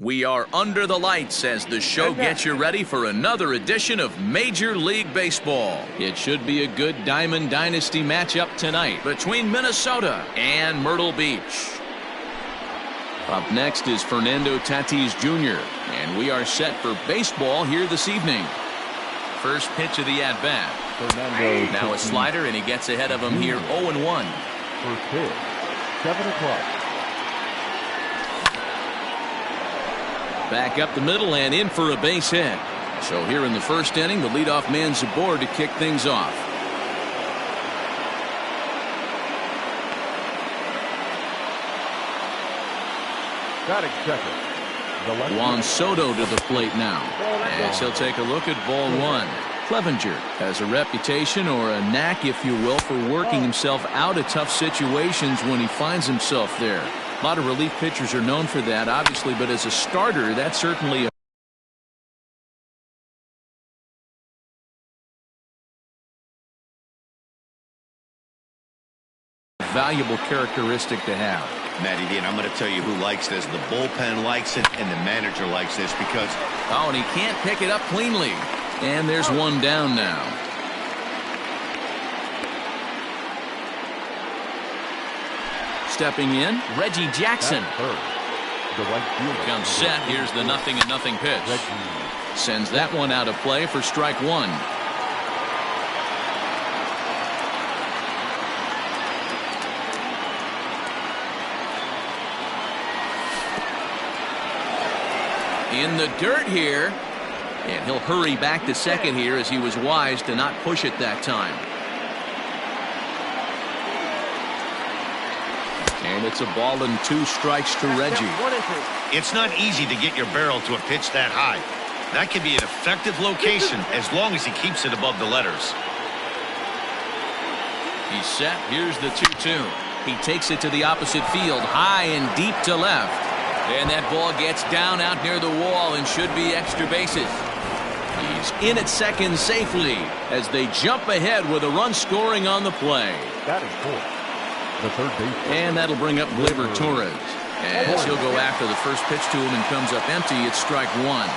We are under the lights as the show gets you ready for another edition of Major League Baseball. It should be a good Diamond Dynasty matchup tonight between Minnesota and Myrtle Beach. Up next is Fernando Tatis Jr., and we are set for baseball here this evening. First pitch of the at-bat. Now a slider, and he gets ahead of him here 0-1. First pitch, 7 o'clock. Back up the middle and in for a base hit. So here in the first inning, the leadoff man's aboard to kick things off. Batting second, Juan Soto to the plate now, as he'll take a look at ball one. Clevenger has a reputation, or a knack if you will, for working himself out of tough situations when he finds himself there. A lot of relief pitchers are known for that, obviously, but as a starter, that's certainly a valuable characteristic to have. Matty D, and I'm going to tell you who likes this. The bullpen likes it, and the manager likes this because... Oh, and he can't pick it up cleanly. And there's one down now. Stepping in, Reggie Jackson. Comes set. Here's the 0-0 pitch. Sends that one out of play for strike one. In the dirt here. And he'll hurry back to second here, as he was wise to not push it that time. And it's a ball and 2 strikes to Reggie. It's not easy to get your barrel to a pitch that high. That can be an effective location as long as he keeps it above the letters. He's set. Here's the 2-2. He takes it to the opposite field, high and deep to left. And that ball gets down out near the wall and should be extra bases. He's in at second safely as they jump ahead with a run scoring on the play. That is cool. The third base. And that'll bring up Gleyber Torres, as he'll go after the first pitch to him and comes up empty. It's strike one.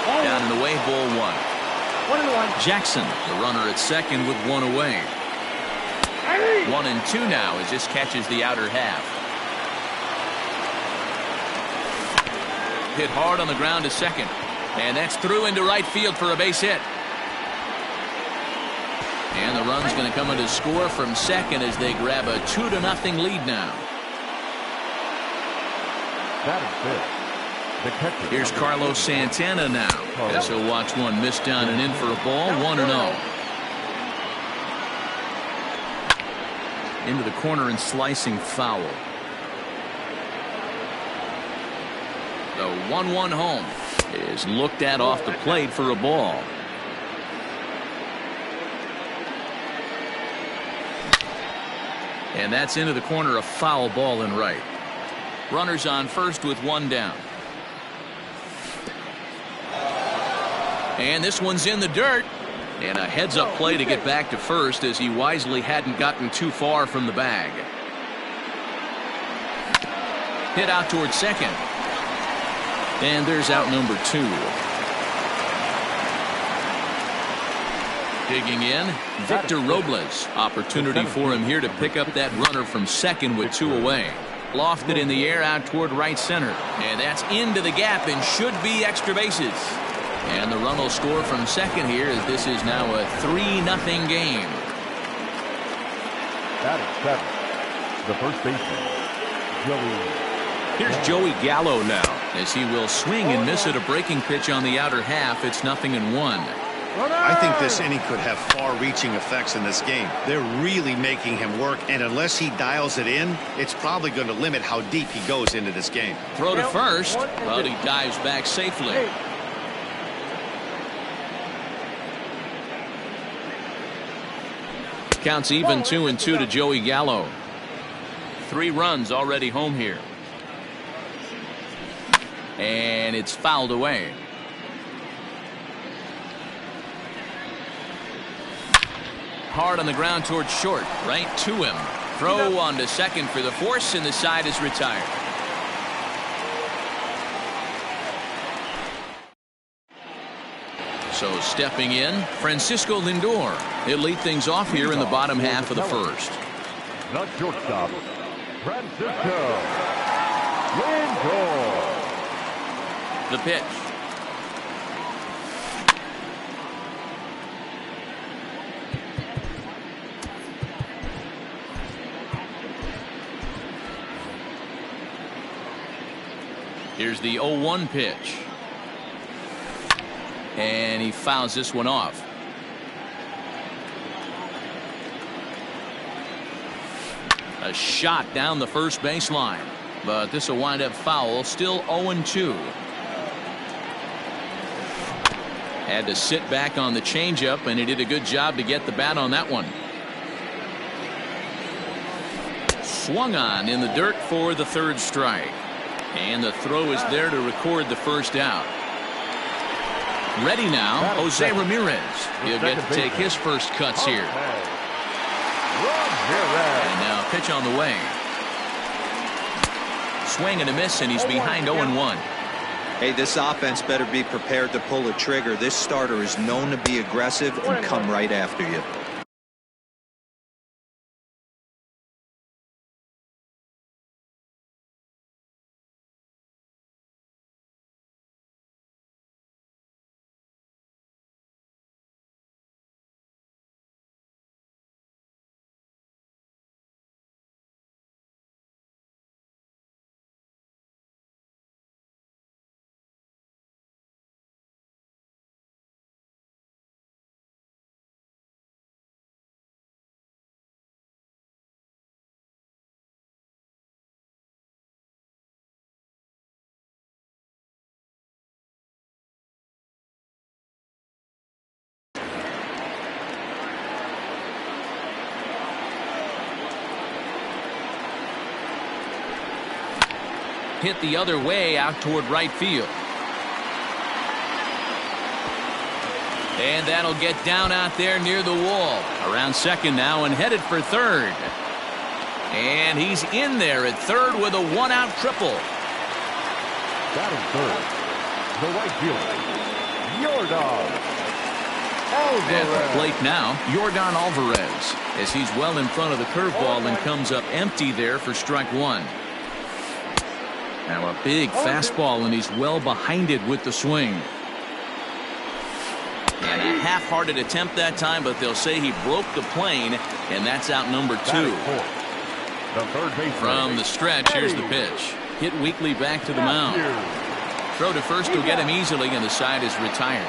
Down and away, ball one. 1-1. Jackson, the runner at second with one away. 1-2 now as this catches the outer half. Hit hard on the ground to second. And that's through into right field for a base hit. And the run's going to come in to score from second as they grab a 2-0 lead now. Here's Carlos Santana now, as he'll watch one miss down and in for a ball. 1-0. Into the corner and slicing foul. The 1-1 home is looked at off the plate for a ball. And that's into the corner, a foul ball and right. Runners on first with one down. And this one's in the dirt. And a heads-up play to get back to first, as he wisely hadn't gotten too far from the bag. Hit out towards second. And there's out number 2. Digging in, Victor Robles. Opportunity for him here to pick up that runner from second with 2 away. Lofted in the air out toward right center. And that's into the gap and should be extra bases. And the run will score from second here, as this is now a 3-0 game. Batting 7. The first baseman, Joey. Here's Joey Gallo now, as he will swing and miss at a breaking pitch on the outer half. It's 0-1. I think this inning could have far-reaching effects in this game. They're really making him work, and unless he dials it in, it's probably going to limit how deep he goes into this game. Throw to first, but he dives back safely. Counts even 2-2 to Joey Gallo. 3 runs already home here. And it's fouled away. Hard on the ground towards short. Right to him. Throw on to second for the force, and the side is retired. So stepping in, Francisco Lindor. He'll lead things off here in the bottom half of the first. The shortstop, Francisco Lindor. The pitch. Here's the 0-1 pitch. And he fouls this one off. A shot down the first baseline. But this will wind up foul. Still 0-2. Had to sit back on the changeup, and he did a good job to get the bat on that one. Swung on in the dirt for the third strike. And the throw is there to record the first out. Ready now, Jose Ramirez. He'll get to take his first cuts here. And now pitch on the way. Swing and a miss, and he's behind 0-1. Hey, this offense better be prepared to pull a trigger. This starter is known to be aggressive and come right after you. Hit the other way out toward right field. And that'll get down out there near the wall. Around second now and headed for third. And he's in there at third with a one-out triple. Batting third, the right fielder, Yordan Alvarez. At the plate now, Yordan Alvarez, as he's well in front of the curveball and comes up empty there for strike one. Now a big fastball, and he's well behind it with the swing. And a half-hearted attempt that time, but they'll say he broke the plane, and that's out number two. The third baseman. From the stretch, here's the pitch. Hit weakly back to the mound. Throw to first will get him easily, and the side is retired.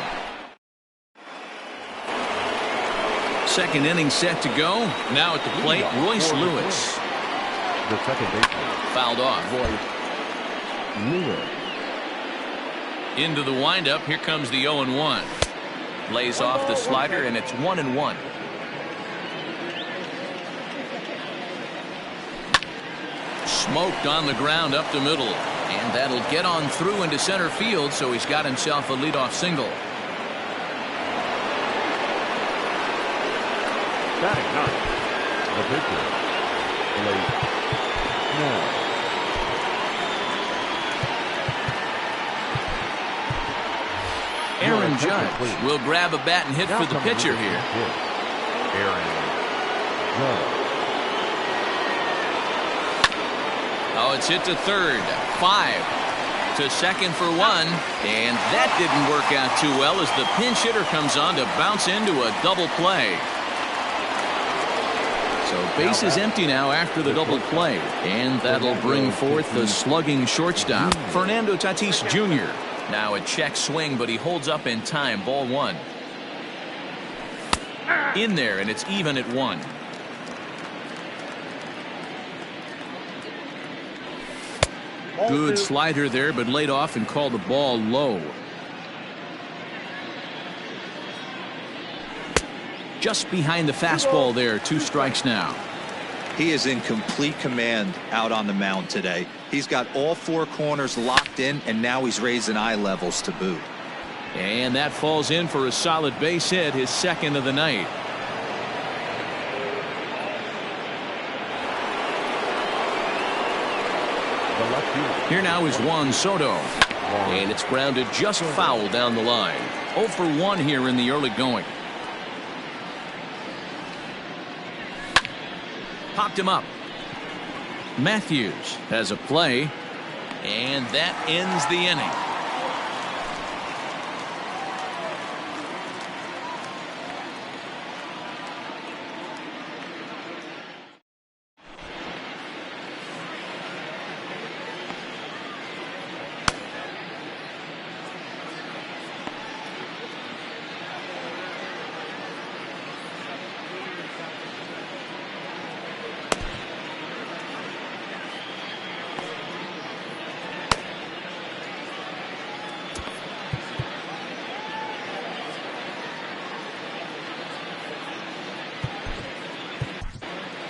Second inning set to go. Now at the plate, Royce Lewis. The second baseman. Fouled off. Lewis. Into the windup. Here comes the 0-1. Lays off the slider, and it's 1-1. Smoked on the ground up the middle, and that'll get on through into center field, so he's got himself a leadoff single. Batting ninth, the pitcher, Blake Snell. Aaron Judge will grab a bat and hit for the pitcher here. Aaron Judge. Oh, it's hit to third. 5 to second for 1. And that didn't work out too well as the pinch hitter comes on to bounce into a double play. So base is empty now after the double play. And that'll bring forth the slugging shortstop, Fernando Tatis Jr. Now a check swing, but he holds up in time. Ball 1. In there, and it's even at 1. Good slider there, but laid off and called the ball low. Just behind the fastball there. 2 strikes now. He is in complete command out on the mound today. He's got all 4 corners locked in, and now he's raising eye levels to boot. And that falls in for a solid base hit, his second of the night. Here now is Juan Soto. And it's grounded just foul down the line. 0 for 1 here in the early going. Popped him up. Matthews has a play, and that ends the inning.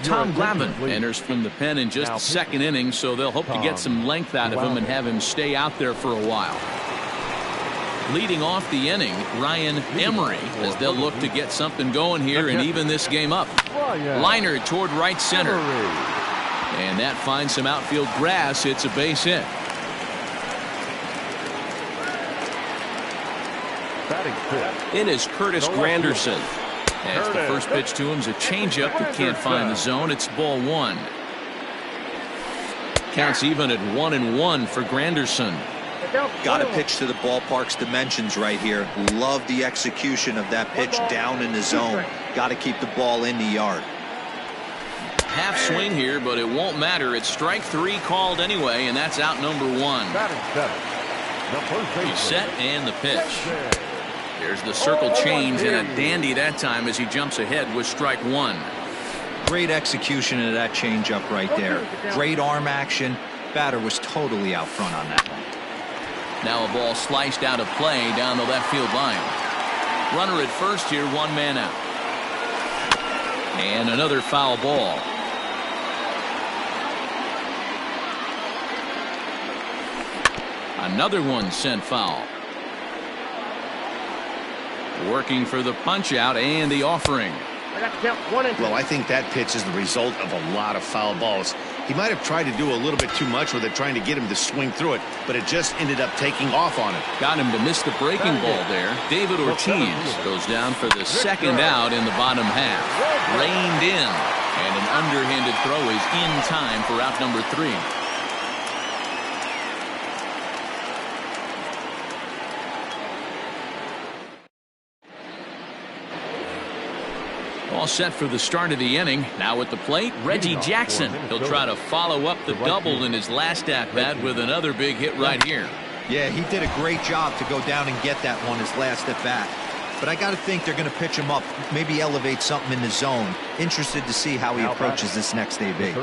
Tom Glavine enters from the pen in just the second inning, so they'll hope to get some length out of him and have him stay out there for a while. Leading off the inning, Ryan Emery, as they'll look to get something going here and even this game up. Liner toward right center. And that finds some outfield grass. It's a base hit. In is Curtis Granderson. As the first pitch to him is a changeup that can't find the zone. It's ball 1. Counts even at 1-1 for Granderson. Got to pitch to the ballpark's dimensions right here. Love the execution of that pitch down in the zone. Got to keep the ball in the yard. Half swing here, but it won't matter. It's strike 3 called anyway, and that's out number 1. He's set and the pitch. There's the circle change and a dandy that time as he jumps ahead with strike 1. Great execution of that changeup right there. Great arm action. Batter was totally out front on that one. Now a ball sliced out of play down the left field line. Runner at first here, 1 man out. And another foul ball. Another one sent foul. Working for the punch out and the offering. Well, I think that pitch is the result of a lot of foul balls. He might have tried to do a little bit too much with it, trying to get him to swing through it, but it just ended up taking off on him. Got him to miss the breaking ball there. David Ortiz goes down for the second out in the bottom half. Reined in, and an underhanded throw is in time for out number 3. All set for the start of the inning. Now at the plate, Reggie Jackson. He'll try to follow up the double in his last at-bat with another big hit right here. Yeah, he did a great job to go down and get that one his last at-bat. But I got to think they're going to pitch him up, maybe elevate something in the zone. Interested to see how he approaches this next AB.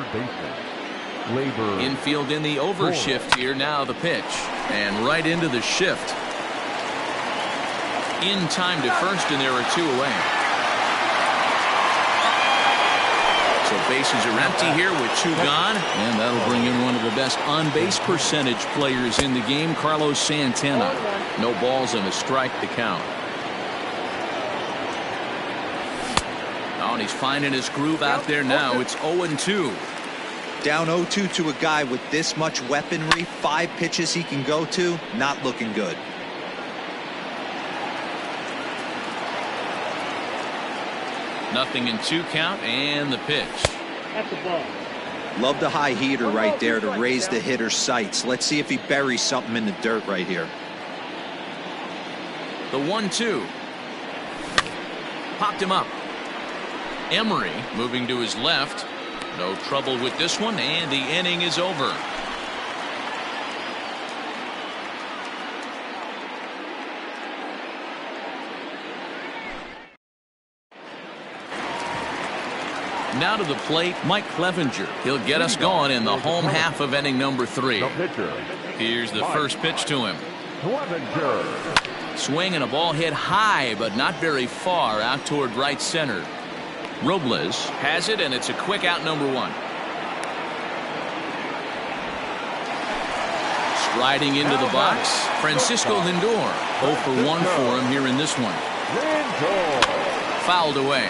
Infield in the overshift here. Now the pitch. And right into the shift. In time to first, and there are 2 away. So bases are empty here with 2 gone, and that'll bring in one of the best on-base percentage players in the game, Carlos Santana. No balls and a strike to count. Oh, and he's finding his groove out there now. It's 0-2. Down 0-2 to a guy with this much weaponry, 5 pitches he can go to, not looking good. Nothing in 2 count, and the pitch. That's the ball. Love the high heater right there to raise the hitter's sights. Let's see if he buries something in the dirt right here. The 1-2. Popped him up. Emery moving to his left. No trouble with this one, and the inning is over. Now to the plate, Mike Clevenger. He'll get us going in the home half of inning number 3. Here's the first pitch to him. Swing and a ball hit high, but not very far out toward right center. Robles has it, and it's a quick out number 1. Striding into the box, Francisco Lindor. 0 for 1 for him here in this one. Fouled away.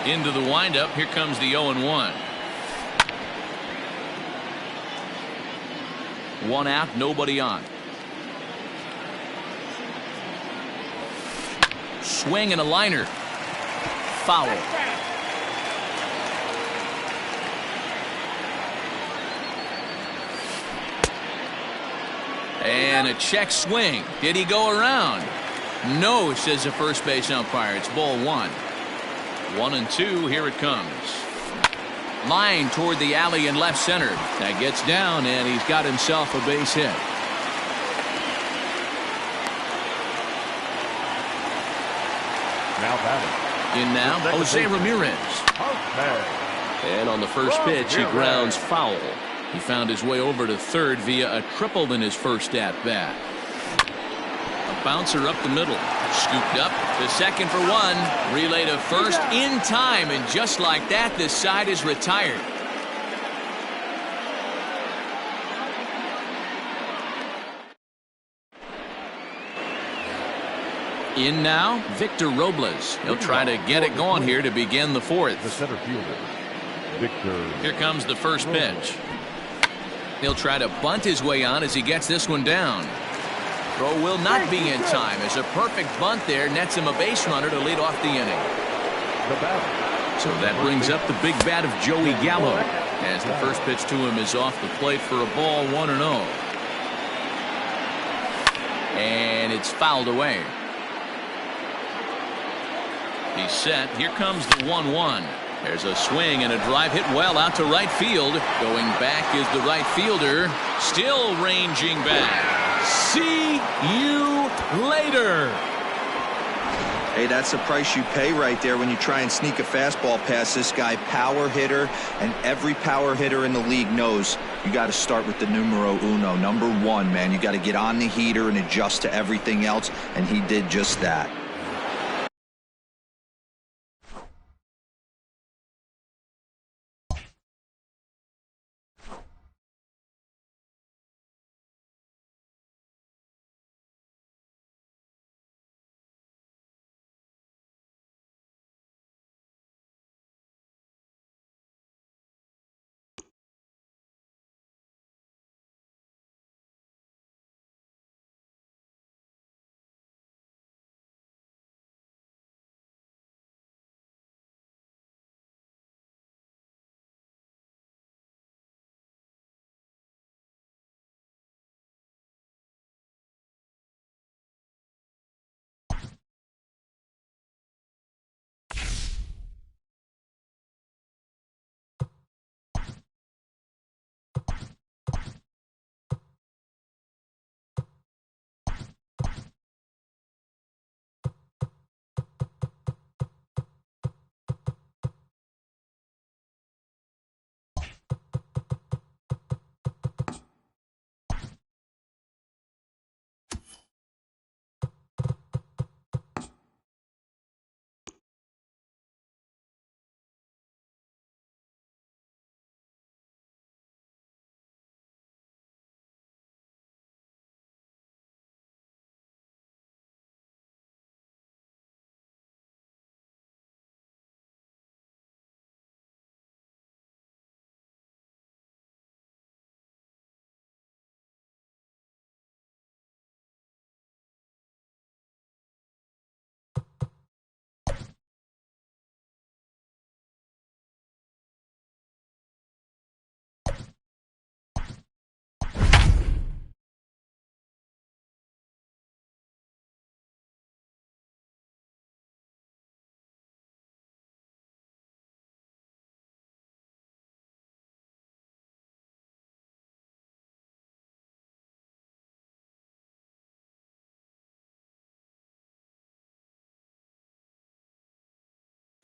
Into the windup. Here comes the 0-1. One out, nobody on. Swing and a liner. Foul. And a check swing. Did he go around? No, says the first base umpire. It's ball 1. 1-2. Here it comes. Line toward the alley in left center. That gets down, and he's got himself a base hit. Now batting. In now, Jose Ramirez. And on the first pitch, he grounds foul. He found his way over to third via a triple in his first at-bat. A bouncer up the middle. Scooped up to second for 1. Relay to first in time, and just like that, this side is retired. In now, Victor Robles. He'll try to get it going here to begin the 4th. The center fielder, Victor. Here comes the first pitch. He'll try to bunt his way on as he gets this one down. Throw will not be in time as a perfect bunt there nets him a base runner to lead off the inning. So that brings up the big bat of Joey Gallo as the first pitch to him is off the plate for a ball 1-0. And it's fouled away. He's set. Here comes the 1-1. There's a swing and a drive hit well out to right field. Going back is the right fielder. Still ranging back. See you later. Hey, that's the price you pay right there when you try and sneak a fastball past this guy. Power hitter, and every power hitter in the league knows you got to start with the numero uno, number 1, man. You got to get on the heater and adjust to everything else, and he did just that.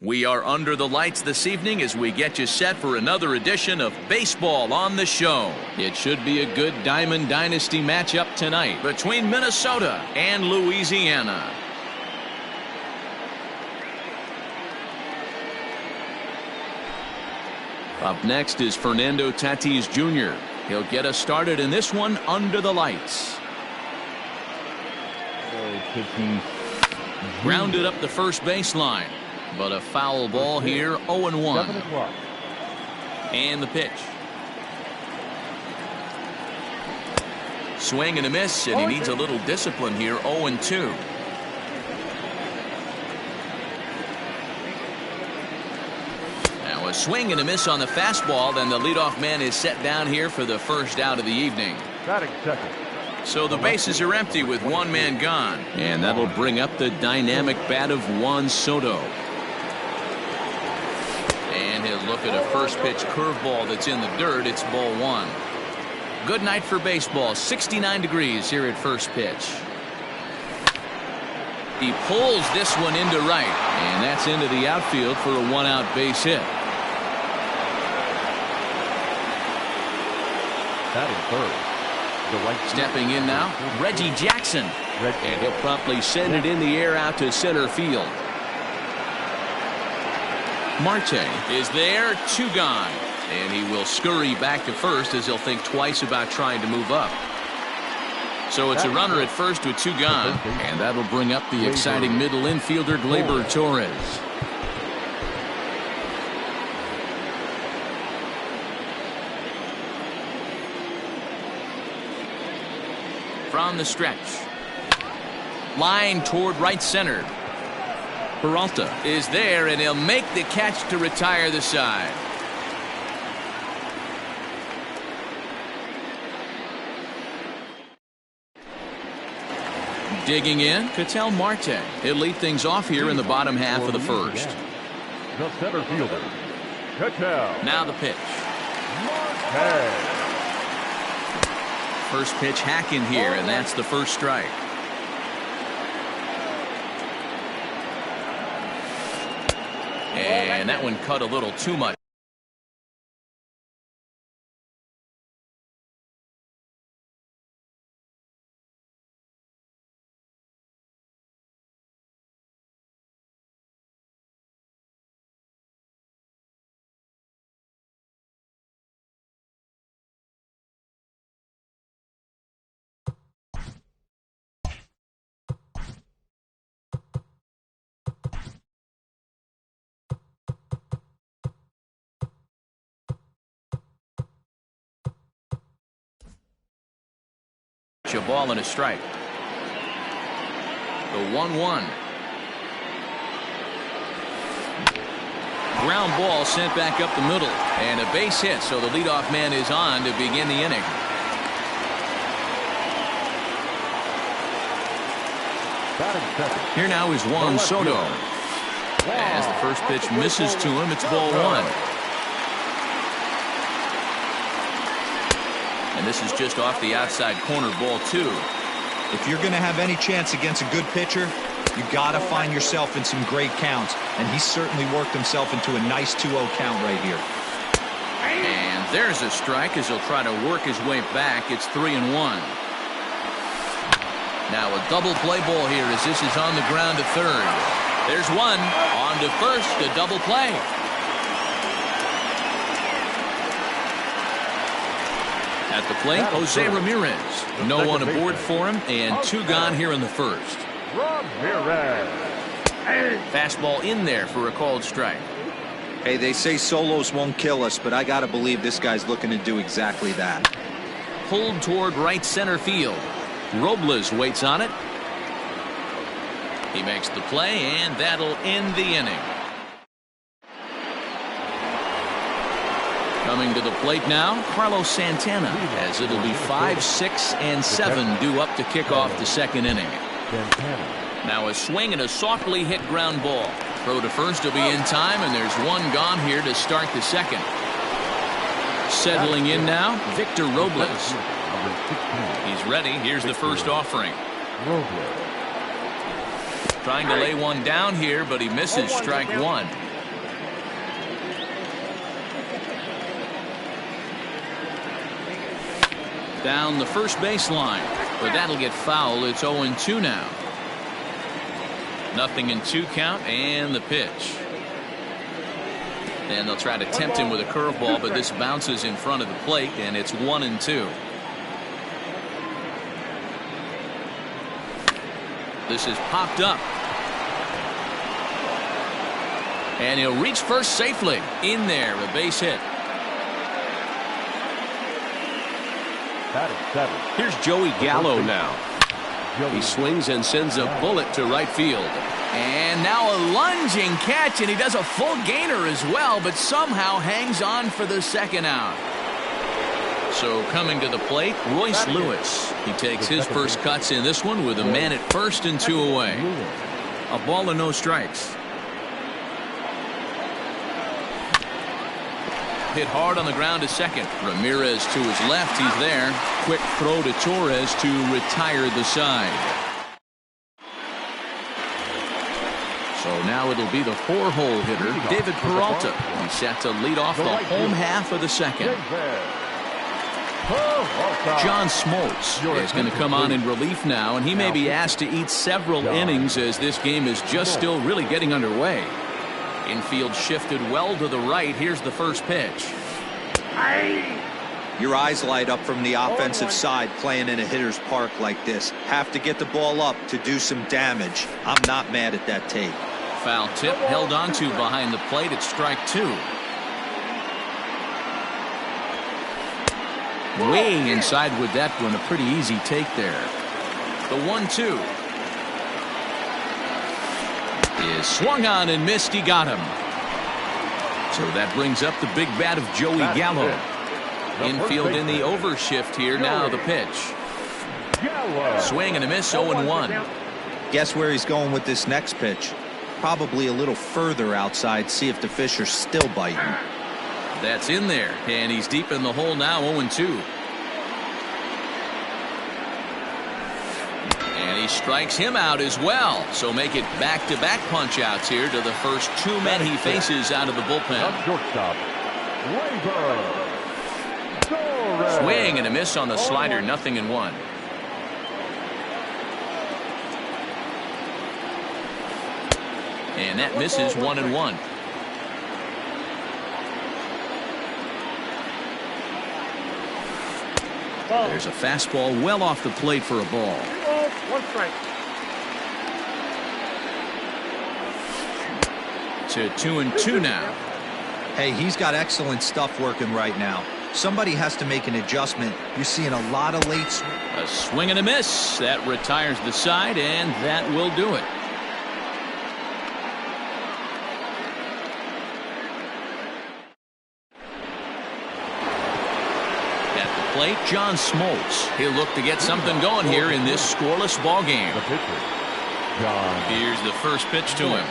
We are under the lights this evening as we get you set for another edition of Baseball on the Show. It should be a good Diamond Dynasty matchup tonight between Minnesota and Louisiana. Up next is Fernando Tatis Jr. He'll get us started in this one under the lights. Grounded up the first baseline. But a foul ball here, 0-1. And the pitch. swing and a miss, and he needs a little discipline here. 0-2. Now a swing and a miss on the fastball. Then the leadoff man is set down here for the first out of the evening. Batting second. So the bases are empty with one man gone. And that'll bring up the dynamic bat of Juan Soto. And he'll look at a first pitch curveball that's in the dirt. It's ball one. Good night for baseball. 69 degrees here at first pitch. He pulls this one into right. And that's into the outfield for a one-out base hit. Batting third. Stepping in now, Reggie Jackson. And he'll promptly send it in the air out to center field. Marte is there, 2 gone. And he will scurry back to first as he'll think twice about trying to move up. So it's a runner at first with 2 gone. And that'll bring up the exciting middle infielder, Gleyber Torres. From the stretch. Line toward right center. Peralta is there, and he'll make the catch to retire the side. Digging in, Ketel Marte. He'll lead things off here in the bottom half of the first. The center fielder, Ketel. Now the pitch. Marte. First pitch hacking here, and that's the first strike. And that one cut a little too much. A ball and a strike. The 1-1. Ground ball sent back up the middle, and a base hit, so the leadoff man is on to begin the inning. Here now is Juan Soto. As the first pitch misses to him, it's ball 1. And this is just off the outside corner, ball 2. If you're going to have any chance against a good pitcher, you got to find yourself in some great counts. And he certainly worked himself into a nice 2-0 count right here. And there's a strike as he'll try to work his way back. It's 3-1. Now a double play ball here as this is on the ground to third. There's one. On to first, a double play. At the plate, Jose Ramirez. No one aboard for him, and 2 gone here in the first. Ramirez. Fastball in there for a called strike. Hey, they say solos won't kill us, but I got to believe this guy's looking to do exactly that. Pulled toward right center field. Robles waits on it. He makes the play, and that'll end the inning. Coming to the plate now, Carlos Santana, as it'll be 5, 6, and 7 due up to kick off the second inning. Now a swing and a softly hit ground ball. Throw to first will be in time, and there's 1 gone here to start the second. Settling in now, Victor Robles. He's ready. Here's the first offering. Trying to lay one down here, but he misses strike 1. Down the first baseline, but that'll get foul. It's 0-2 now. Nothing in 2 count, and the pitch. And they'll try to tempt him with a curveball, but this bounces in front of the plate, and it's 1-2. This is popped up. And he'll reach first safely. In there, a base hit. Batting seven. Here's Joey Gallo now. He swings and sends a bullet to right field. And now a lunging catch, and he does a full gainer as well, but somehow hangs on for the second out. So coming to the plate, Royce Lewis. He takes his first cuts in this one with a man at first and 2 away. A ball and no strikes. Hit hard on the ground to second. Ramirez to his left. He's there. Quick throw to Torres to retire the side. So now it'll be the 4-hole hitter, David Peralta. He's set to lead off the home half of the second. John Smoltz is going to come on in relief now, and he may be asked to eat several innings as this game is just still really getting underway. Infield shifted well to the right. Here's the first pitch. Your eyes light up from the offensive side playing in a hitter's park like this. Have to get the ball up to do some damage. I'm not mad at that take. Foul tip held onto behind the plate at strike 2. Way inside with that one. A pretty easy take there. The 1-2 is swung on and missed. He got him. So that brings up the big bat of Joey Gallo. Infield in the overshift here. Now the pitch. Swing and a miss. 0-1. Guess where he's going with this next pitch? Probably a little further outside. See if the fish are still biting. That's in there, and he's deep in the hole now. 0-2. And he strikes him out as well. So make it back-to-back punch-outs here to the first 2 men he faces out of the bullpen. Shortstop, Swing and a miss on the slider. 0-1. And that misses. 1-1. There's a fastball well off the plate for a ball. 1 strike. To 2-2 now. Hey, he's got excellent stuff working right now. Somebody has to make an adjustment. You're seeing a lot of late swings. A swing and a miss. That retires the side, and that will do it. At the plate, John Smoltz. He'll look to get something going here in this scoreless ball game. Here's the first pitch to him.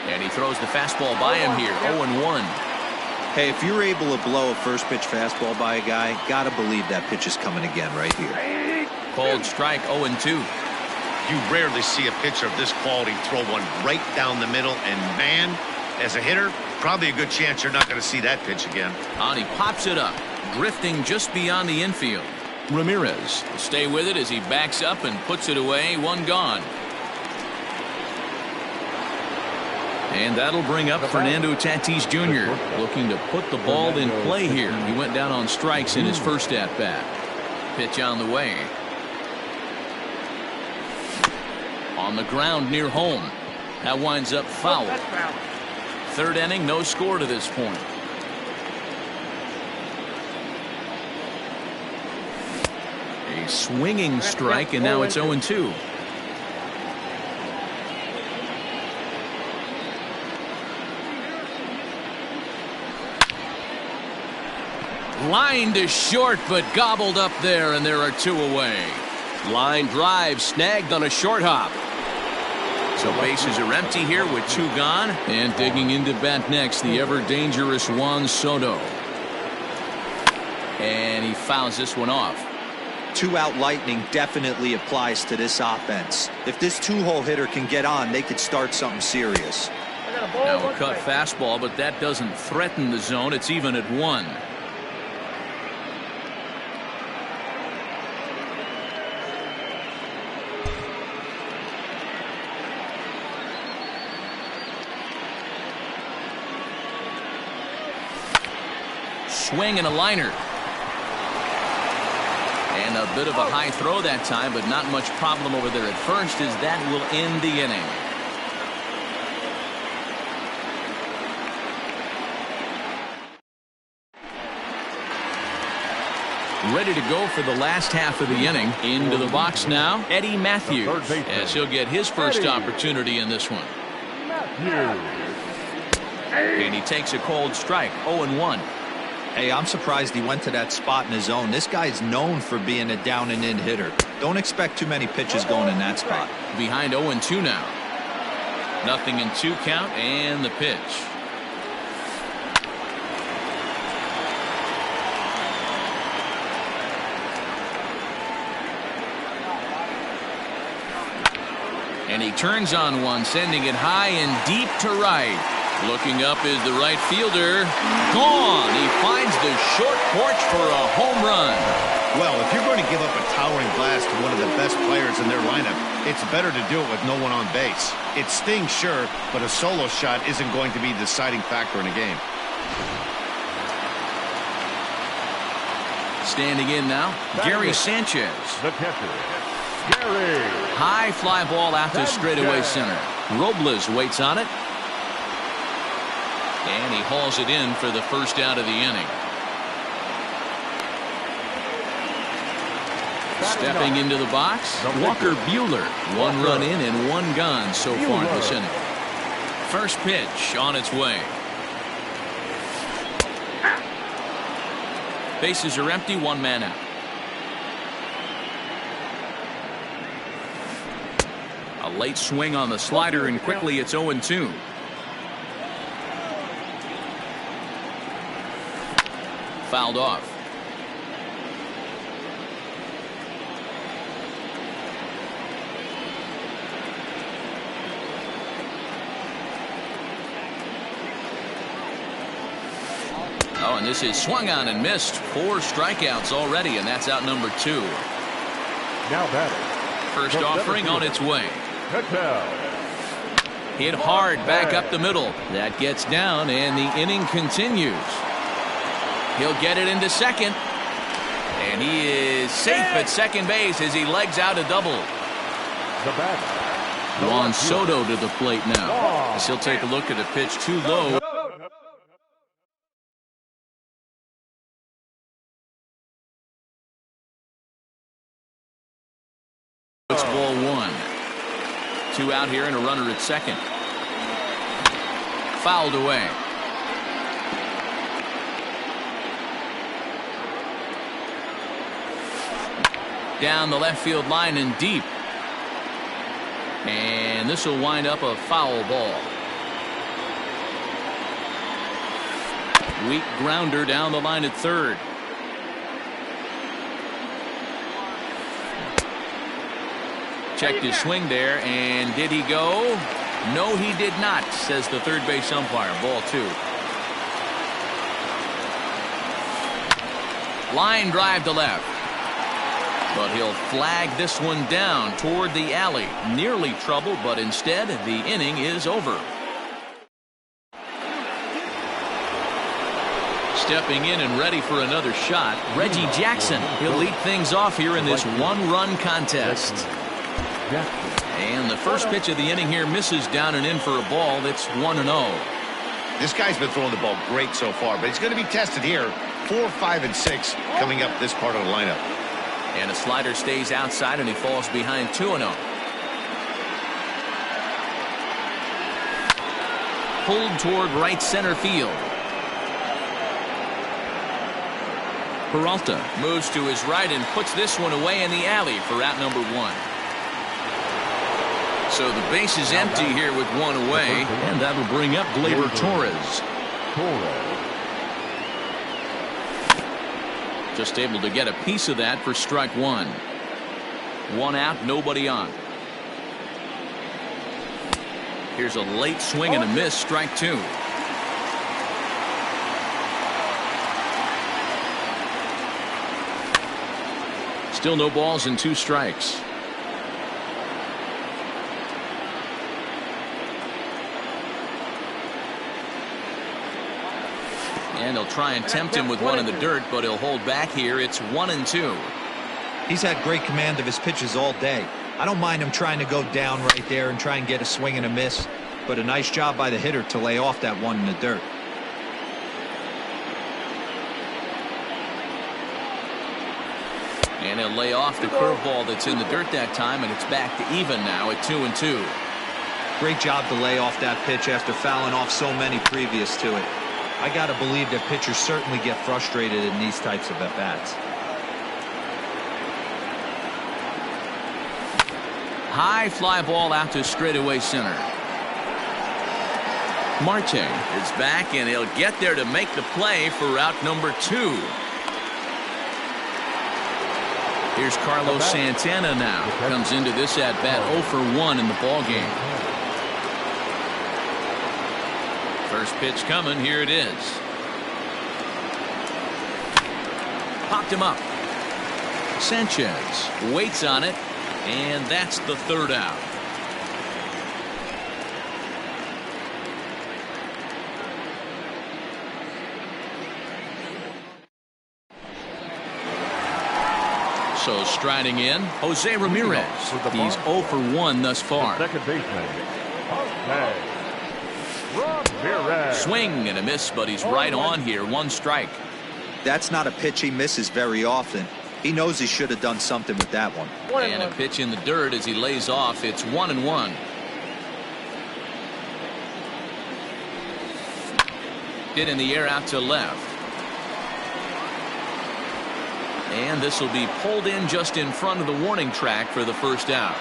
And he throws the fastball by him here. 0-1. Hey, if you're able to blow a first pitch fastball by a guy, gotta believe that pitch is coming again right here. Cold strike. 0-2. You rarely see a pitcher of this quality throw one right down the middle, and man, as a hitter, probably a good chance you're not going to see that pitch again. And he pops it up, drifting just beyond the infield. Ramirez will stay with it as he backs up and puts it away. 1 gone. And that'll bring up Fernando Tatis Jr. looking to put the ball in play here. He went down on strikes in his first at-bat. Pitch on the way. On the ground near home. That winds up foul. 3rd inning, no score to this point. A swinging strike, and now it's 0-2. Line to short, but gobbled up there, and there are 2 away. Line drive snagged on a short hop. So bases are empty here with 2 gone. And digging into bat next, the ever-dangerous Juan Soto. And he fouls this one off. 2-out lightning definitely applies to this offense. If this 2-hole hitter can get on, they could start something serious. Now a cut fastball, but that doesn't threaten the zone. It's even at 1. Swing and a liner. And a bit of a high throw that time, but not much problem over there at first, as that will end the inning. Ready to go for the last half of the inning. Into the box now, Eddie Matthews, as he'll get his first opportunity in this one. And he takes a cold strike, 0-1. Hey, I'm surprised he went to that spot in his zone. This guy's known for being a down and in hitter. Don't expect too many pitches going in that spot. Behind 0-2 now. Nothing in 2 count, and the pitch. And he turns on one, sending it high and deep to right. Looking up is the right fielder. Gone. He finds the short porch for a home run. Well, if you're going to give up a towering blast to one of the best players in their lineup, it's better to do it with no one on base. It stings, sure, but a solo shot isn't going to be the deciding factor in a game. Standing in now, Gary Sanchez. The catcher, Gary. High fly ball out to straightaway center. Robles waits on it. And he hauls it in for the first out of the inning. Stepping into the box, Walker Buehler. 1 run in and 1 gone so far this inning. First pitch on its way. Bases are empty, 1 man out. A late swing on the slider, and quickly it's 0-2. Fouled off. Oh, and this is swung on and missed. 4 strikeouts already, and that's out number 2. Now batting. First offering on its way. Cattell. Hit hard back up the middle. That gets down, and the inning continues. He'll get it into second. And he is safe at second base as he legs out a double. The batter, Juan Soto to the plate now. As he'll take a look at a pitch too low. It's ball 1. 2 out here and a runner at second. Fouled away. Down the left field line and deep. And this will wind up a foul ball. Weak grounder down the line at third. Checked his swing there, and did he go? No, he did not, says the third base umpire. Ball 2. Line drive to left. But he'll flag this one down toward the alley. Nearly trouble, but instead the inning is over. Stepping in and ready for another shot, Reggie Jackson. He'll lead things off here in this 1-run contest. And the first pitch of the inning here misses down and in for a ball. That's 1-0. This guy's been throwing the ball great so far, but he's going to be tested here. 4, 5, and 6 coming up this part of the lineup. And a slider stays outside, and he falls behind 2-0. Pulled toward right center field. Peralta moves to his right and puts this one away in the alley for out number 1. So the base is empty here with 1 away, and that'll bring up Gleyber Torres. Just able to get a piece of that for strike 1. 1 out, nobody on. Here's a late swing and a miss, strike 2. Still no balls and 2 strikes. And he'll try and tempt him with one in the dirt, but he'll hold back here. It's 1-2. He's had great command of his pitches all day. I don't mind him trying to go down right there and try and get a swing and a miss, but a nice job by the hitter to lay off that one in the dirt. And he'll lay off the curveball that's in the dirt that time, and it's back to even now at 2-2. Great job to lay off that pitch after fouling off so many previous to it. I got to believe that pitchers certainly get frustrated in these types of at-bats. High fly ball out to straightaway center. Marte is back, and he'll get there to make the play for out number 2. Here's Carlos Santana now. Comes into this at-bat 0 for 1 in the ballgame. First pitch coming. Here it is. Popped him up. Sanchez waits on it, and that's the third out. So striding in, Jose Ramirez. He's 0 for 1 thus far. Second baseman, Jose Ramirez. Swing and a miss, but he's right on here. 1 strike. That's not a pitch he misses very often. He knows he should have done something with that one. And a pitch in the dirt as he lays off. It's 1-1. Hit in the air out to left. And this will be pulled in just in front of the warning track for the first out.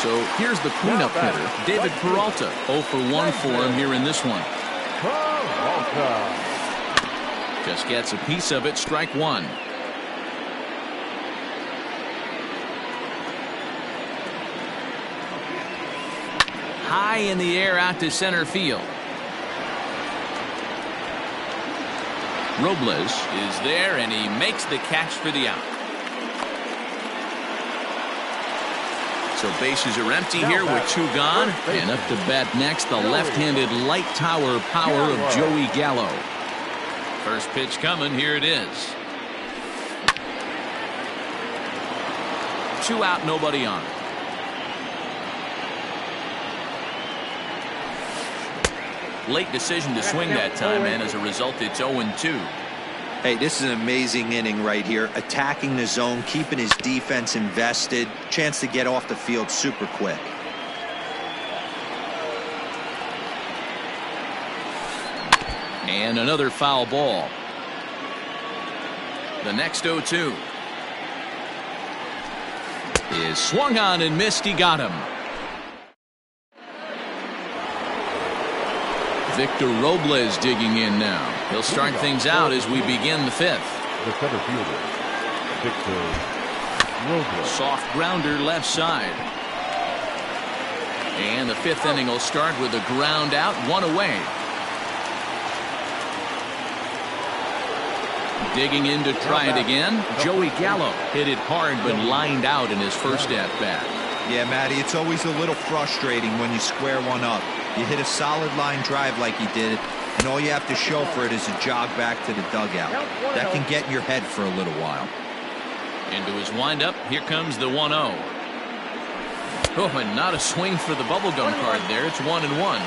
So here's the cleanup hitter, David Peralta. 0 for 1 for him here in this one. Just gets a piece of it. Strike 1. High in the air out to center field. Robles is there, and he makes the catch for the out. So bases are empty here with 2 gone. And up to bat next, the left-handed light tower power of Joey Gallo. First pitch coming. Here it is. 2 out, nobody on. Late decision to swing that time, and as a result, it's 0-2. Hey, this is an amazing inning right here. Attacking the zone, keeping his defense invested. Chance to get off the field super quick. And another foul ball. The next 0-2 is swung on and missed. He got him. Victor Robles digging in now. He'll start things out as we begin the 5th. The center fielder, Victor Robles. Soft grounder left side. And the 5th inning will start with a ground out, 1 away. Digging in to try it again. Joey Gallo hit it hard but lined out in his first at bat. Yeah, Matty, it's always a little frustrating when you square one up. You hit a solid line drive like you did, and all you have to show for it is a jog back to the dugout. That can get in your head for a little while. Into his windup, here comes the 1-0. Oh, and not a swing for the bubblegum card there. It's 1-1.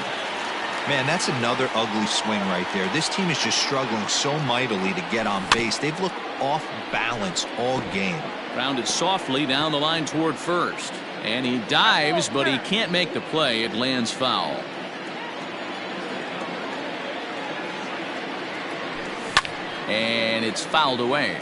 Man, that's another ugly swing right there. This team is just struggling so mightily to get on base. They've looked off balance all game. Grounded softly down the line toward first. And he dives, but he can't make the play. It lands foul. And it's fouled away.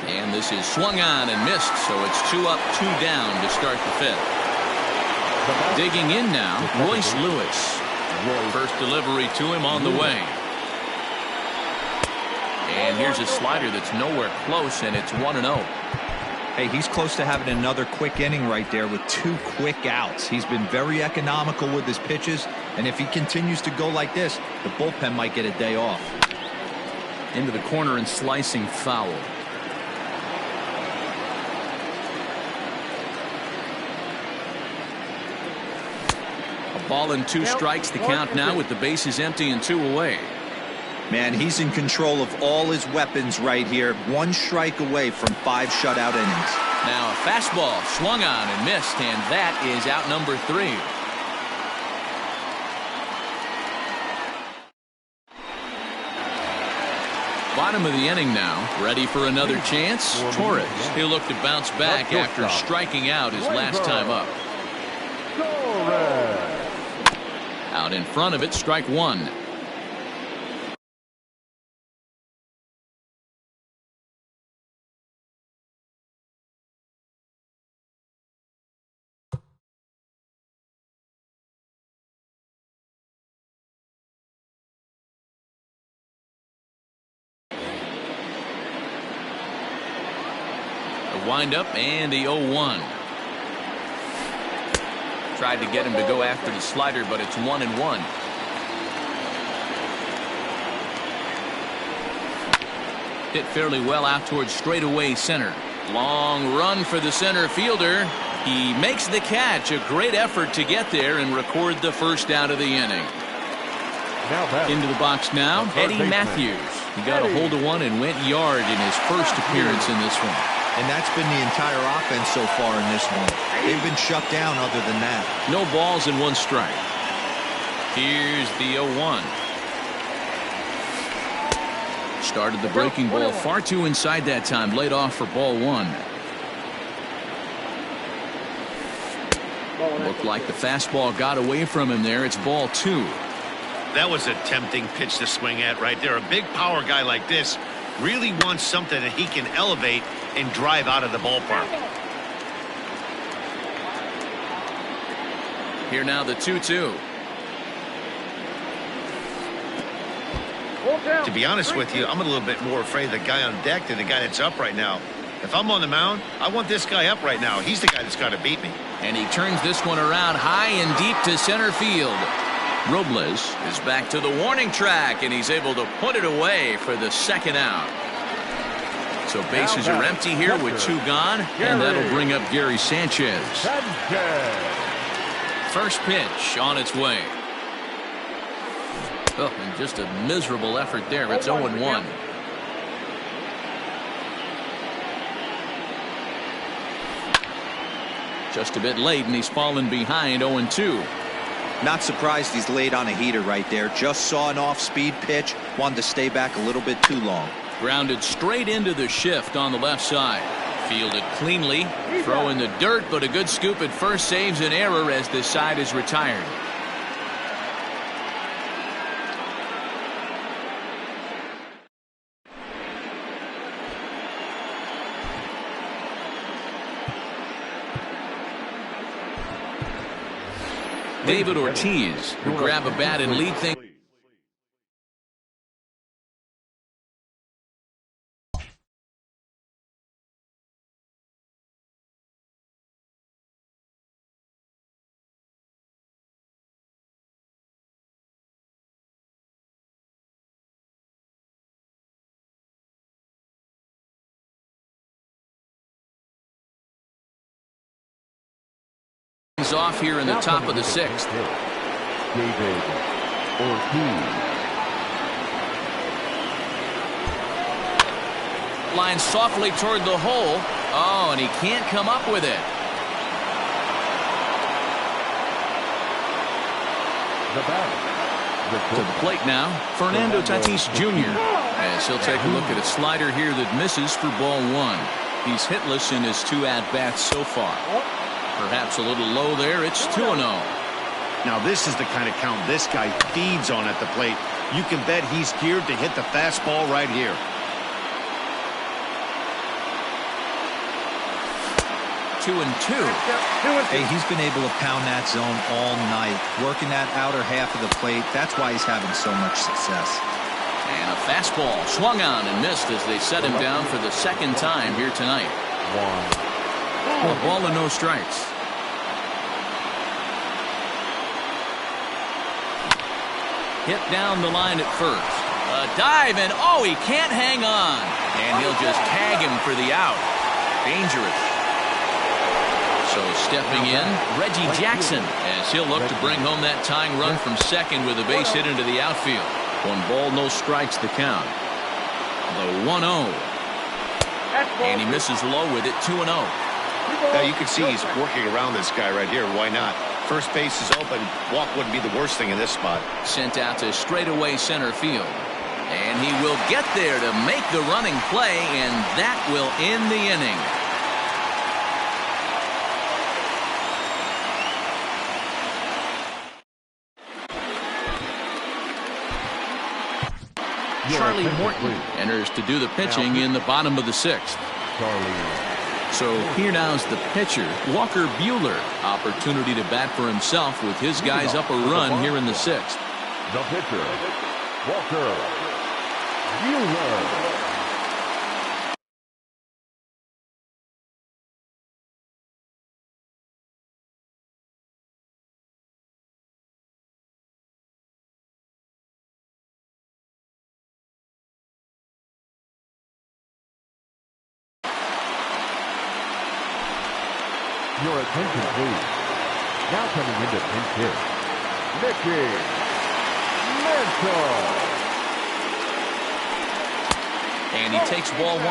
And this is swung on and missed, so it's 2 up, 2 down to start the 5th. Digging in now, Royce Lewis. First delivery to him on the way. And here's a slider that's nowhere close, and it's 1-0. Hey, he's close to having another quick inning right there with 2 quick outs. He's been very economical with his pitches, and if he continues to go like this, the bullpen might get a day off. Into the corner and slicing foul. A ball and 2 strikes, the count now with the bases empty and 2 away. Man, he's in control of all his weapons right here. 1 strike away from 5 shutout innings. Now a fastball swung on and missed, and that is out number 3. Bottom of the inning now. Ready for another chance? Torres. He'll look to bounce back after striking out his last time up. Out in front of it, strike one. Wind up and the 0-1. Tried to get him to go after the slider, but it's 1-1. Hit fairly well out towards straightaway center. Long run for the center fielder. He makes the catch. A great effort to get there and record the first out of the inning. Into the box now, Eddie Matthews. He got a hold of one and went yard in his first appearance in this one. And that's been the entire offense so far in this one. They've been shut down other than that. No balls and one strike. Here's the 0-1. Started the breaking ball far too inside that time. Laid off for ball one. Looked like the fastball got away from him there. It's ball two. That was a tempting pitch to swing at right there. A big power guy like this really wants something that he can elevate and drive out of the ballpark. Here now the 2-2. To be honest with you, I'm a little bit more afraid of the guy on deck than the guy that's up right now. If I'm on the mound, I want this guy up right now. He's the guy that's got to beat me. And he turns this one around high and deep to center field. Robles is back to the warning track, and he's able to put it away for the second out. So bases are empty here with two gone, and that'll bring up Gary Sanchez. First pitch on its way. Oh, and just a miserable effort there. It's 0-1. Just a bit late, and he's fallen behind 0-2. Not surprised he's laid on a heater right there. Just saw an off-speed pitch. Wanted to stay back a little bit too long. Grounded straight into the shift on the left side. Fielded cleanly. Throw in the dirt, but a good scoop at first saves an error as this side is retired. David Ortiz will grab a bat and lead things. Off here in the top of the sixth. David Ortiz. Line softly toward the hole. Oh, and he can't come up with it. To the plate now, Fernando Tatis Jr. as he'll take a look at a slider here that misses for ball one. He's hitless in his two at-bats so far. Perhaps a little low there. It's 2-0. Now this is the kind of count this guy feeds on at the plate. You can bet he's geared to hit the fastball right here. 2-2. Hey, he's been able to pound that zone all night, working that outer half of the plate. That's why he's having so much success. And a fastball swung on and missed as they set him down for the second time here tonight. A ball and no strikes. Hit down the line at first. A dive, and oh, he can't hang on. And he'll just tag him for the out. Dangerous. So stepping in, Reggie Jackson, as he'll look to bring home that tying run from second with a base hit into the outfield. One ball, no strikes the count. The 1-0. And he misses low with it, 2-0. Now you can see he's working around this guy right here. Why not? First base is open. Walk wouldn't be the worst thing in this spot. Sent out to straightaway center field. And he will get there to make the running play, and that will end the inning. Charlie Morton enters to do the pitching in the bottom of the 6th. So here now's the pitcher, Walker Buehler. Opportunity to bat for himself with his guys up a run here in the 6th. The pitcher, Walker Buehler. Your attention, please. Now coming into pinch hit, Mickey Mantle. And he takes ball 1.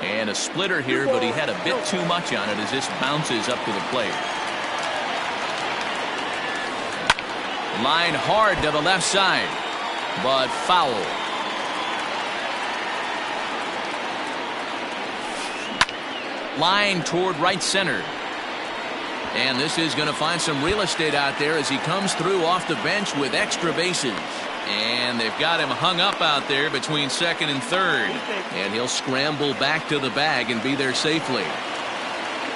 And a splitter here, but he had a bit too much on it as this bounces up to the plate. Line hard to the left side, but foul. Line toward right center. And this is going to find some real estate out there as he comes through off the bench with extra bases. And they've got him hung up out there between 2nd and 3rd. And he'll scramble back to the bag and be there safely.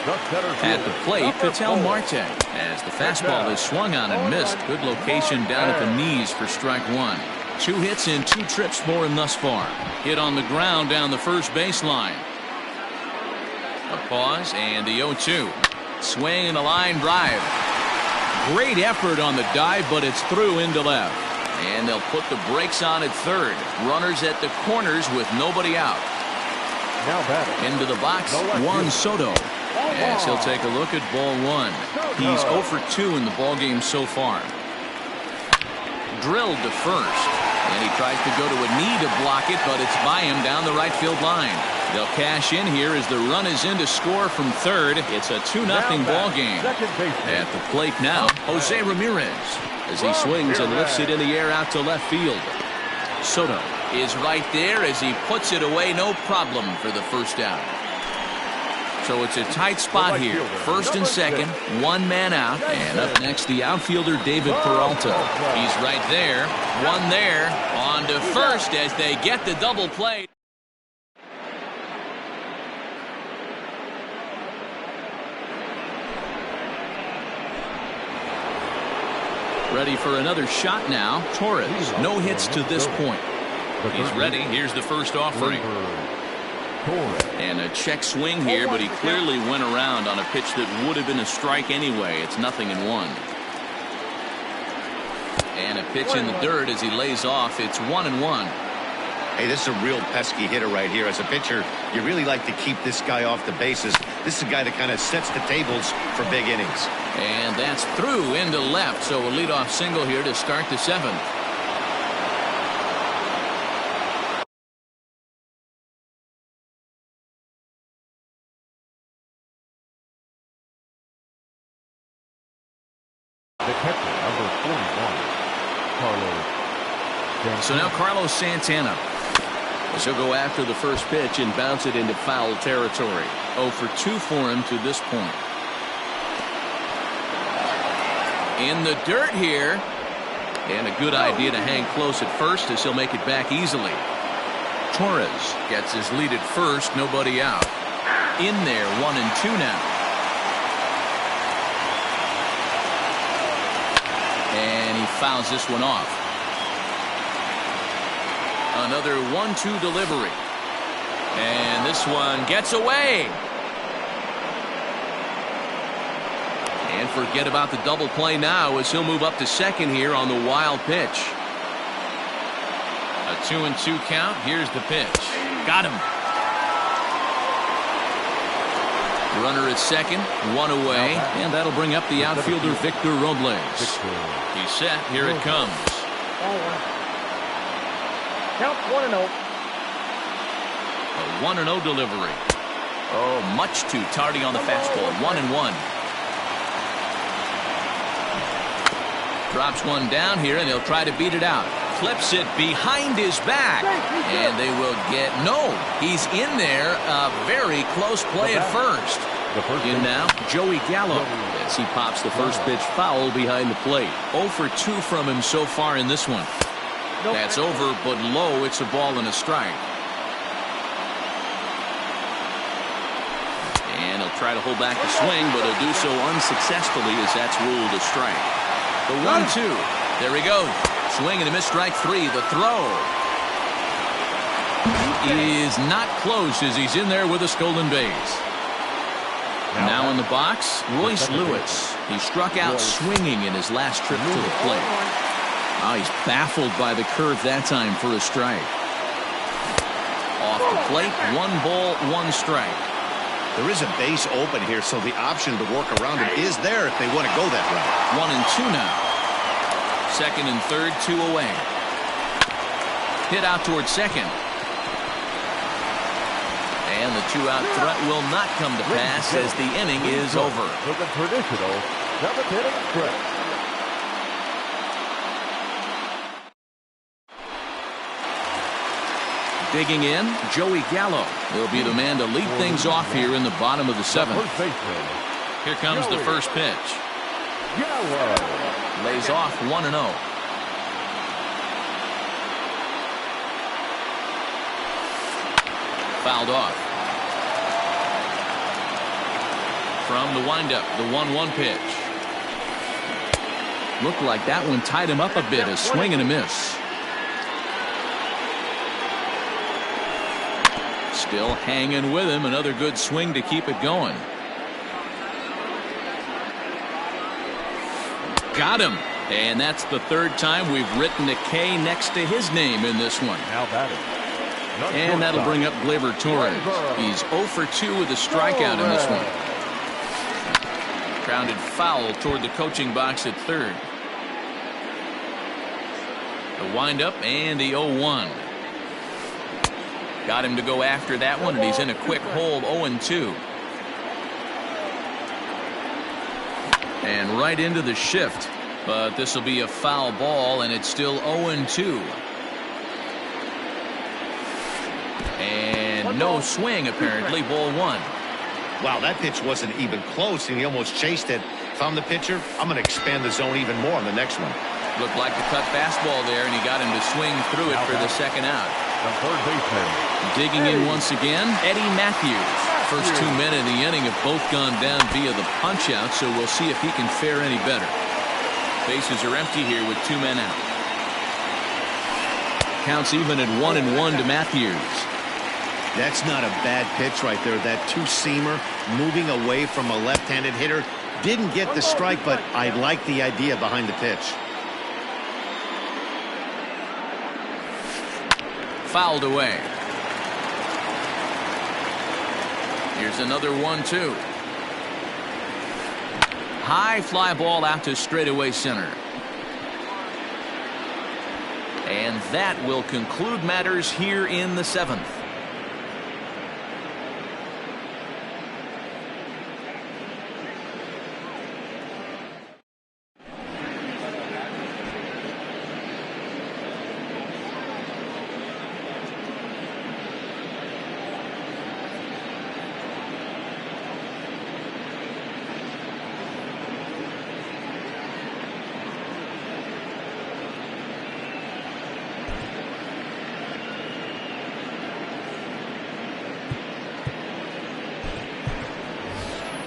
At the plate, Ketel Marte, as the fastball is swung on and missed. Good location down at the knees for strike 1. 2 hits and 2 trips for him thus far. Hit on the ground down the first baseline. A pause and the 0-2. Swing and a line drive. Great effort on the dive, but it's through into left. And they'll put the brakes on at 3rd. Runners at the corners with nobody out. Now batting. Into the box, Juan Soto. As he'll take a look at ball 1. He's 0 for 2 in the ballgame so far. Drilled to first. And he tries to go to a knee to block it, but it's by him down the right field line. They'll cash in here as the run is in to score from 3rd. It's a 2-0 ball game. At the plate now, Jose Ramirez as he swings and lifts it in the air out to left field. Soto is right there as he puts it away, no problem for the first out. So it's a tight spot here. 1st and 2nd, 1 man out, and up next the outfielder David Peralta. He's right there, 1 there, on to 1st as they get the double play. Ready for another shot now. Torres, no hits to this point. He's ready. Here's the first offering. And a check swing here, but he clearly went around on a pitch that would have been a strike anyway. It's 0-1. And a pitch in the dirt as he lays off. It's 1-1. Hey, this is a real pesky hitter right here. As a pitcher, you really like to keep this guy off the bases. This is a guy that kind of sets the tables for big innings. And that's through into left, so a leadoff single here to start the 7th. The catcher, number 41, Carlos. So now Carlos Santana. He'll go after the first pitch and bounce it into foul territory. 0 for 2 for him to this point. In the dirt here. And a good idea to hang close at first as he'll make it back easily. Torres gets his lead at first, nobody out. In there, 1-2 now. And he fouls this one off. Another 1-2 delivery. And this one gets away. And forget about the double play now as he'll move up to 2nd here on the wild pitch. A 2-2 count. Here's the pitch. Got him. Runner at 2nd, 1 away, and that'll bring up the outfielder Victor Robles. He's set. Here it comes. Count 1-0. A 1-0 delivery. Oh, much too tardy on the fastball. 1-1. Drops one down here, and he'll try to beat it out. Flips it behind his back, and they will get no. He's in there. A very close play at first. In now, Joey Gallo, as he pops the first pitch foul behind the plate. 0 for 2 from him so far in this one. That's over, but low. It's a ball and a strike. And he'll try to hold back the swing, but he'll do so unsuccessfully as that's ruled a strike. The 1-2. There he goes. Swing and a miss, strike 3. The throw is not close as he's in there with a stolen base. Now in the box, Royce Lewis. He struck out swinging in his last trip to the plate. Oh, he's baffled by the curve that time for a strike. Off the plate, 1 ball, 1 strike. There is a base open here, so the option to work around it is there if they want to go that route. 1 and 2 now. Second and third, 2 away. Hit out towards second. And the 2-out threat will not come to pass as the inning is over. For the traditional 7th-inning stretch. Digging in, Joey Gallo will be the man to lead things off here in the bottom of the 7th. Here comes the first pitch. Lays off 1-0. Fouled off. From the windup, the 1-1 pitch. Looked like that one tied him up a bit. A swing and a miss. Still hanging with him. Another good swing to keep it going. Got him. And that's the 3rd time we've written a K next to his name in this one. Now that is. And that'll bring up Gleyber Torres. He's 0 for 2 with a strikeout in this one. Grounded foul toward the coaching box at 3rd. The windup and the 0-1. Got him to go after that one, and he's in a quick hold. 0-2. And right into the shift. But this will be a foul ball, and it's still 0-2. And no swing, apparently. Ball 1. Wow, that pitch wasn't even close, and he almost chased it. If I'm the pitcher, I'm going to expand the zone even more on the next one. Looked like the cut fastball there, and he got him to swing through it for the 2nd out. The third baseman. Digging in once again, Eddie Matthews. First 2 men in the inning have both gone down via the punch-out, so we'll see if he can fare any better. Bases are empty here with 2 men out. Counts even at 1-1 to Matthews. That's not a bad pitch right there. That 2-seamer moving away from a left-handed hitter. Didn't get the strike, but I like the idea behind the pitch. Fouled away. Here's another 1-2. High fly ball out to straightaway center. And that will conclude matters here in the 7th.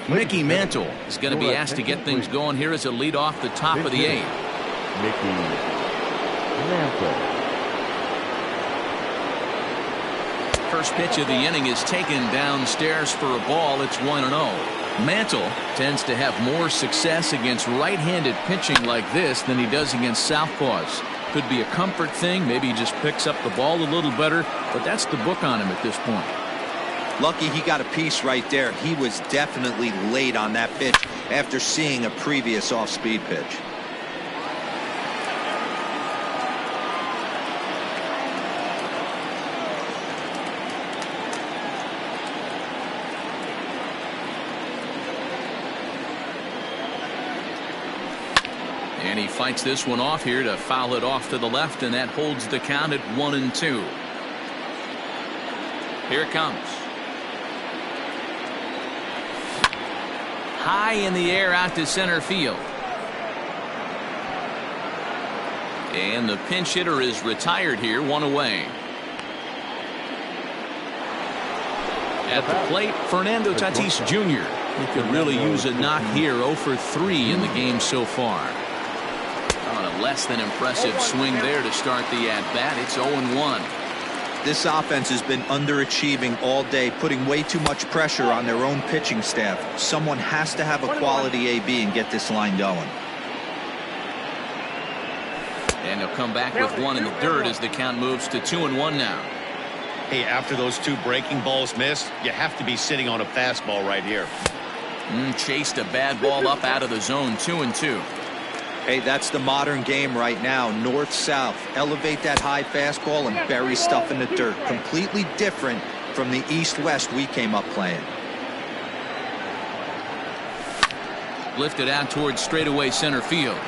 Mickey Mantle is going to be asked to get things going here as a lead off the top of the 8th. Mickey Mantle. First pitch of the inning is taken downstairs for a ball. It's 1-0. Mantle tends to have more success against right-handed pitching like this than he does against southpaws. Could be a comfort thing. Maybe he just picks up the ball a little better, but that's the book on him at this point. Lucky he got a piece right there. He was definitely late on that pitch after seeing a previous off-speed pitch. And he fights this one off here to foul it off to the left, and that holds the count at 1-2. Here it comes. High in the air out to center field. And the pinch hitter is retired here, one away. At the plate, Fernando Tatis Jr. He could really use a knock here. 0 for 3 in the game so far. On a less than impressive swing there to start the at-bat. It's 0-1. This offense has been underachieving all day, putting way too much pressure on their own pitching staff. Someone has to have a quality AB and get this line going. And they'll come back with one in the dirt as the count moves to 2-1 now. Hey, after those 2 breaking balls missed, you have to be sitting on a fastball right here. Chased a bad ball up out of the zone. 2-2. Hey, that's the modern game right now. North-south. Elevate that high fastball and bury stuff in the dirt. Completely different from the east-west we came up playing. Lifted out towards straightaway center field.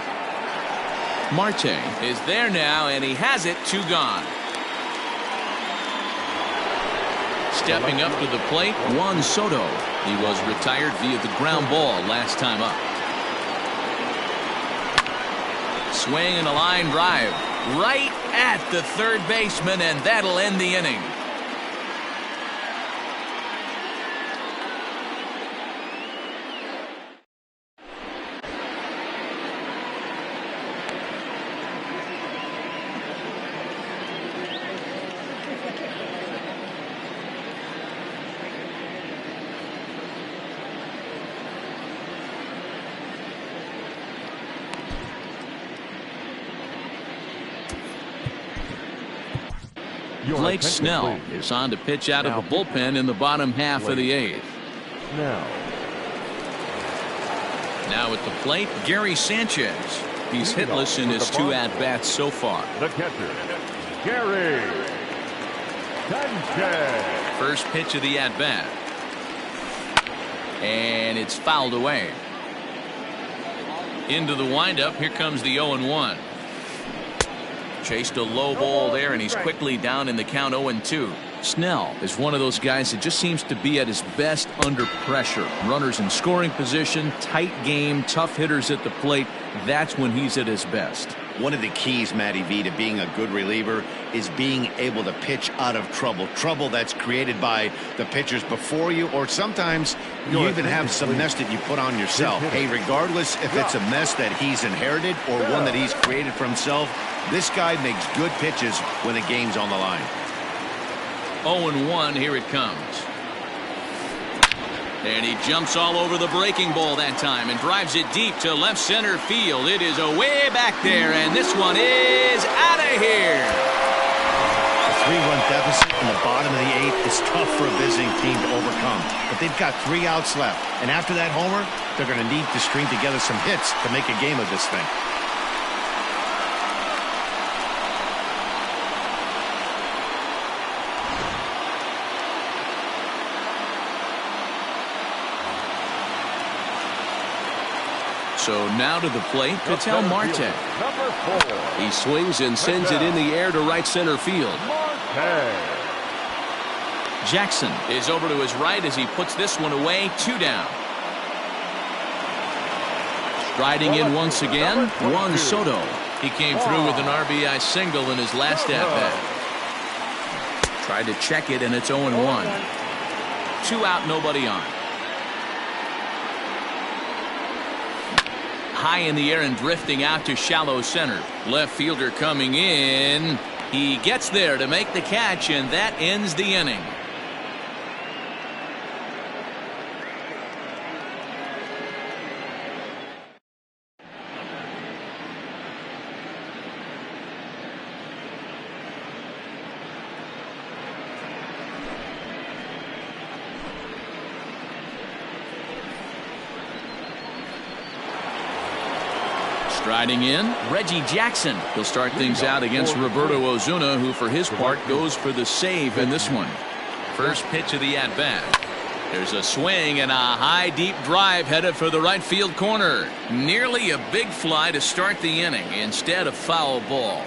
Marte is there now, and he has it. 2 gone. Stepping up to the plate, Juan Soto. He was retired via the ground ball last time up. Swing and a line drive right at the third baseman, and that'll end the inning. Blake Snell is on to pitch out of the bullpen in the bottom half of the 8th. Now at the plate, Gary Sanchez. He's hitless in his 2 at-bats so far. The catcher, Gary Sanchez. First pitch of the at-bat. And it's fouled away. Into the windup. Here comes the 0-1. Chased a low ball there, and he's quickly down in the count. 0-2. Snell is one of those guys that just seems to be at his best under pressure. Runners in scoring position, tight game, tough hitters at the plate. That's when he's at his best. One of the keys, Matty V, to being a good reliever is being able to pitch out of trouble. Trouble that's created by the pitchers before you, or sometimes you even have some mess that you put on yourself. Hey, regardless if it's a mess that he's inherited or one that he's created for himself, this guy makes good pitches when the game's on the line. 0-1. Here it comes. And he jumps all over the breaking ball that time and drives it deep to left center field. It is away back there, and this one is out of here. A 3-run deficit in the bottom of the 8th is tough for a visiting team to overcome. But they've got 3 outs left, and after that homer, they're going to need to string together some hits to make a game of this thing. So now to the plate, Ketel Marte. He swings and sends it in the air to right center field. Jackson is over to his right as he puts this one away. 2 down. Striding in once again, Juan Soto. He came through with an RBI single in his last at-bat. Tried to check it, and it's 0-1. 2 out, nobody on. High in the air and drifting out to shallow center. Left fielder coming in. He gets there to make the catch, and that ends the inning. Striding in, Reggie Jackson. He'll start things out against Roberto Osuna, who for his part goes for the save in this one. First pitch of the at-bat. There's a swing and a high deep drive headed for the right field corner. Nearly a big fly to start the inning instead of foul ball.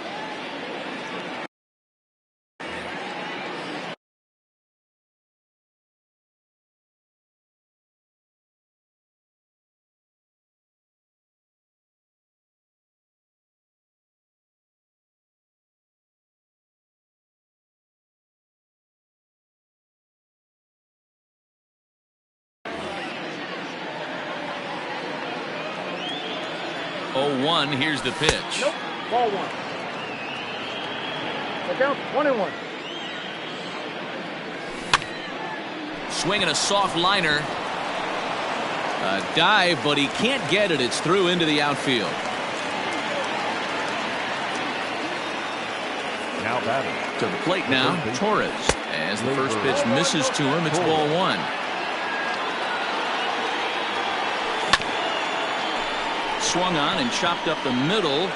Oh, 1, here's the pitch. Nope. Ball 1. Check out 1-1. Swinging a soft liner. A dive, but he can't get it. It's through into the outfield. Now batting. To the plate now, Torres. As the first pitch misses to him, it's ball 1. Swung on and chopped up the middle,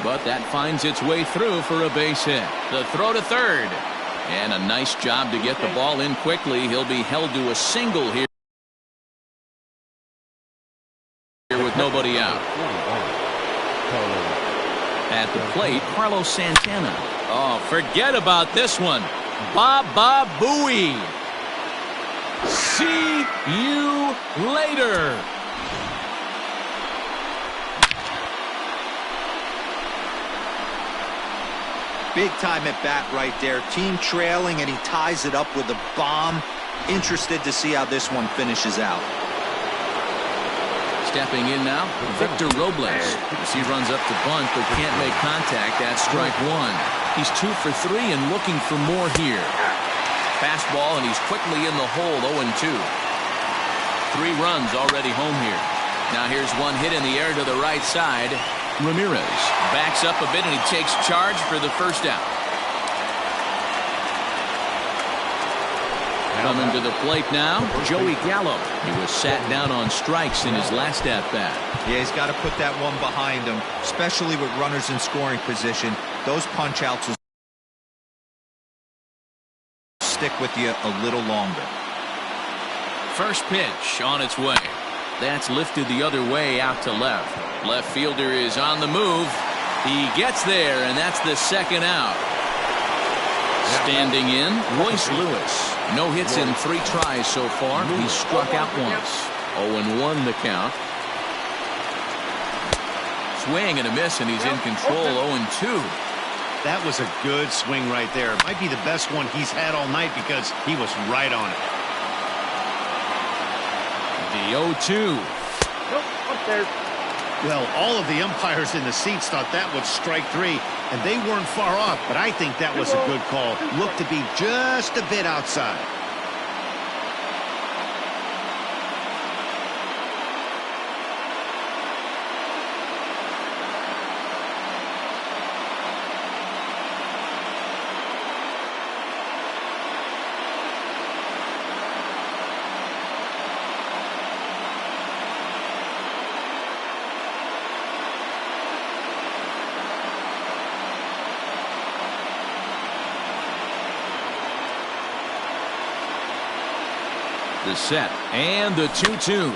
but that finds its way through for a base hit. The throw to third, and a nice job to get the ball in quickly. He'll be held to a single here with nobody out. At the plate, Carlos Santana. Oh, forget about this one. Baba Booey. See you later. Big time at bat right there. Team trailing, and he ties it up with a bomb. Interested to see how this one finishes out. Stepping in now, Victor Robles. As he runs up to bunt but can't make contact. That's strike 1. He's 2 for 3 and looking for more here. Fastball, and he's quickly in the hole, 0-2. 3 runs already home here. Now here's one hit in the air to the right side. Ramirez backs up a bit, and he takes charge for the first out. Coming to the plate now, Joey Gallo. He was sat down on strikes in his last at-bat. Yeah, he's got to put that one behind him, especially with runners in scoring position. Those punch-outs will stick with you a little longer. First pitch on its way. That's lifted the other way out to left. Left fielder is on the move. He gets there, and that's the second out. Standing in, Royce Lewis. No hits in 3 tries so far. He's struck out once. 0-1 the count. Swing and a miss, and he's in control. 0-2. That was a good swing right there. Might be the best one he's had all night because he was right on it. The 0-2. Nope. Up there. Well, all of the umpires in the seats thought that was strike 3, and they weren't far off, but I think that was a good call. Looked to be just a bit outside. The set and the 2-2.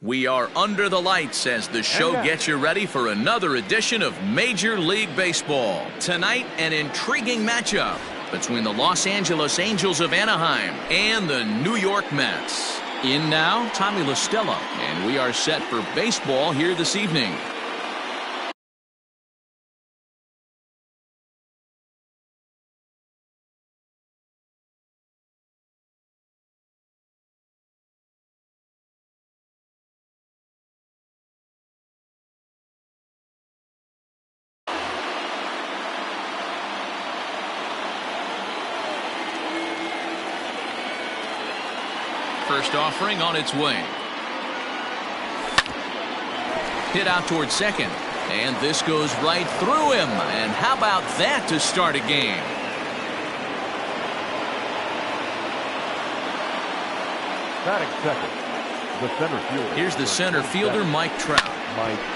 We are under the lights as the show gets you ready for another edition of Major League Baseball. Tonight, an intriguing matchup between the Los Angeles Angels of Anaheim and the New York Mets. In now, Tommy LaStella, and we are set for baseball here this evening. First offering on its way. Hit out towards second. And this goes right through him. And how about that to start a game? Batting second, the center fielder. Here's the center fielder, Mike Trout.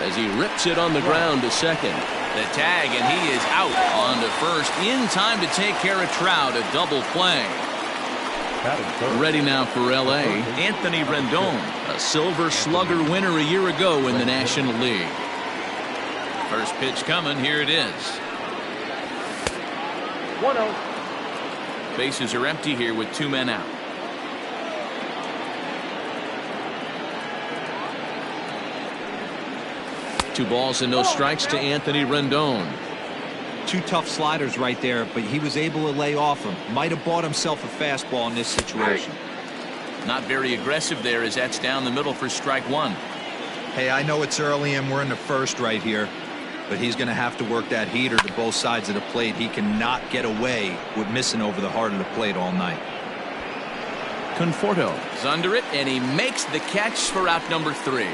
As he rips it on the ground to second. The tag, and he is out on to first in time to take care of Trout. A double play. Ready now for L.A., Anthony Rendon, a Silver Slugger winner a year ago in the National League. First pitch coming, here it is. 1-0. Bases are empty here with 2 men out. Two balls and no strikes to Anthony Rendon. 2 tough sliders right there, but he was able to lay off them. Might have bought himself a fastball in this situation. Not very aggressive there as that's down the middle for strike 1. Hey, I know it's early and we're in the first right here, but he's going to have to work that heater to both sides of the plate. He cannot get away with missing over the heart of the plate all night. Conforto is under it, and he makes the catch for out number 3.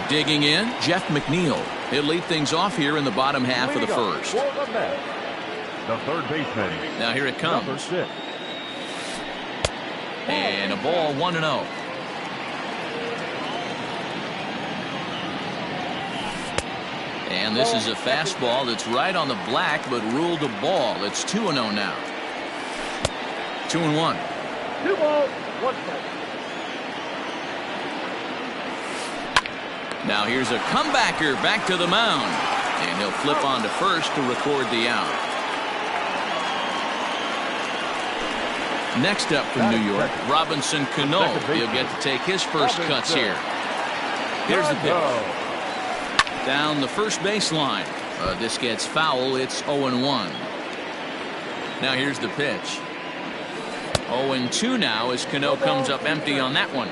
Digging in, Jeff McNeil. He'll lead things off here in the bottom half of the first. The third baseman. Now here it comes. Number 6. And a ball 1-0. And this is a fastball that's right on the black, but ruled a ball. It's 2-0 now. 2-1. 2 balls, 1 strike. Now here's a comebacker back to the mound. And he'll flip on to first to record the out. Next up from New York, Robinson Cano. He'll get to take his first cuts here. Here's the pitch. Down the first baseline. This gets foul. It's 0-1. Now here's the pitch. 0-2 now as Cano comes up empty on that one.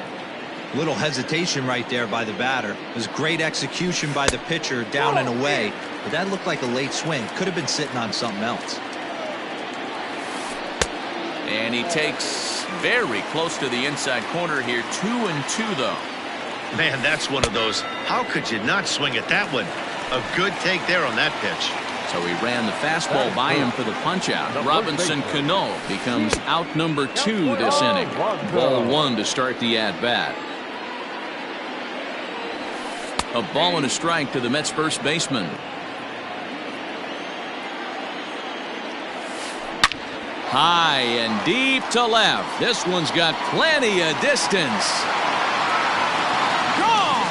Little hesitation right there by the batter. It was great execution by the pitcher down and away, but that looked like a late swing. Could have been sitting on something else. And he takes very close to the inside corner here. 2-2 though. Man, that's one of those. How could you not swing at that one? A good take there on that pitch. So he ran the fastball by him for the punch out. Robinson Cano becomes out number 2 this inning. Ball 1 to start the at bat. A ball and a strike to the Mets first baseman. High and deep to left. This one's got plenty of distance. Gone!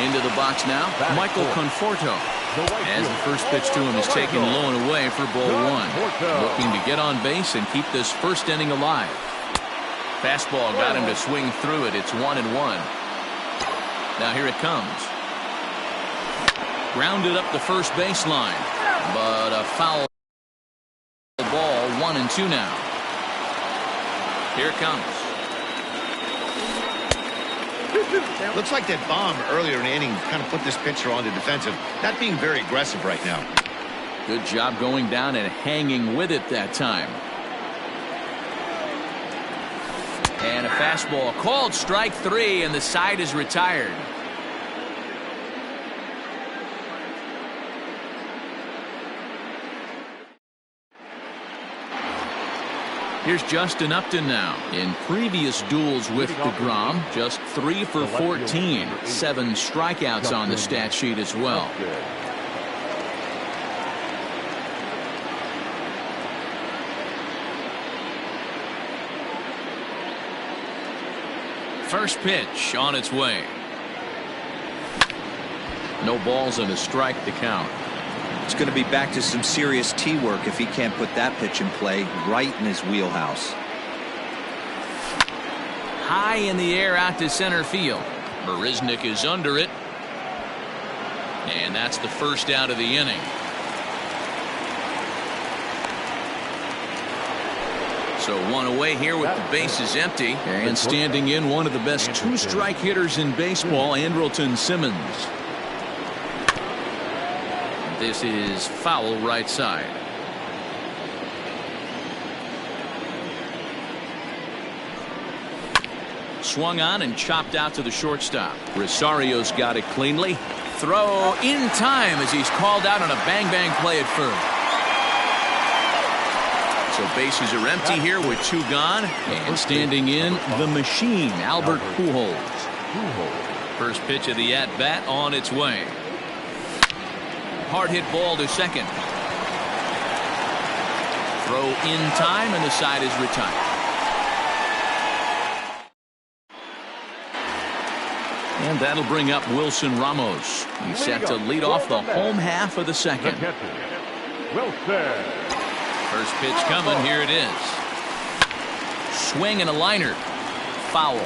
Into the box now, Michael Conforto. As the first pitch to him is taken low and away for ball 1. Looking to get on base and keep this first inning alive. Fastball got him to swing through it. It's 1-1. Now here it comes. Grounded up the first baseline, but a foul ball. 1-2 now. Here it comes. Looks like that bomb earlier in the inning kind of put this pitcher on the defensive. Not being very aggressive right now. Good job going down and hanging with it that time. And a fastball called strike 3, and the side is retired. Here's Justin Upton now. In previous duels with DeGrom, just 3 for 14. 7 strikeouts on the stat sheet as well. First pitch on its way. No balls and a strike to count. It's going to be back to some serious tee work if he can't put that pitch in play right in his wheelhouse. High in the air out to center field. Marisnick is under it. And that's the first out of the inning. So 1 away here with the bases empty. And standing in, one of the best 2-strike hitters in baseball, Andrelton Simmons. This is foul right side. Swung on and chopped out to the shortstop. Rosario's got it cleanly. Throw in time as he's called out on a bang-bang play at first. So bases are empty here with 2 gone. And standing in, the machine, Albert Pujols. First pitch of the at-bat on its way. Hard hit ball to second. Throw in time and the side is retired. And that'll bring up Wilson Ramos. He's set to lead off the home half of the second. First pitch coming. Here it is. Swing and a liner. Foul.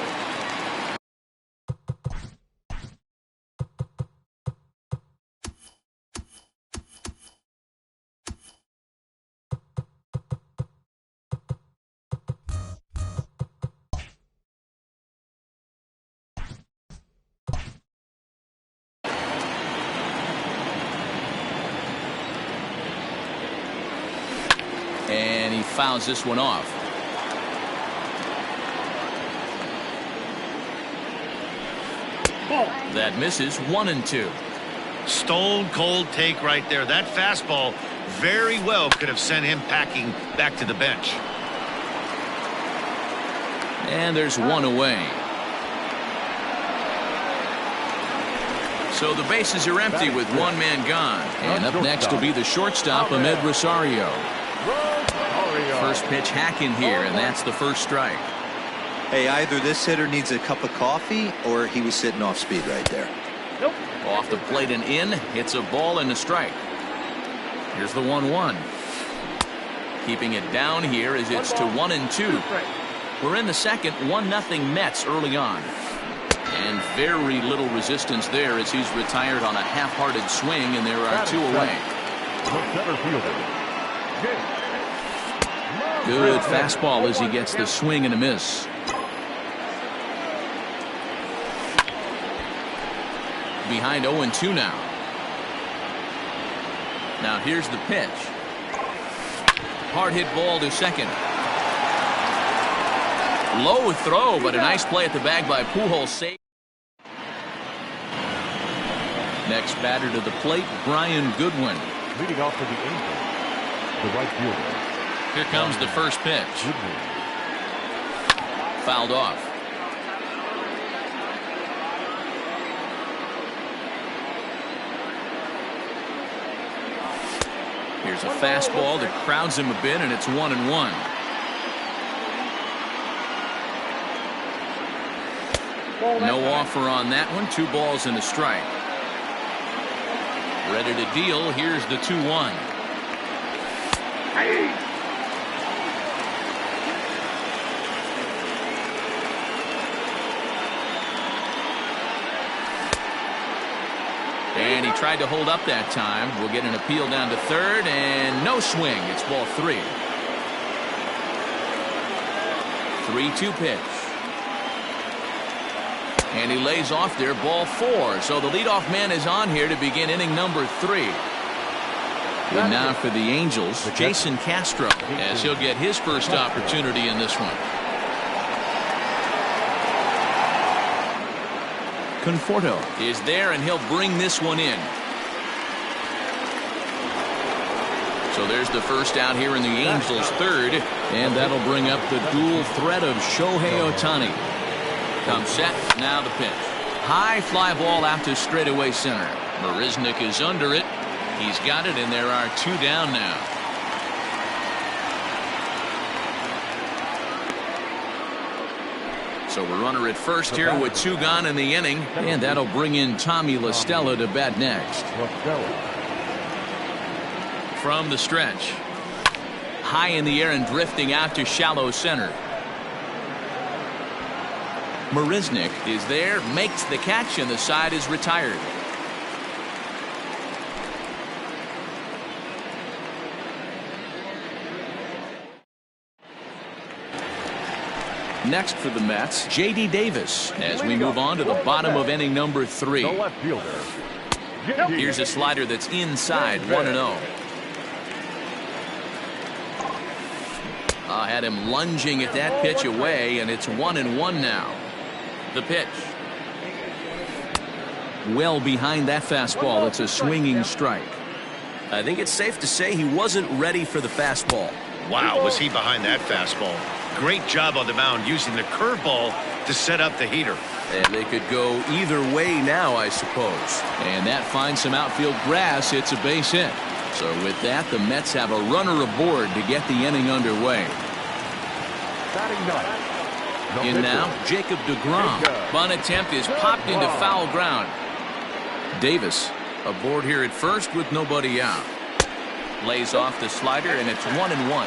And he fouls this one off. That misses. 1-2. Stone cold take right there. That fastball very well could have sent him packing back to the bench. And there's 1 away. So the bases are empty with 1 man gone. And up next will be the shortstop, Ahmed Rosario. First pitch hack in here, and that's the first strike. Hey, either this hitter needs a cup of coffee or he was sitting off speed right there. Nope. Off the plate and in. Hits a ball and a strike. Here's the 1-1. Keeping it down here as it's to 1-2. We're in the second. 1-0 Mets early on. And very little resistance there as he's retired on a half-hearted swing, and there are 2 away. Good fastball as he gets the swing and a miss. Behind 0-2 now. Now here's the pitch. Hard hit ball to second. Low throw, but a nice play at the bag by Pujols. Save. Next batter to the plate, Brian Goodwin. Leading off for the Angels, the right fielder. Here comes the first pitch. Fouled off. Here's a fastball that crowds him a bit, and it's 1-1. No offer on that one. 2 balls and a strike. Ready to deal. Here's the 2-1. And he tried to hold up that time. We'll get an appeal down to third, and no swing. It's ball 3. 3-2 pitch. And he lays off there, ball 4. So the leadoff man is on here to begin inning number 3. And now for the Angels, Jason Castro, as he'll get his first opportunity in this one. Conforto is there, and he'll bring this one in. So there's the first out here in the Angels' third, and that'll bring up the dual threat of Shohei Ohtani. Come set, now the pitch. High fly ball out to straightaway center. Marisnick is under it. He's got it, and there are 2 down now. So we're runner at first here with 2 gone in the inning, and that'll bring in Tommy La Stella to bat next. From the stretch. High in the air and drifting out to shallow center. Marisnick is there, makes the catch, and the side is retired. Next for the Mets, J.D. Davis, as we move on to the bottom of inning number 3. The left fielder. Here's a slider that's inside, 1-0. Had him lunging at that pitch away, and it's 1-1 now. The pitch. Well behind that fastball. It's a swinging strike. I think it's safe to say he wasn't ready for the fastball. Wow, was he behind that fastball. Great job on the mound using the curveball to set up the heater. And they could go either way now, I suppose. And that finds some outfield grass. It's a base hit. So with that, the Mets have a runner aboard to get the inning underway. In now, Jacob deGrom. Bunt attempt is popped into foul ground. Davis aboard here at first with nobody out. Lays off the slider, and it's 1-1.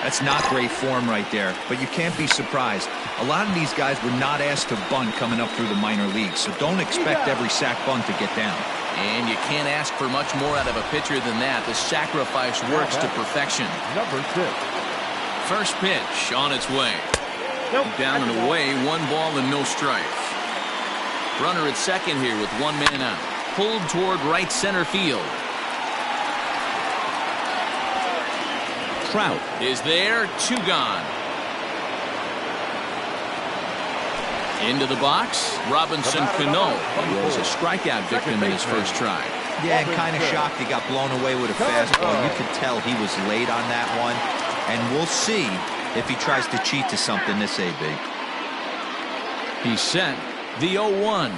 That's not great form right there, but you can't be surprised. A lot of these guys were not asked to bunt coming up through the minor leagues, so don't expect every sack bunt to get down. And you can't ask for much more out of a pitcher than that. The sacrifice works to perfection. Number 6. First pitch on its way. Down and away, 1 ball and no strikes. Runner at second here with 1 man out. Pulled toward right center field. Trout is there, 2 gone. Into the box, Robinson Cano was a strikeout victim in his first try. Yeah, and kind of shocked he got blown away with a fastball. You could tell he was late on that one. And we'll see if he tries to cheat to something this AB. He's set the 0-1.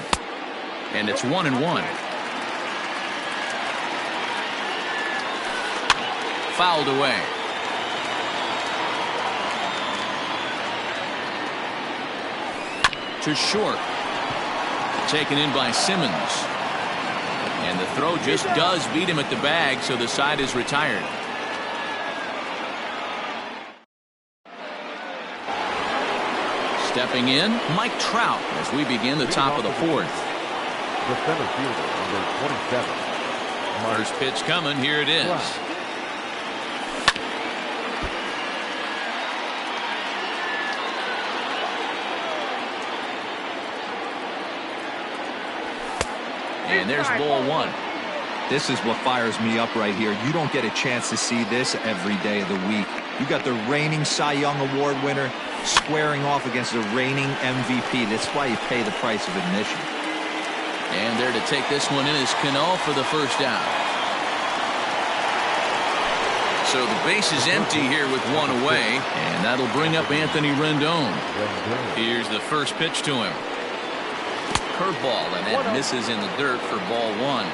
And it's 1-1. Fouled away. To short. Taken in by Simmons. And the throw just does beat him at the bag, so the side is retired. Stepping in, Mike Trout as we begin the top of the 4th. The center fielder, number 27. First pitch coming. Here it is. And there's ball 1. This is what fires me up right here. You don't get a chance to see this every day of the week. You got the reigning Cy Young Award winner squaring off against the reigning MVP. That's why you pay the price of admission. And there to take this one in is Cano for the first out. So the base is empty here with 1 away, and that'll bring up Anthony Rendon. Here's the first pitch to him. Curveball, and it misses in the dirt for ball 1.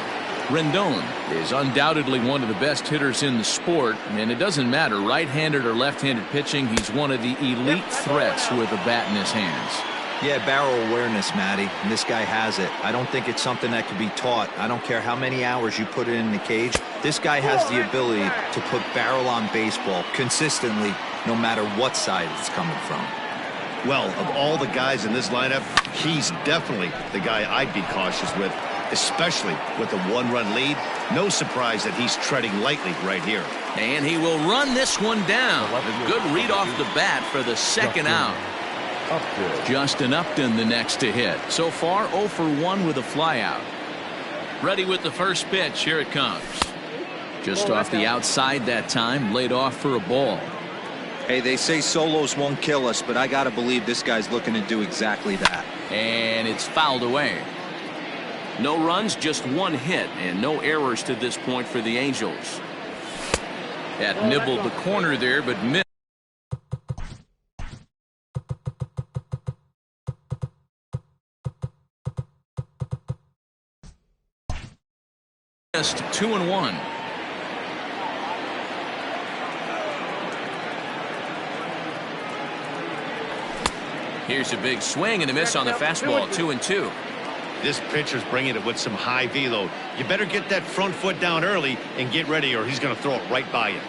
Rendon is undoubtedly one of the best hitters in the sport, and it doesn't matter right-handed or left-handed pitching. He's one of the elite threats with a bat in his hands. Yeah, barrel awareness, Matty, and this guy has it. I don't think it's something that can be taught. I don't care how many hours you put it in the cage. This guy has the ability to put barrel on baseball consistently, no matter what side it's coming from. Well, of all the guys in this lineup, he's definitely the guy I'd be cautious with, especially with a 1-run lead. No surprise that he's treading lightly right here. And he will run this one down. A good read off the bat for the second out. Justin Upton the next to hit. So far 0 for 1 with a flyout. Ready with the first pitch. Here it comes. Just off the outside that time. Laid off for a ball. Hey, they say solos won't kill us, but I got to believe this guy's looking to do exactly that. And it's fouled away. No runs, just 1 hit, and no errors to this point for the Angels. That nibbled the corner there, but missed. Missed 2-1. Here's a big swing and a miss on the fastball, 2-2. This pitcher's bringing it with some high velo. You better get that front foot down early and get ready, or he's going to throw it right by you.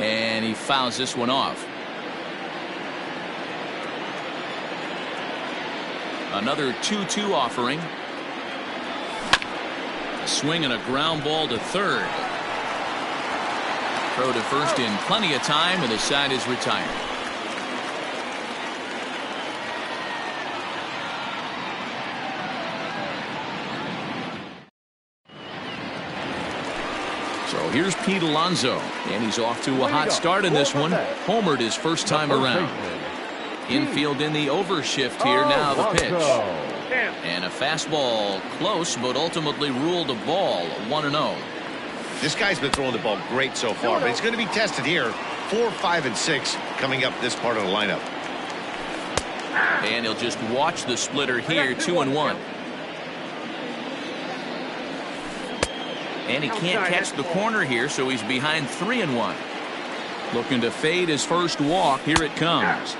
And he fouls this one off. Another 2-2 offering. A swing and a ground ball to third. Throw to first in plenty of time, and the side is retired. So here's Pete Alonso, and he's off to a hot start in this one. Homered his first time around. Infield in the overshift here. Now the pitch. And a fastball close, but ultimately ruled a ball, 1-0. This guy's been throwing the ball great so far, but he's going to be tested here. 4, 5, and 6 coming up this part of the lineup. And he'll just watch the splitter here, 2-1. And he can't catch the corner here, so he's behind 3-1. Looking to fade his first walk. Here it comes.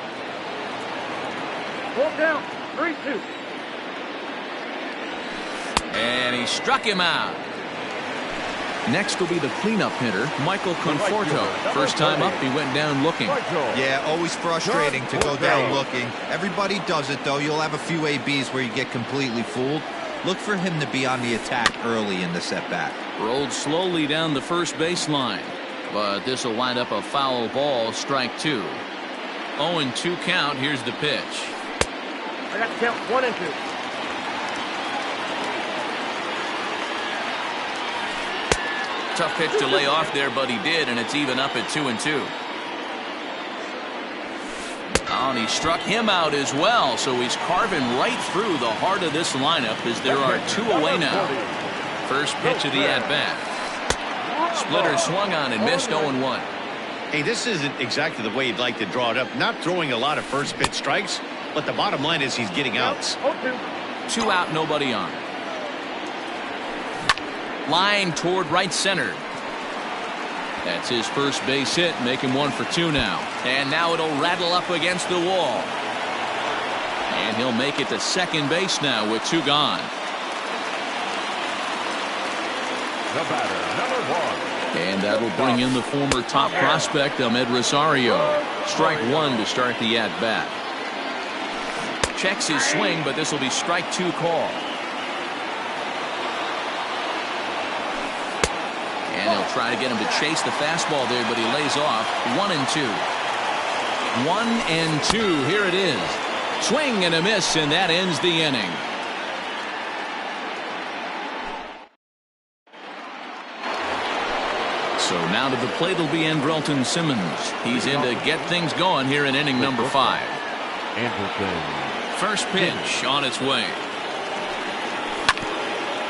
Walk down, 3-2. And he struck him out. Next will be the cleanup hitter, Michael Conforto. First time up, he went down looking. Yeah, always frustrating to go down looking. Everybody does it, though. You'll have a few ABs where you get completely fooled. Look for him to be on the attack early in the setback. Rolled slowly down the first baseline, but this will wind up a foul ball, strike 2. 0-2 count. Here's the pitch. I got to count 1 and 2. Tough pitch to lay off there, but he did, and it's even up at 2-2. Oh, and he struck him out as well, so he's carving right through the heart of this lineup as there are 2 away now. First pitch of the at-bat. Splitter swung on and missed, 0-1. Hey, this isn't exactly the way you'd like to draw it up. Not throwing a lot of first pitch strikes, but the bottom line is he's getting outs. 2 out, nobody on. Line toward right center. That's his first base hit, making 1 for 2 now. And now it'll rattle up against the wall. And he'll make it to second base now with 2 gone. The batter, number 1. And that'll bring in the former top prospect, Ahmed Rosario. Strike 1 to start the at-bat. Checks his swing, but this will be strike 2 call. And he'll try to get him to chase the fastball there, but he lays off. 1-2. 1-2. Here it is. Swing and a miss, and that ends the inning. So now to the plate will be Andrelton Simmons. He's in to get things going here in inning number 5. Anderson. First pitch on its way.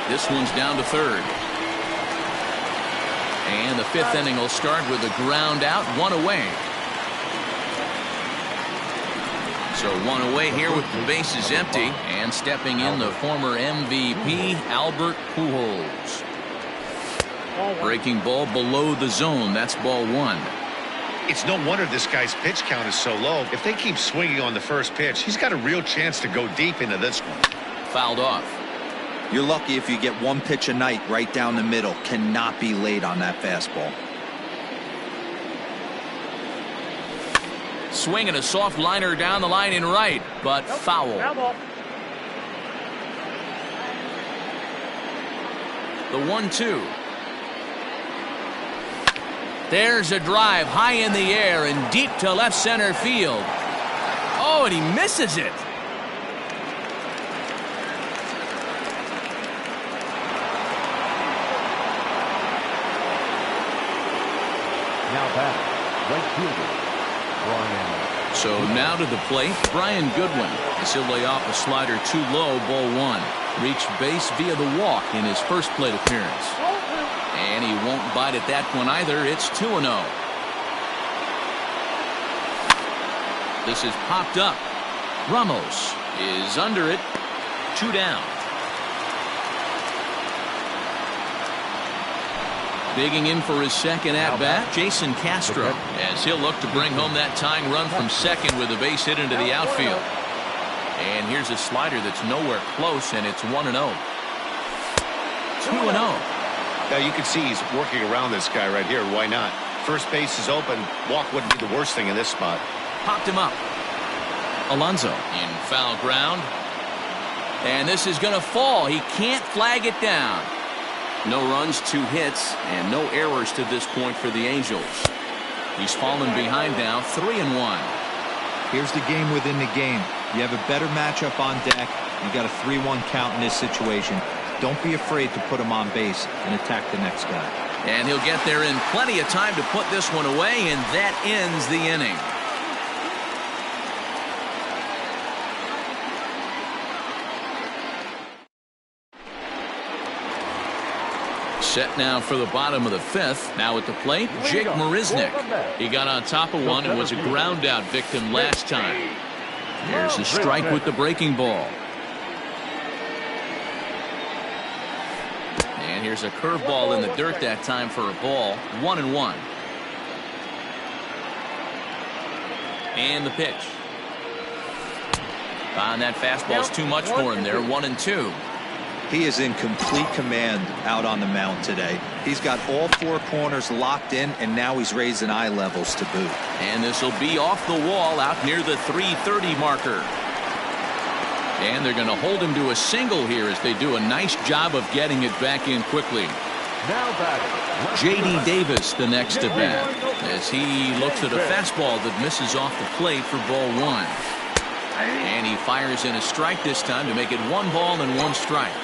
This one's down to third. And the 5th inning will start with a ground out, 1 away. So 1 away here with the bases empty, and stepping in the former MVP, Albert Pujols. Breaking ball below the zone. That's ball 1. It's no wonder this guy's pitch count is so low. If they keep swinging on the first pitch, he's got a real chance to go deep into this one. Fouled off. You're lucky if you get 1 pitch a night right down the middle. Cannot be late on that fastball. Swing and a soft liner down the line in right, but foul. The 1-2. There's a drive high in the air and deep to left center field. Oh, and he misses it. Now back, right fielder, Brian. So now to the plate, Brian Goodwin. He'll lay off a slider too low, ball 1. Reached base via the walk in his first plate appearance. And he won't bite at that one either. It's 2-0. This is popped up. Ramos is under it. 2 down. Digging in for his second at-bat, Jason Castro, as he'll look to bring home that tying run from second with a base hit into the outfield. And here's a slider that's nowhere close, and it's 1-0. 2-0. Now you can see he's working around this guy right here. Why not? First base is open. Walk wouldn't be the worst thing in this spot. Popped him up. Alonso in foul ground. And this is going to fall. He can't flag it down. No runs, 2 hits, and no errors to this point for the Angels. He's fallen behind now, 3-1. Here's the game within the game. You have a better matchup on deck. You got a 3-1 count in this situation. Don't be afraid to put him on base and attack the next guy. And he'll get there in plenty of time to put this one away, and that ends the inning. Set now for the bottom of the 5th. Now at the plate, Jake Marisnick. He got on top of one and was a ground out victim last time. There's a strike with the breaking ball. And here's a curveball in the dirt that time for a ball. 1-1. And the pitch. And that fastball's too much for him there. 1-2. He is in complete command out on the mound today. He's got all 4 corners locked in, and now he's raising eye levels to boot. And this will be off the wall out near the 330 marker. And they're going to hold him to a single here as they do a nice job of getting it back in quickly. Now batting, J.D. Davis the next to bat as he looks at a fastball that misses off the plate for ball 1. And he fires in a strike this time to make it 1 ball and 1 strike.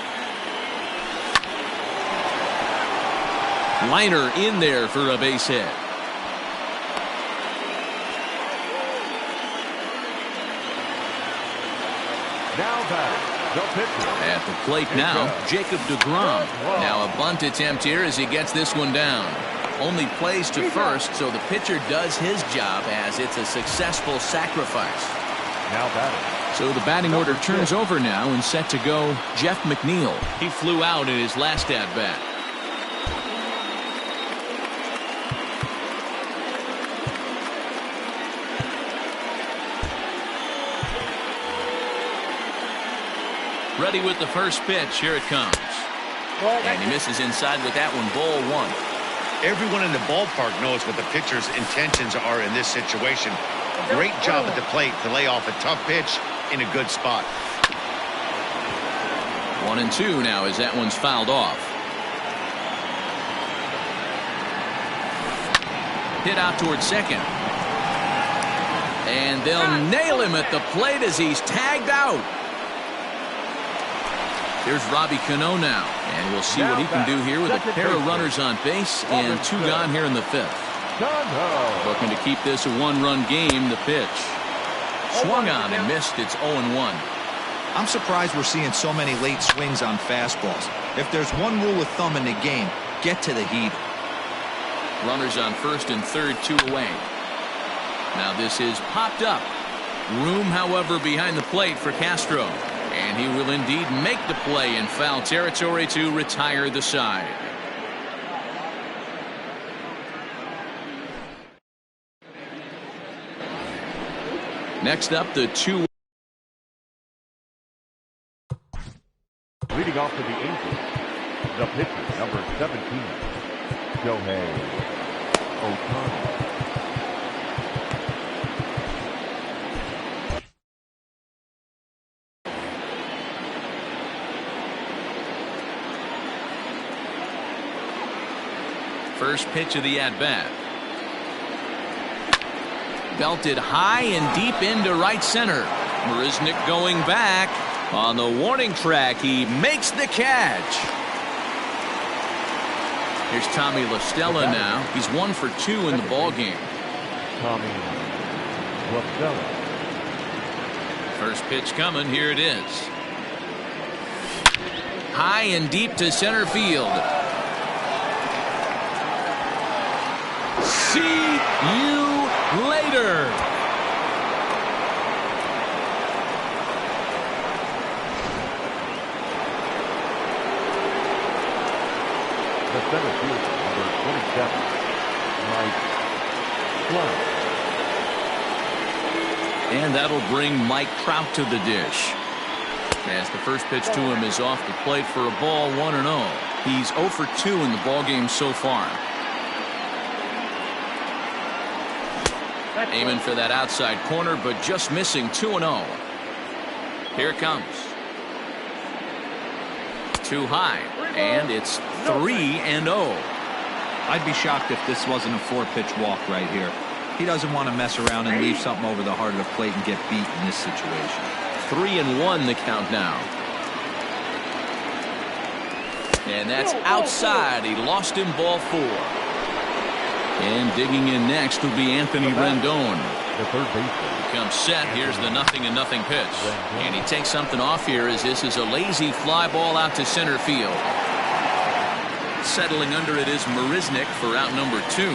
Liner in there for a base hit. now batting, the pitcher. At the plate now, Jacob deGrom. Now a bunt attempt here as he gets this one down. Only plays to first, so the pitcher does his job as it's a successful sacrifice. Now batting. So the batting order turns over now and set to go Jeff McNeil. He flew out in his last at-bat. Ready with the first pitch. Here it comes. And he misses inside with that one. Ball 1. Everyone in the ballpark knows what the pitcher's intentions are in this situation. Great job at the plate to lay off a tough pitch in a good spot. 1-2 now as that one's fouled off. Hit out towards second. And they'll nail him at the plate as he's tagged out. Here's Robbie Cano now, and we'll see what he can do here with a pair of runners on base and 2 gone here in the 5th. Looking to keep this a 1-run game. The pitch swung on and missed. It's 0-1. I'm surprised we're seeing so many late swings on fastballs. If there's one rule of thumb in the game, get to the heat. Runners on first and third, 2 away. Now this is popped up. Room, however, behind the plate for Castro. And he will indeed make the play in foul territory to retire the side. Next up, the 2. Leading off to the Angels, the pitcher, number 17, Shohei Ohtani. First pitch of the at-bat. Belted high and deep into right center. Marisnick going back. On the warning track, he makes the catch. Here's Tommy La Stella now. He's 1 for 2 in the ballgame. Tommy La Stella. First pitch coming. Here it is. High and deep to center field. See you later. The center fielder, number 27, Mike Trout. And that'll bring Mike Trout to the dish. As the first pitch to him is off the plate for a ball, 1-0. He's 0 for 2 in the ballgame so far. Aiming for that outside corner, but just missing. 2-0. Here it comes. Too high, and it's 3-0. I'd be shocked if this wasn't a 4-pitch walk right here. He doesn't want to mess around and leave something over the heart of the plate and get beat in this situation. 3-1 the count now. And that's outside. He lost him, ball 4. And digging in next will be Anthony Rendon. The third baseman. Comes set. Here's the 0-0 pitch. And he takes something off here as this is a lazy fly ball out to center field. Settling under it is Marisnick for out number 2.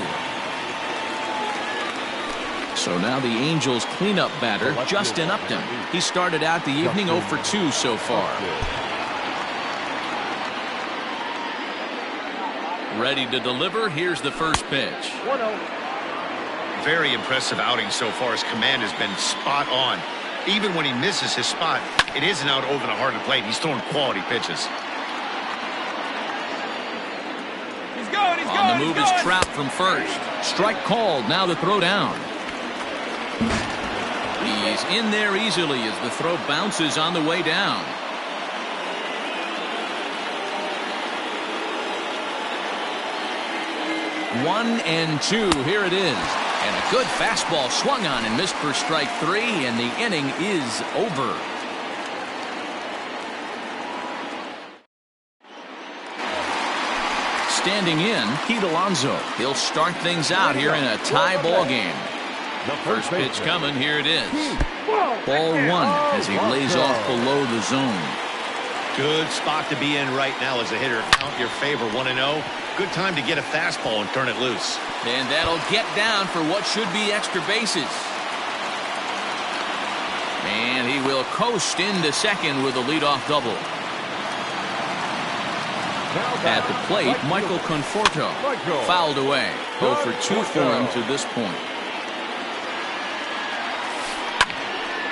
So now the Angels cleanup batter, Justin Upton. He started out the evening 0 for 2 so far. Ready to deliver. Here's the first pitch. 1-0. Very impressive outing so far. His command has been spot on. Even when he misses his spot, it isn't out over the heart of the plate. He's throwing quality pitches. He's going. He's On going. the move is Trout from first. Strike called. Now the throw down. He's in there easily as the throw bounces on the way down. One and two. Here it is. And a good fastball swung on and missed for strike 3, and the inning is over. Standing in, Pete Alonso. He'll start things out here in a tie ball game. First pitch coming. Here it is. Ball 1 as he lays off below the zone. Good spot to be in right now as a hitter. Count your favor. 1-0. Good time to get a fastball and turn it loose. And that'll get down for what should be extra bases. And he will coast into second with a leadoff double. At the plate, Michael Conforto fouled away. 0 for 2 for him to this point.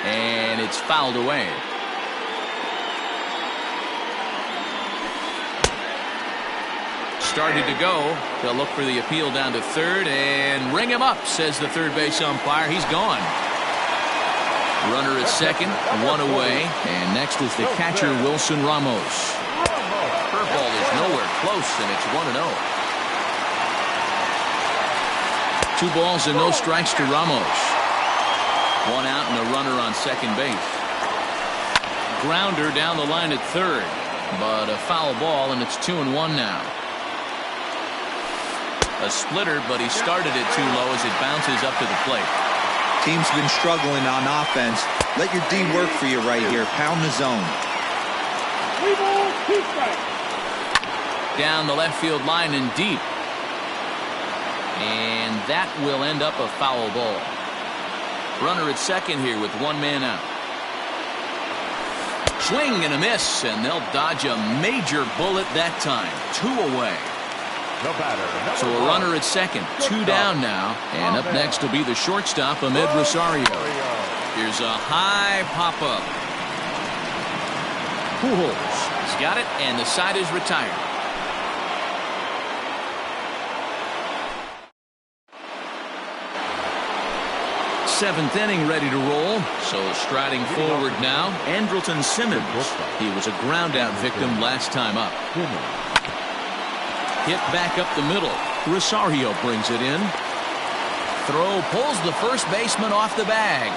And it's fouled away. Started to go. They'll look for the appeal down to third and ring him up, says the third base umpire. He's gone. Runner at second, 1 away. And next is the catcher, Wilson Ramos. Curveball is nowhere close, and it's 1-0. 2 balls and no strikes to Ramos. 1 out and a runner on second base. Grounder down the line at third, but a foul ball, and it's 2-1 now. A splitter, but he started it too low as it bounces up to the plate. Team's been struggling on offense. Let your D work for you right here. Pound the zone. 3 balls, 2 strikes. Down the left field line and deep. And that will end up a foul ball. Runner at second here with 1 man out. Swing and a miss, and they'll dodge a major bullet that time. 2 away. So a runner at second, 2 down now, and up next will be the shortstop, Ahmed Rosario. Here's a high pop-up. Pujols has got it, and the side is retired. Seventh inning ready to roll. So striding forward now, Andrelton Simmons. He was a ground-out victim last time up. Hit back up the middle. Rosario brings it in. Throw pulls the first baseman off the bag.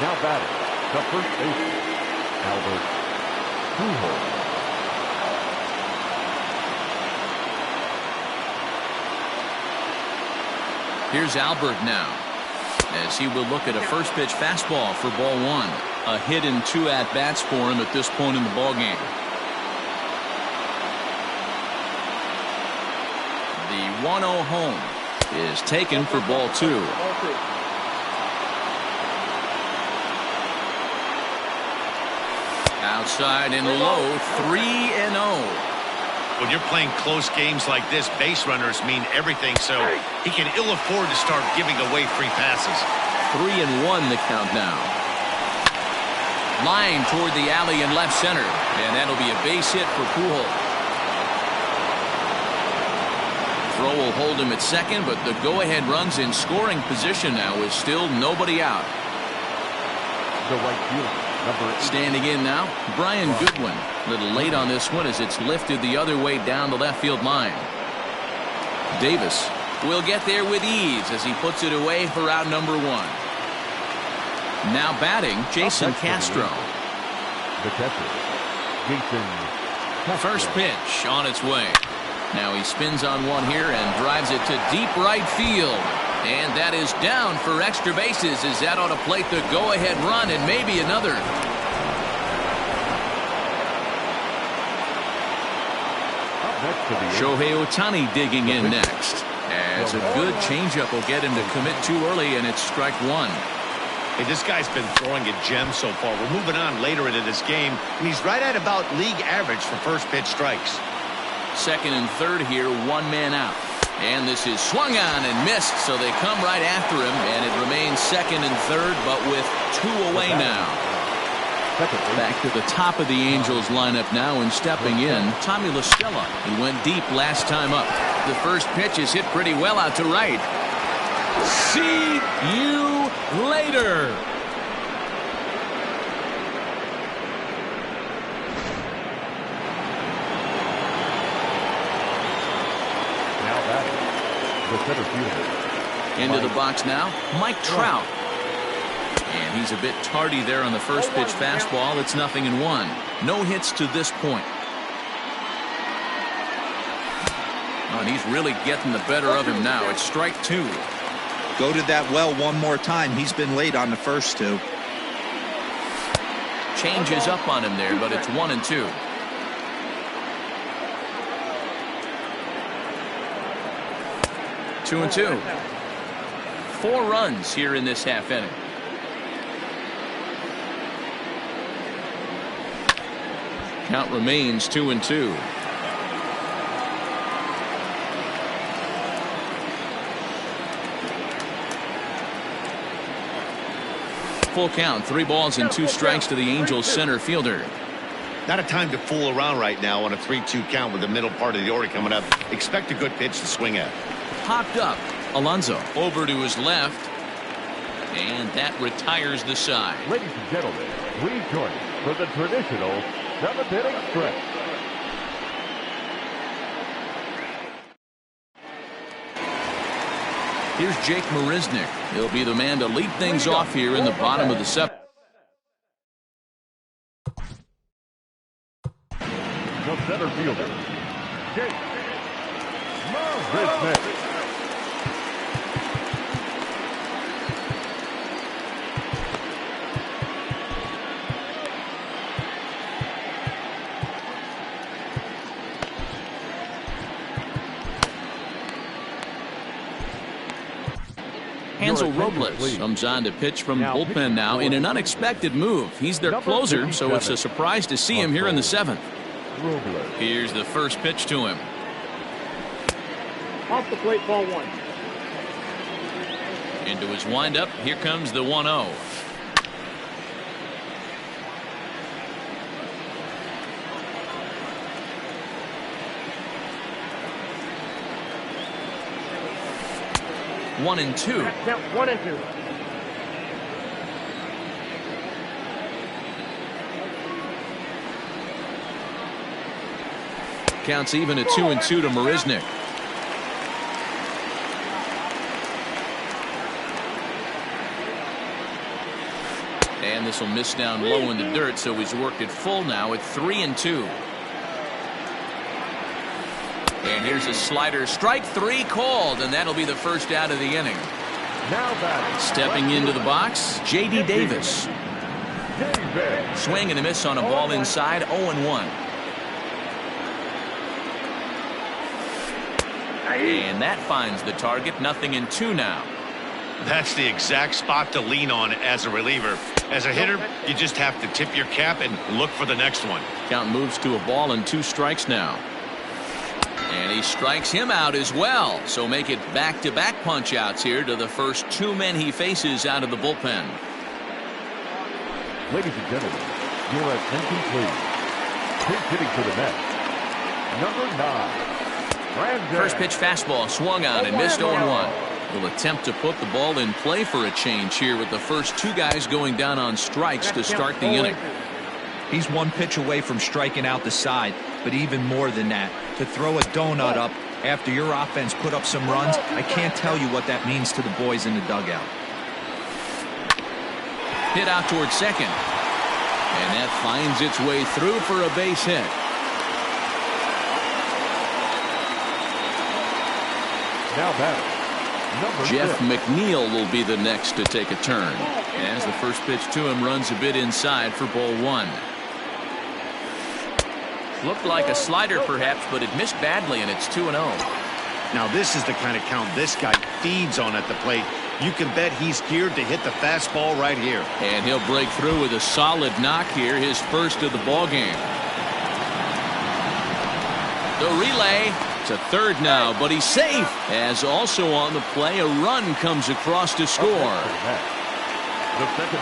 Now batting, the first baseman, Albert Pujols. Here's Albert now, as he will look at a first pitch fastball for ball 1. A hit in 2 at-bats for him at this point in the ballgame. The 1-0 home is taken for ball 2. Outside and low, 3-0. When you're playing close games like this, base runners mean everything, so he can ill afford to start giving away free passes. 3-1 the count now. Line toward the alley in left center, and that'll be a base hit for Pujols. Throw will hold him at second, but the go-ahead runs in scoring position now with still nobody out. The right fielder, number 8. Standing in now, Brian Goodwin. A little late on this one as it's lifted the other way down the left field line. Davis will get there with ease as he puts it away for out number 1. Now batting, Jason Castro. The catcher, Jason Castro. First pitch on its way. Now he spins on one here and drives it to deep right field. And that is down for extra bases as that ought to plate the go-ahead run and maybe another. Shohei Ohtani digging in next. As a good changeup will get him to commit too early, and it's strike 1. Hey, this guy's been throwing a gem so far. We're moving on later into this game, and he's right at about league average for first pitch strikes. Second and third here, one man out. And this is swung on and missed, so they come right after him, and it remains second and third, but with 2 away now. Back to the top of the Angels lineup now, and stepping in, Tommy La Stella. He went deep last time up. The first pitch is hit pretty well out to right. See you later. The center fielder. Into the box now, Mike Trout. And he's a bit tardy there on the first pitch fastball. It's 0-1. No hits to this point. Oh, and he's really getting the better of him now. It's strike 2. Go to that well one more time. He's been late on the first 2. Changes up on him there, but it's 1-2. Two and 2. 4 runs here in this half inning. Count remains 2-2. Full count, 3 balls and 2 strikes to the Angels center fielder. Not a time to fool around right now on a 3-2 count with the middle part of the order coming up. Expect a good pitch to swing at. Popped up. Alonso over to his left. And that retires the side. Ladies and gentlemen, please join us for the traditional 7th inning stretch. Here's Jake Marisnick. He'll be the man to lead things off here in the bottom of the 7th. The center fielder, Jake Marisnick. Hansel Robles comes on to pitch from the bullpen now in an unexpected move. He's their closer, so it's a surprise to see him here in the 7th. Here's the first pitch to him. Off the plate, ball 1. Into his windup, here comes the 1-0. One and 2. Count 1 and 2. Counts even at 2 and 2 to Marisnick. And this will miss down low in the dirt, so he's worked it full now at 3 and 2. And here's a slider, strike 3 called, and that'll be the first out of the inning. Now batting. Stepping into the box, J.D. Davis. Swing and a miss on a ball inside, 0-1. And that finds the target. 0-2 now. That's the exact spot to lean on as a reliever. As a hitter, you just have to tip your cap and look for the next one. Count moves to a ball and 2 strikes now. And he strikes him out as well. So make it back-to-back punch-outs here to the first 2 men he faces out of the bullpen. Ladies and gentlemen, your attention please. Pitch hitting to the net. Number 9. Brandon. First pitch fastball swung on and missed 0-1. Will attempt to put the ball in play for a change here with the first 2 guys going down on strikes to start the inning. He's 1 pitch away from striking out the side, but even more than that, to throw a donut up after your offense put up some runs, I can't tell you what that means to the boys in the dugout. Hit out towards second. And that finds its way through for a base hit. Now batting. Number Jeff 6. McNeil will be the next to take a turn. As the first pitch to him runs a bit inside for ball 1. Looked like a slider perhaps, but it missed badly, and it's 2-0. Now this is the kind of count this guy feeds on at the plate. You can bet he's geared to hit the fastball right here. And he'll break through with a solid knock here, his first of the ball game. The relay to third now, but he's safe. As also on the play, a run comes across to score.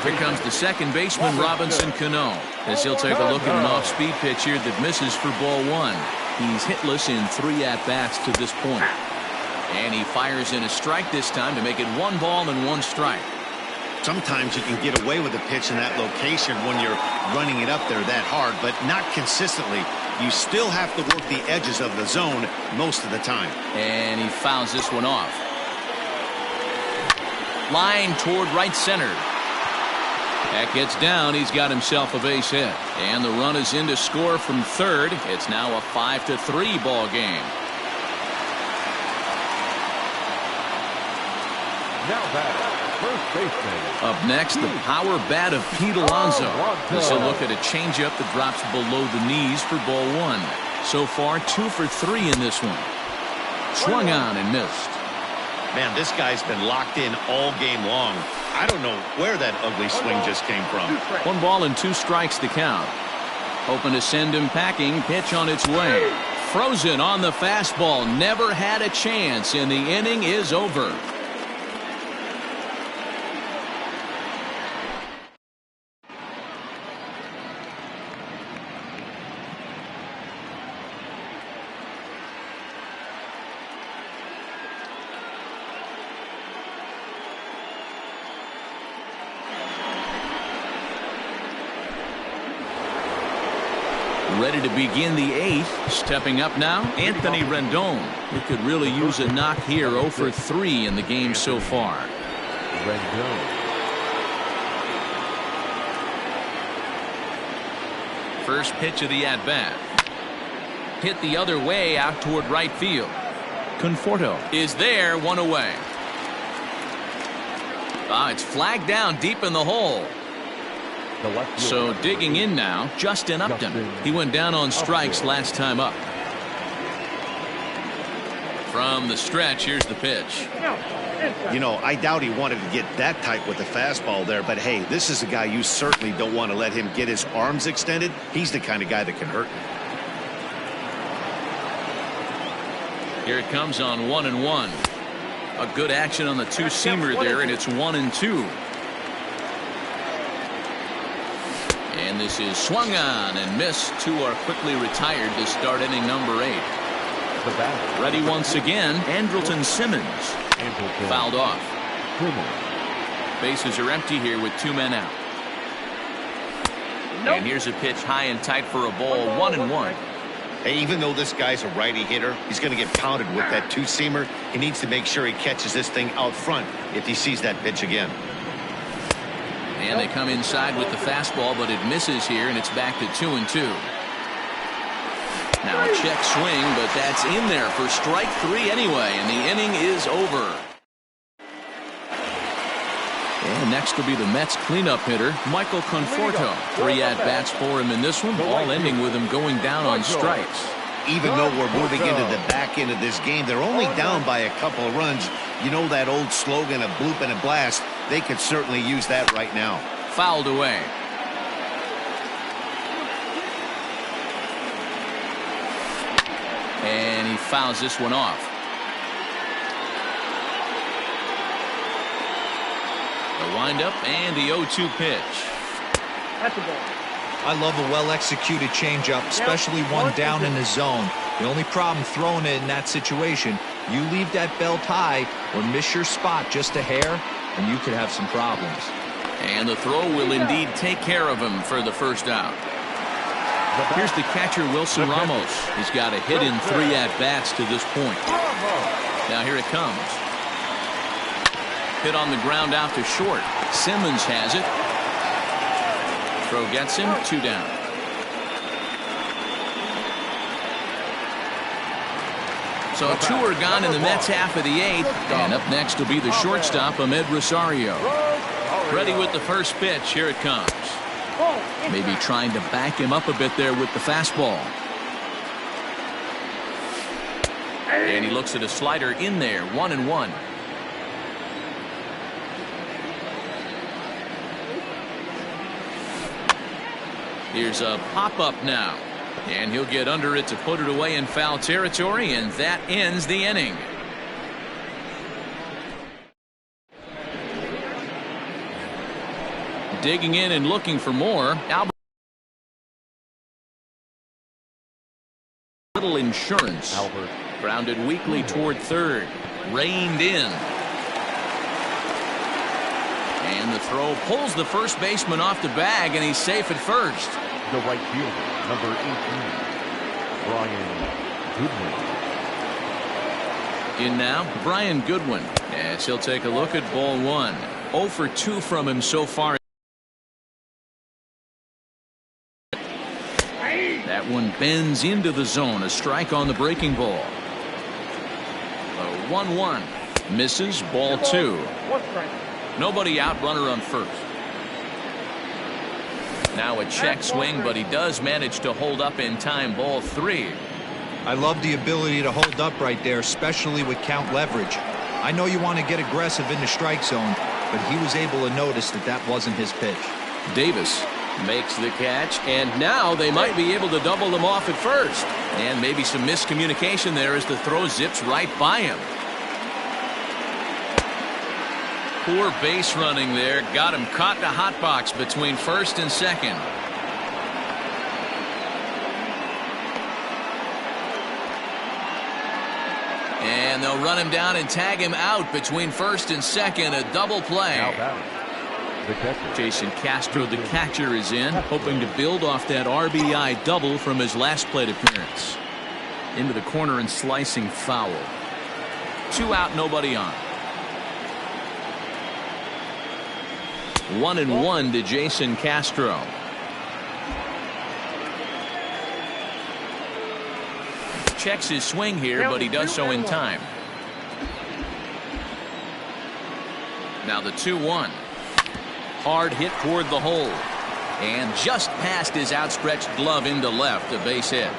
Here comes the second baseman, Robinson Cano, as he'll take a look at an off-speed pitch here that misses for ball 1. He's hitless in 3 at-bats to this point. And he fires in a strike this time to make it 1 ball and 1 strike. Sometimes you can get away with a pitch in that location when you're running it up there that hard, but not consistently. You still have to work the edges of the zone most of the time. And he fouls this one off. Line toward right center. That gets down. He's got himself a base hit. And the run is in to score from third. It's now a 5-3 ball game. Now batting. First baseman. Up next, the power bat of Pete Alonso. This will look at a changeup that drops below the knees for ball 1. So far, 2 for 3 in this one. Swung on and missed. Man, this guy's been locked in all game long. I don't know where that ugly swing just came from. 1 ball and 2 strikes to count. Hoping to send him packing. Pitch on its way. Frozen on the fastball. Never had a chance, and the inning is over. Ready to begin the 8th. Stepping up now, Anthony Rendon. He could really use a knock here. 0 for 3 in the game so far. Rendon. First pitch of the at-bat. Hit the other way out toward right field. Conforto is there, 1 away. It's flagged down deep in the hole. So digging in now, Justin Upton. He went down on strikes last time up. From the stretch, here's the pitch. You know, I doubt he wanted to get that tight with the fastball there, but hey, this is a guy you certainly don't want to let him get his arms extended. He's the kind of guy that can hurt you. Here it comes on 1-1. A good action on the 2-seamer there, and it's 1-2. And this is swung on and missed. 2 are quickly retired to start inning number 8. Ready once again, Andrelton Simmons. Fouled off. Bases are empty here with 2 men out. And here's a pitch high and tight for a ball. 1-1. Hey, even though this guy's a righty hitter, he's going to get pounded with that 2-seamer. He needs to make sure he catches this thing out front if he sees that pitch again. And they come inside with the fastball, but it misses here, and it's back to 2-2. Now a check swing, but that's in there for strike 3 anyway, and the inning is over. And next will be the Mets cleanup hitter, Michael Conforto. 3 at-bats for him in this one, all ending with him going down on strikes. even though we're moving into the back end of this game, they're only down by a couple of runs. You know that old slogan, a bloop and a blast. They could certainly use that right now. Fouled away. And he fouls this one off. The windup and the 0-2 pitch. That's a ball. I love a well-executed changeup, especially one down in the zone. The only problem throwing it in that situation, you leave that belt high or miss your spot just a hair, and you could have some problems. And the throw will indeed take care of him for the first out. Here's the catcher, Wilson Ramos. He's got a hit in 3 at-bats to this point. Now here it comes. Hit on the ground out to short. Simmons has it. Throw gets him, 2 down. So 2 are gone in the Mets half of the 8th. And up next will be the shortstop, Ahmed Rosario. Ready with the first pitch. Here it comes. Maybe trying to back him up a bit there with the fastball. And he looks at a slider in there, 1-1. Here's a pop-up now. And he'll get under it to put it away in foul territory, and that ends the inning. Digging in and looking for more. Little insurance. Grounded weakly toward third. Reined in. And the throw pulls the first baseman off the bag, and he's safe at first. The right fielder, number 18, Brian Goodwin. In now, Brian Goodwin. As he'll take a look at ball 1. 0 for 2 from him so far. That one bends into the zone. A strike on the breaking ball. A 1-1. Misses. Ball 2. Nobody out. Runner on first. Now a check swing, but he does manage to hold up in time. Ball 3. I love the ability to hold up right there, especially with count leverage. I know you want to get aggressive in the strike zone, but he was able to notice that that wasn't his pitch. Davis makes the catch, and now they might be able to double them off at first. And maybe some miscommunication there as the throw zips right by him. Poor base running there. Got him caught in a hot box between first and second. And they'll run him down and tag him out between first and second. A double play. Jason Castro, the catcher, is in, hoping to build off that RBI double from his last plate appearance. Into the corner and slicing foul. 2 out, nobody on. 1-1 to Jason Castro. Checks his swing here, but he does so in time. Now the 2-1. Hard hit toward the hole. And just past his outstretched glove into left, a base hit.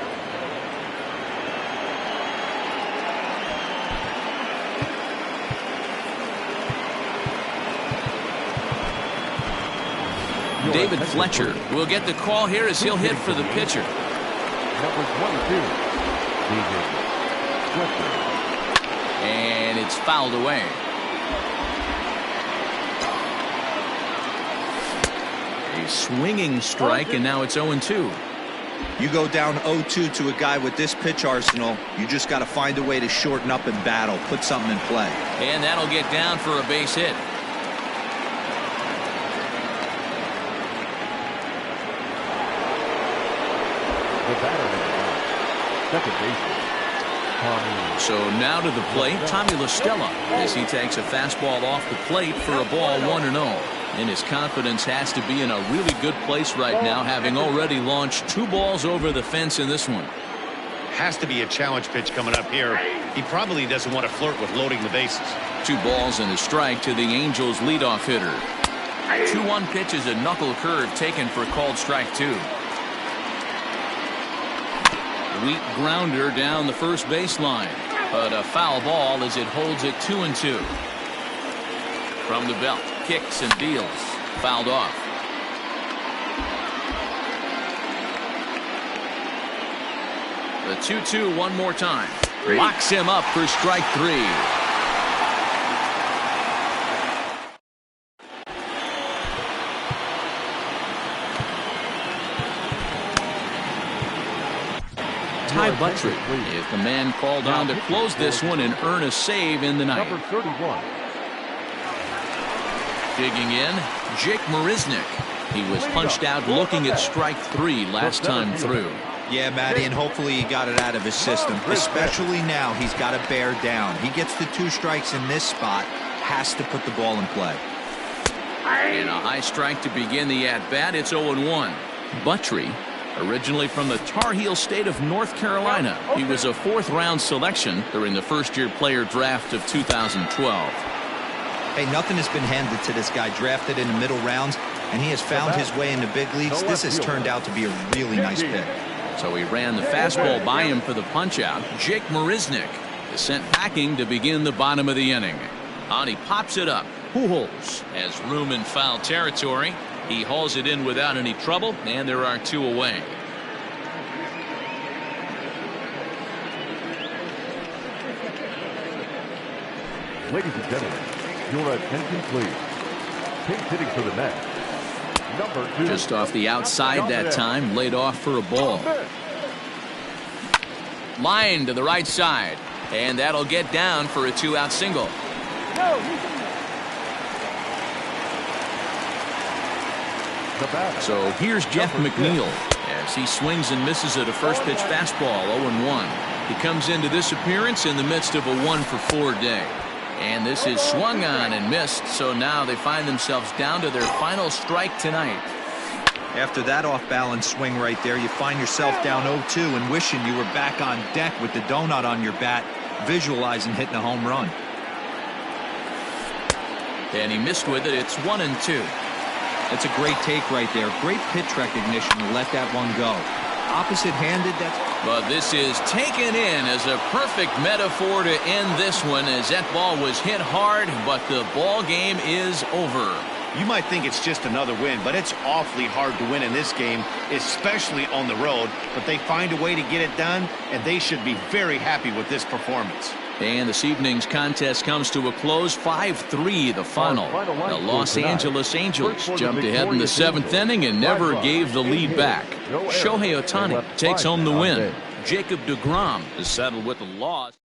David Fletcher will get the call here as he'll hit for the pitcher. Number 22, David Fletcher. And it's fouled away. A swinging strike, and now it's 0-2. You go down 0-2 to a guy with this pitch arsenal, you just got to find a way to shorten up and battle, put something in play. And that'll get down for a base hit. The batter, second baseman, Tommy. So now to the plate, Tommy La Stella, as he takes a fastball off the plate for a ball 1-0. And his confidence has to be in a really good place right now, having already launched 2 balls over the fence in this one. Has to be a challenge pitch coming up here. He probably doesn't want to flirt with loading the bases. 2 balls and a strike to the Angels leadoff hitter. 2-1 pitch is a knuckle curve taken for called strike 2. Weak grounder down the first baseline. But a foul ball as it holds it 2-2. From the belt, kicks and deals. Fouled off. The 2-2 one more time. Locks him up for strike 3. Ty Buttrick is the man called on to close this one and earn a save in the night. Number 31. Digging in, Jake Marisnick. He was punched out looking at strike 3 last time through. Yeah, Matty, and hopefully he got it out of his system. Especially now, he's got to bear down. He gets the 2 strikes in this spot, has to put the ball in play. And a high strike to begin the at-bat. It's 0-1. Buttrey, originally from the Tar Heel state of North Carolina. He was a 4th-round selection during the first-year player draft of 2012. Hey, nothing has been handed to this guy. Drafted in the middle rounds, and he has found his way in the big leagues. This has turned out to be a really nice pick. So he ran the fastball by him for the punch-out. Jake Marisnick is sent packing to begin the bottom of the inning. And he pops it up. Pujols has room in foul territory. He hauls it in without any trouble, and there are 2 away. Ladies and gentlemen, your attention please. Pinch hitting for the Mets. Number 2. Just off the outside that time, laid off for a ball. Line to the right side, and that'll get down for a 2-out single. So here's Jeff McNeil as he swings and misses at a first pitch fastball. 0-1. He comes into this appearance in the midst of a 1-for-4 day. And this is swung on and missed, so now they find themselves down to their final strike tonight. After that off-balance swing right there, you find yourself down 0-2 and wishing you were back on deck with the donut on your bat, visualizing hitting a home run. And he missed with it. It's 1-2. That's a great take right there. Great pitch recognition to let that one go. Opposite-handed, But this is taken in as a perfect metaphor to end this one, as that ball was hit hard, but the ball game is over. You might think it's just another win, but it's awfully hard to win in this game, especially on the road. But they find a way to get it done, and they should be very happy with this performance. And this evening's contest comes to a close, 5-3 the final. The Los Angeles Angels jumped ahead in the 7th inning and never gave the lead back. Shohei Ohtani takes home the win. Jacob deGrom is settled with the loss.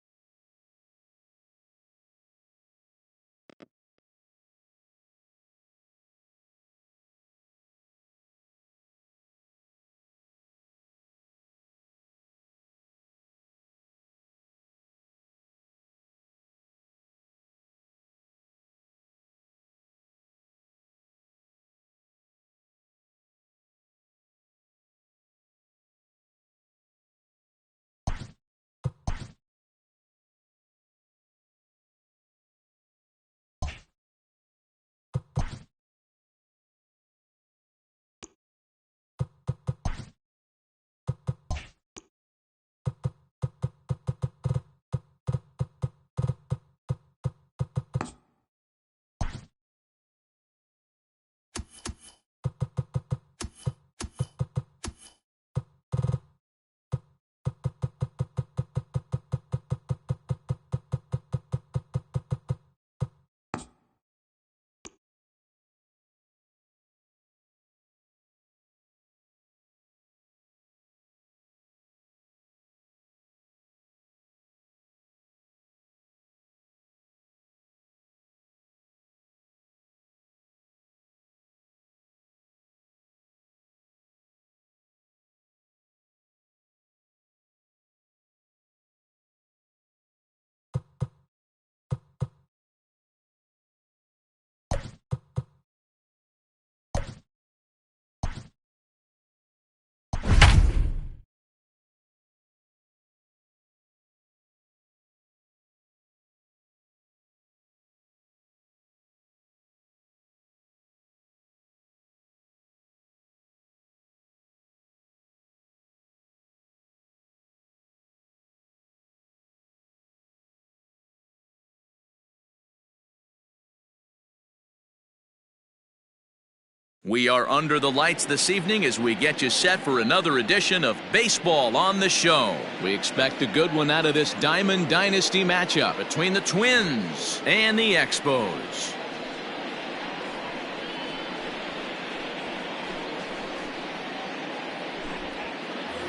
We are under the lights this evening as we get you set for another edition of Baseball on the Show. We expect a good one out of this Diamond Dynasty matchup between the Twins and the Expos.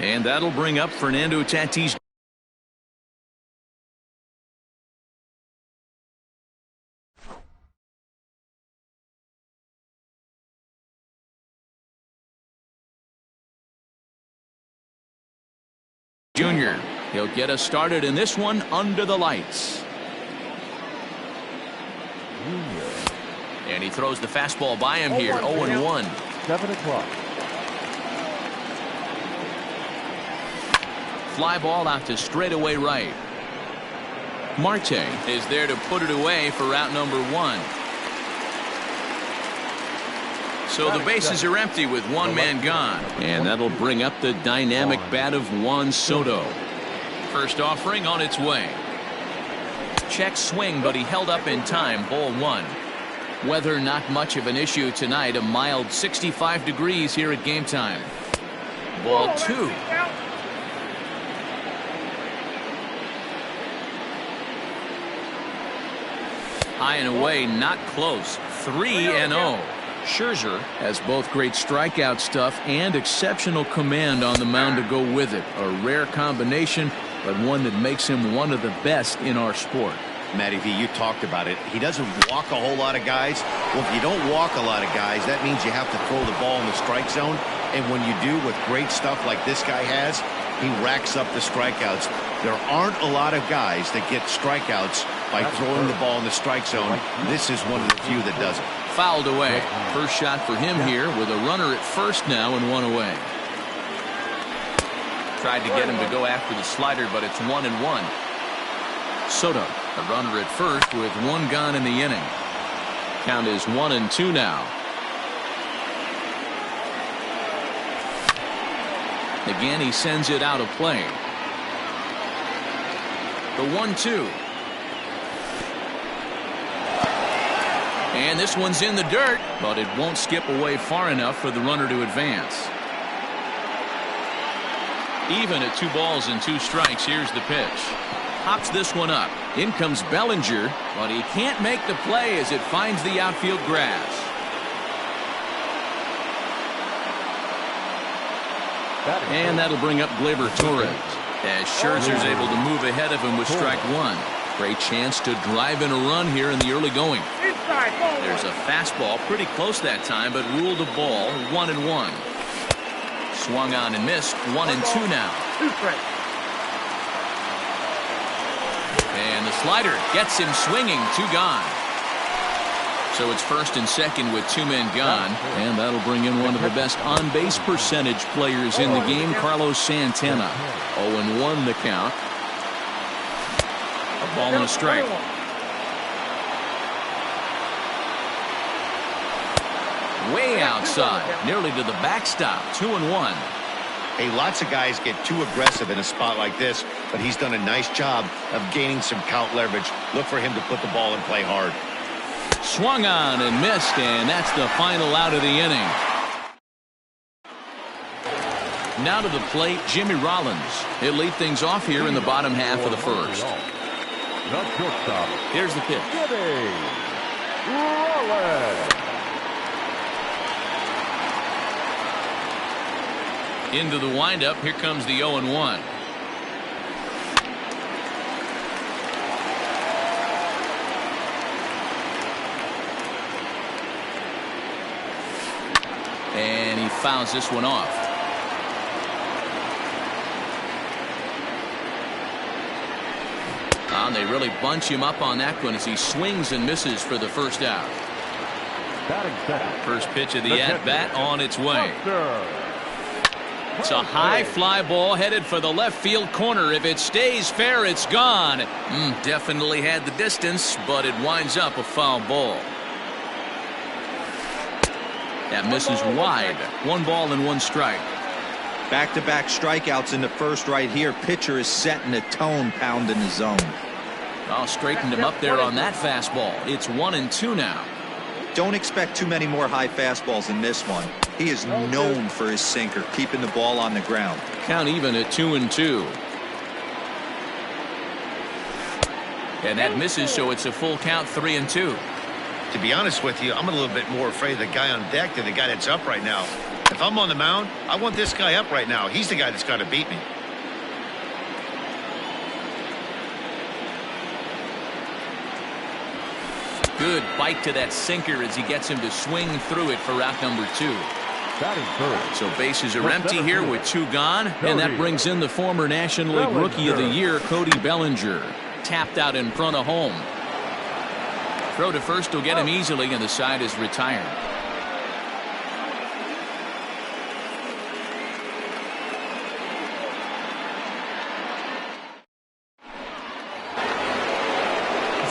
And that'll bring up Fernando Tatis Jr. He'll get us started in this one under the lights. And he throws the fastball by him here. 0-1. 7 o'clock. Fly ball out to straightaway right. Marte is there to put it away for out number 1. So the bases are empty with one man gone. And that'll bring up the dynamic bat of Juan Soto. First offering on its way. Check swing, but he held up in time. Ball 1. Weather not much of an issue tonight. A mild 65 degrees here at game time. Ball 2. High and away, not close. 3-0. Scherzer has both great strikeout stuff and exceptional command on the mound to go with it. A rare combination, but one that makes him one of the best in our sport. Matty V, you talked about it. He doesn't walk a whole lot of guys. Well, if you don't walk a lot of guys, that means you have to throw the ball in the strike zone. And when you do with great stuff like this guy has, he racks up the strikeouts. There aren't a lot of guys that get strikeouts by throwing the ball in the strike zone. This is one of the few that does it. Fouled away. First shot for him here with a runner at first now and 1 away. Tried to get him to go after the slider, but it's 1-1. Soto, a runner at first with 1 gone in the inning. Count is 1-2 now. Again, he sends it out of play. The 1-2. And this one's in the dirt, but it won't skip away far enough for the runner to advance. Even at 2 balls and 2 strikes, here's the pitch. Hops this one up. In comes Bellinger, but he can't make the play as it finds the outfield grass. And that'll bring up Gleyber Torres as Scherzer's able to move ahead of him with strike 1. Great chance to drive in a run here in the early going. There's a fastball pretty close that time, but ruled a ball. 1-1. Swung on and missed. 1-2 now. And the slider gets him swinging. 2 gone. So it's first and second with 2 men gone, and that'll bring in one of the best on-base percentage players in the game, Carlos Santana. 0-1 the count. A ball and a strike. Way outside, nearly to the backstop. 2-1. Hey, lots of guys get too aggressive in a spot like this, but he's done a nice job of gaining some count leverage. Look for him to put the ball in play hard. Swung on and missed, and that's the final out of the inning. Now to the plate, Jimmy Rollins. He'll lead things off here in the bottom half of the first. Here's the pitch. Jimmy Rollins. Into the windup, here comes the 0-1. And he fouls this one off. And they really bunch him up on that one as he swings and misses for the first out. First pitch of the at-bat on its way. It's a high fly ball headed for the left field corner. If it stays fair, it's gone. Definitely had the distance, but it winds up a foul ball. That misses wide. 1 ball and 1 strike. Back-to-back strikeouts in the first right here. Pitcher is setting the tone, pounding the zone. I'll straighten him up there on that fastball. It's 1-2 now. Don't expect too many more high fastballs in this one. He is known for his sinker, keeping the ball on the ground. Count even at 2-2. And that misses, so it's a full count, 3-2. To be honest with you, I'm a little bit more afraid of the guy on deck than the guy that's up right now. If I'm on the mound, I want this guy up right now. He's the guy that's got to beat me. Good bite to that sinker as he gets him to swing through it for out number 2. So bases are empty here with 2 gone, and that brings in the former National League Rookie of the Year, Cody Bellinger. Tapped out in front of home. Throw to first will get him easily, and the side is retired.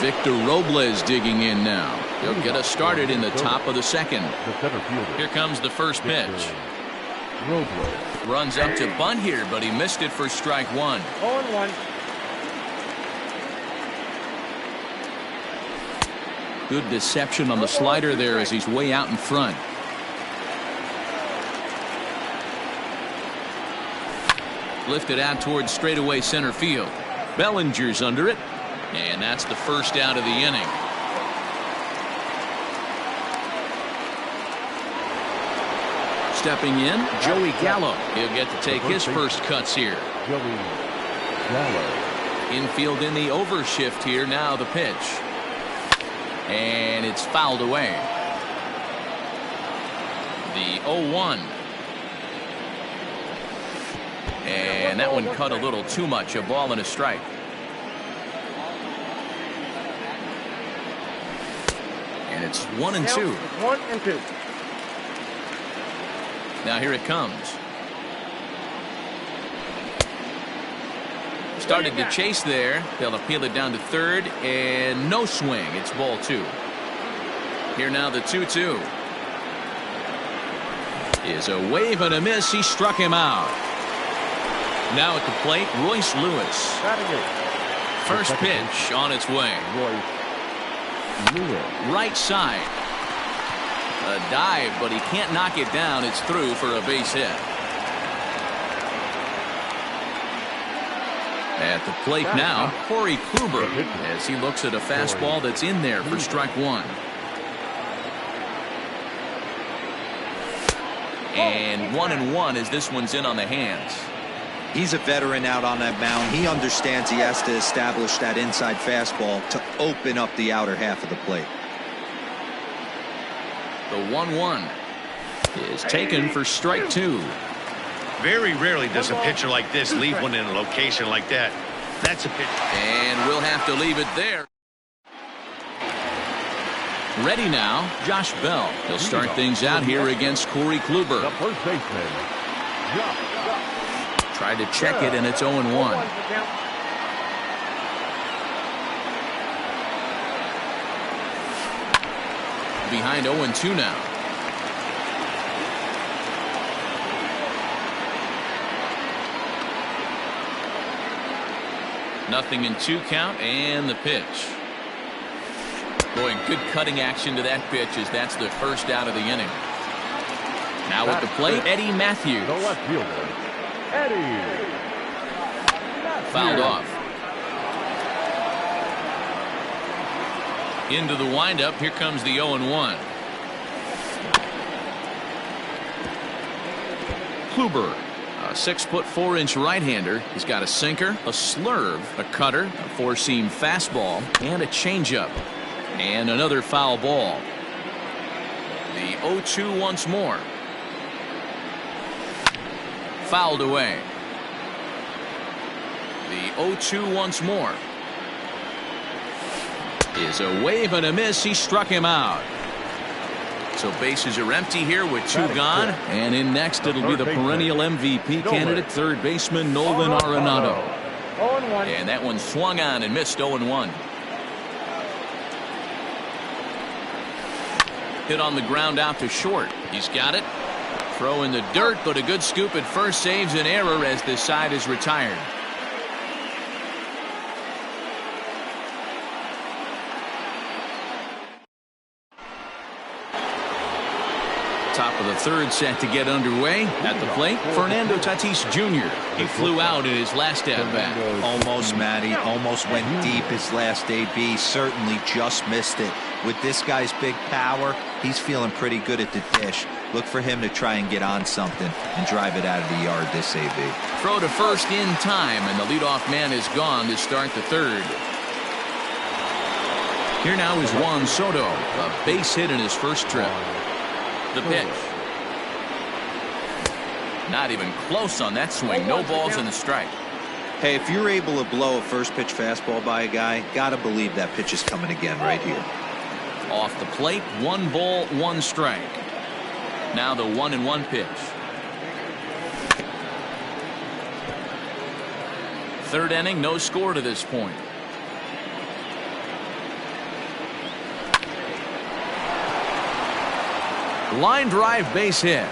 Victor Robles digging in now. He'll get us started in the top of the second. Here comes the first pitch. Runs up to bunt here, but he missed it for strike 1. 0-1. Good deception on the slider there as he's way out in front. Lifted out towards straightaway center field. Bellinger's under it. And that's the first out of the inning. Stepping in, Joey Gallo. He'll get to take his first cuts here. Infield in the overshift here. Now the pitch. And it's fouled away. The 0-1. And that one cut a little too much. A ball and a strike. And it's 1-2. 1-2. Now here it comes. Started to chase there. They'll appeal it down to third, and no swing. It's ball 2. Here now the 2-2. Is a wave and a miss. He struck him out. Now at the plate, Royce Lewis. First pitch on its way. Right side. A dive, but he can't knock it down. It's through for a base hit. At the plate now, Corey Kluber, as he looks at a fastball that's in there for strike 1. And 1-1 as this one's in on the hands. He's a veteran out on that mound. He understands he has to establish that inside fastball to open up the outer half of the plate. The 1-1 is taken for strike 2. Very rarely does a pitcher like this leave one in a location like that. That's a pitch. And we'll have to leave it there. Ready now, Josh Bell. He'll start things out here against Corey Kluber. The first baseman, Tried to check it, and it's 0-1. Behind 0-2 now. Nothing in 2 count, and the pitch. Boy, good cutting action to that pitch as that's the first out of the inning. Now at the plate, Eddie Matthews. the left fielder, Eddie. Fouled off. Into the windup. Here comes the 0-1. Kluber, a 6'4" right-hander. He's got a sinker, a slurve, a cutter, a 4-seam fastball, and a changeup. And another foul ball. The 0-2 once more. Fouled away. The 0-2 once more. Is a wave and a miss. He struck him out. So bases are empty here with 2 gone. And in next it'll be the perennial MVP candidate, third baseman Nolan Arenado. 0-1. And that one swung on and missed. 0-1. Hit on the ground out to short. He's got it. Throw in the dirt, but a good scoop at first saves an error as this side is retired. Top of the third set to get underway. At the plate, Fernando Tatis Jr. He flew out in his last at-bat. Almost, Matty. Almost went deep his last AB. Certainly just missed it. With this guy's big power, he's feeling pretty good at the dish. Look for him to try and get on something and drive it out of the yard this AB. Throw to first in time, and the leadoff man is gone to start the third. Here now is Juan Soto, a base hit in his first trip. The pitch. Not even close on that swing. No balls and a strike. Hey, if you're able to blow a first pitch fastball by a guy, gotta believe that pitch is coming again right here. Off the plate, 1 ball, 1 strike. Now the 1-1 pitch. Third inning, no score to this point. Line drive base hit.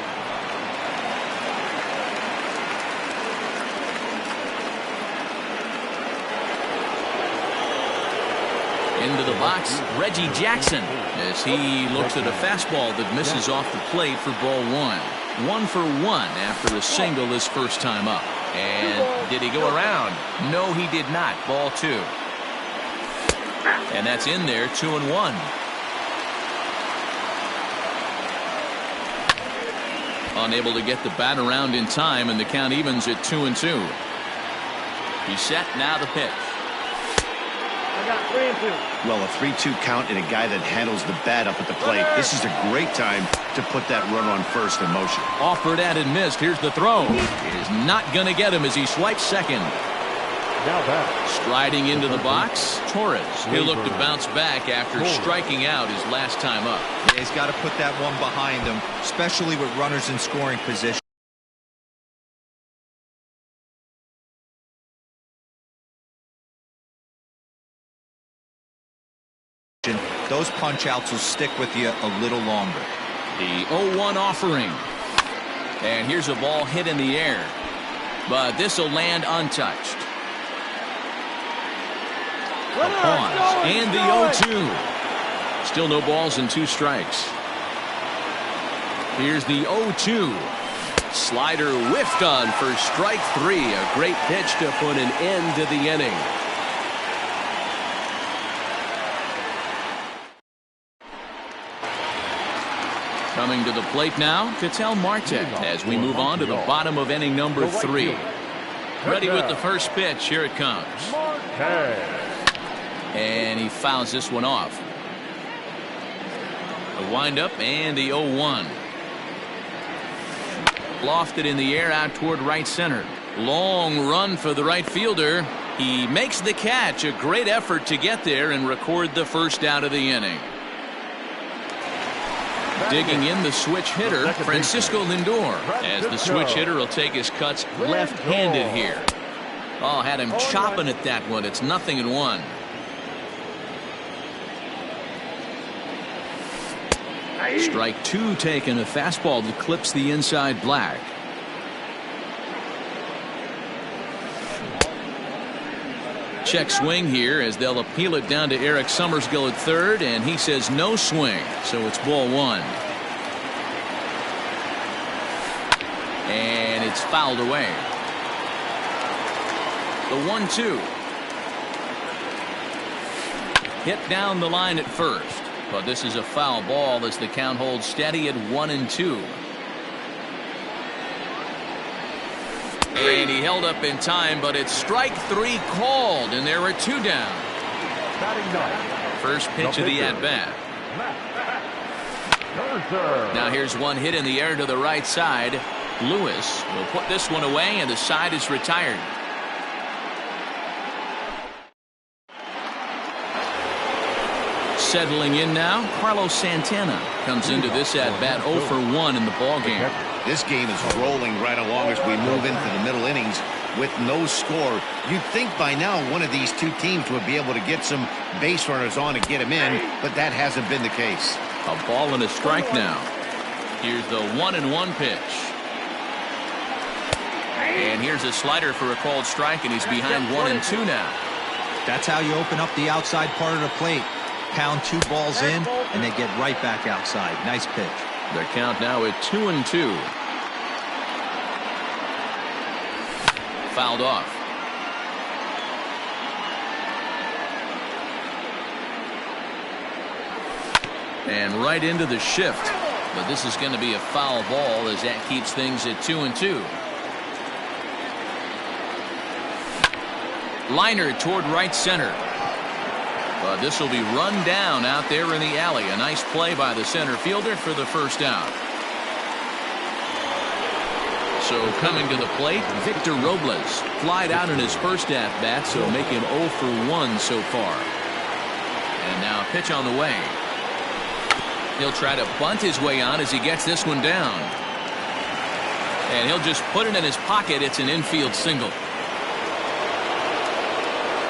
Into the box, Reggie Jackson, as he looks at a fastball that misses off the plate for ball 1. 1 for 1 after a single his first time up. And did he go around? No, he did not. Ball 2. And that's in there, 2-1. Unable to get the bat around in time, and the count evens at 2-2. He's set, now the pitch. I got 3-2. Well, a 3-2 count and a guy that handles the bat up at the plate. This is a great time to put that runner on first in motion. Offered at and missed. Here's the throw. It is not going to get him as he swipes second. Now back. Striding into the box, Torres. He'll look to bounce back after striking out his last time up. Yeah, he's got to put that one behind him, especially with runners in scoring position. Those punch outs will stick with you a little longer. The 0-1 offering. And here's a ball hit in the air. But this will land untouched. A pause. And the 0-2. Still no balls and 2 strikes. Here's the 0-2. Slider whiffed on for strike 3. A great pitch to put an end to the inning. Coming to the plate now, Ketel Marte, as we move on to the bottom of inning number 3. Ready with the first pitch. Here it comes. And he fouls this one off. The windup and the 0-1. Lofted in the air out toward right center. Long run for the right fielder. He makes the catch. A great effort to get there and record the first out of the inning. Digging in the switch hitter, Francisco Lindor, as the switch hitter will take his cuts left-handed here. Oh, had him chopping at that one. It's 0-1. Strike 2 taken, a fastball that clips the inside black. Check swing here as they'll appeal it down to Eric Summersgill at third, and he says no swing, so it's ball 1. And it's fouled away. The 1-2. Hit down the line at first, but this is a foul ball as the count holds steady at 1-2. And he held up in time, but it's strike 3 called, and there are 2 down. First pitch of the at-bat. Now here's one hit in the air to the right side. Lewis will put this one away, and the side is retired. Settling in now, Carlos Santana comes into this at-bat 0 for 1 in the ballgame. This game is rolling right along as we move into the middle innings with no score. You'd think by now one of these 2 teams would be able to get some base runners on and get them in, but that hasn't been the case. A ball and a strike now. Here's the 1-1 pitch. And here's a slider for a called strike, and he's behind 1-2 now. That's how you open up the outside part of the plate. Pound 2 balls in, and they get right back outside. Nice pitch. The count now at 2-2. Fouled off. And right into the shift. But this is going to be a foul ball as that keeps things at 2-2. Liner toward right center. But this will be run down out there in the alley. A nice play by the center fielder for the first out. So coming to the plate, Victor Robles flied out in his first at-bat, so make him 0 for 1 so far. And now a pitch on the way. He'll try to bunt his way on as he gets this one down. And he'll just put it in his pocket. It's an infield single.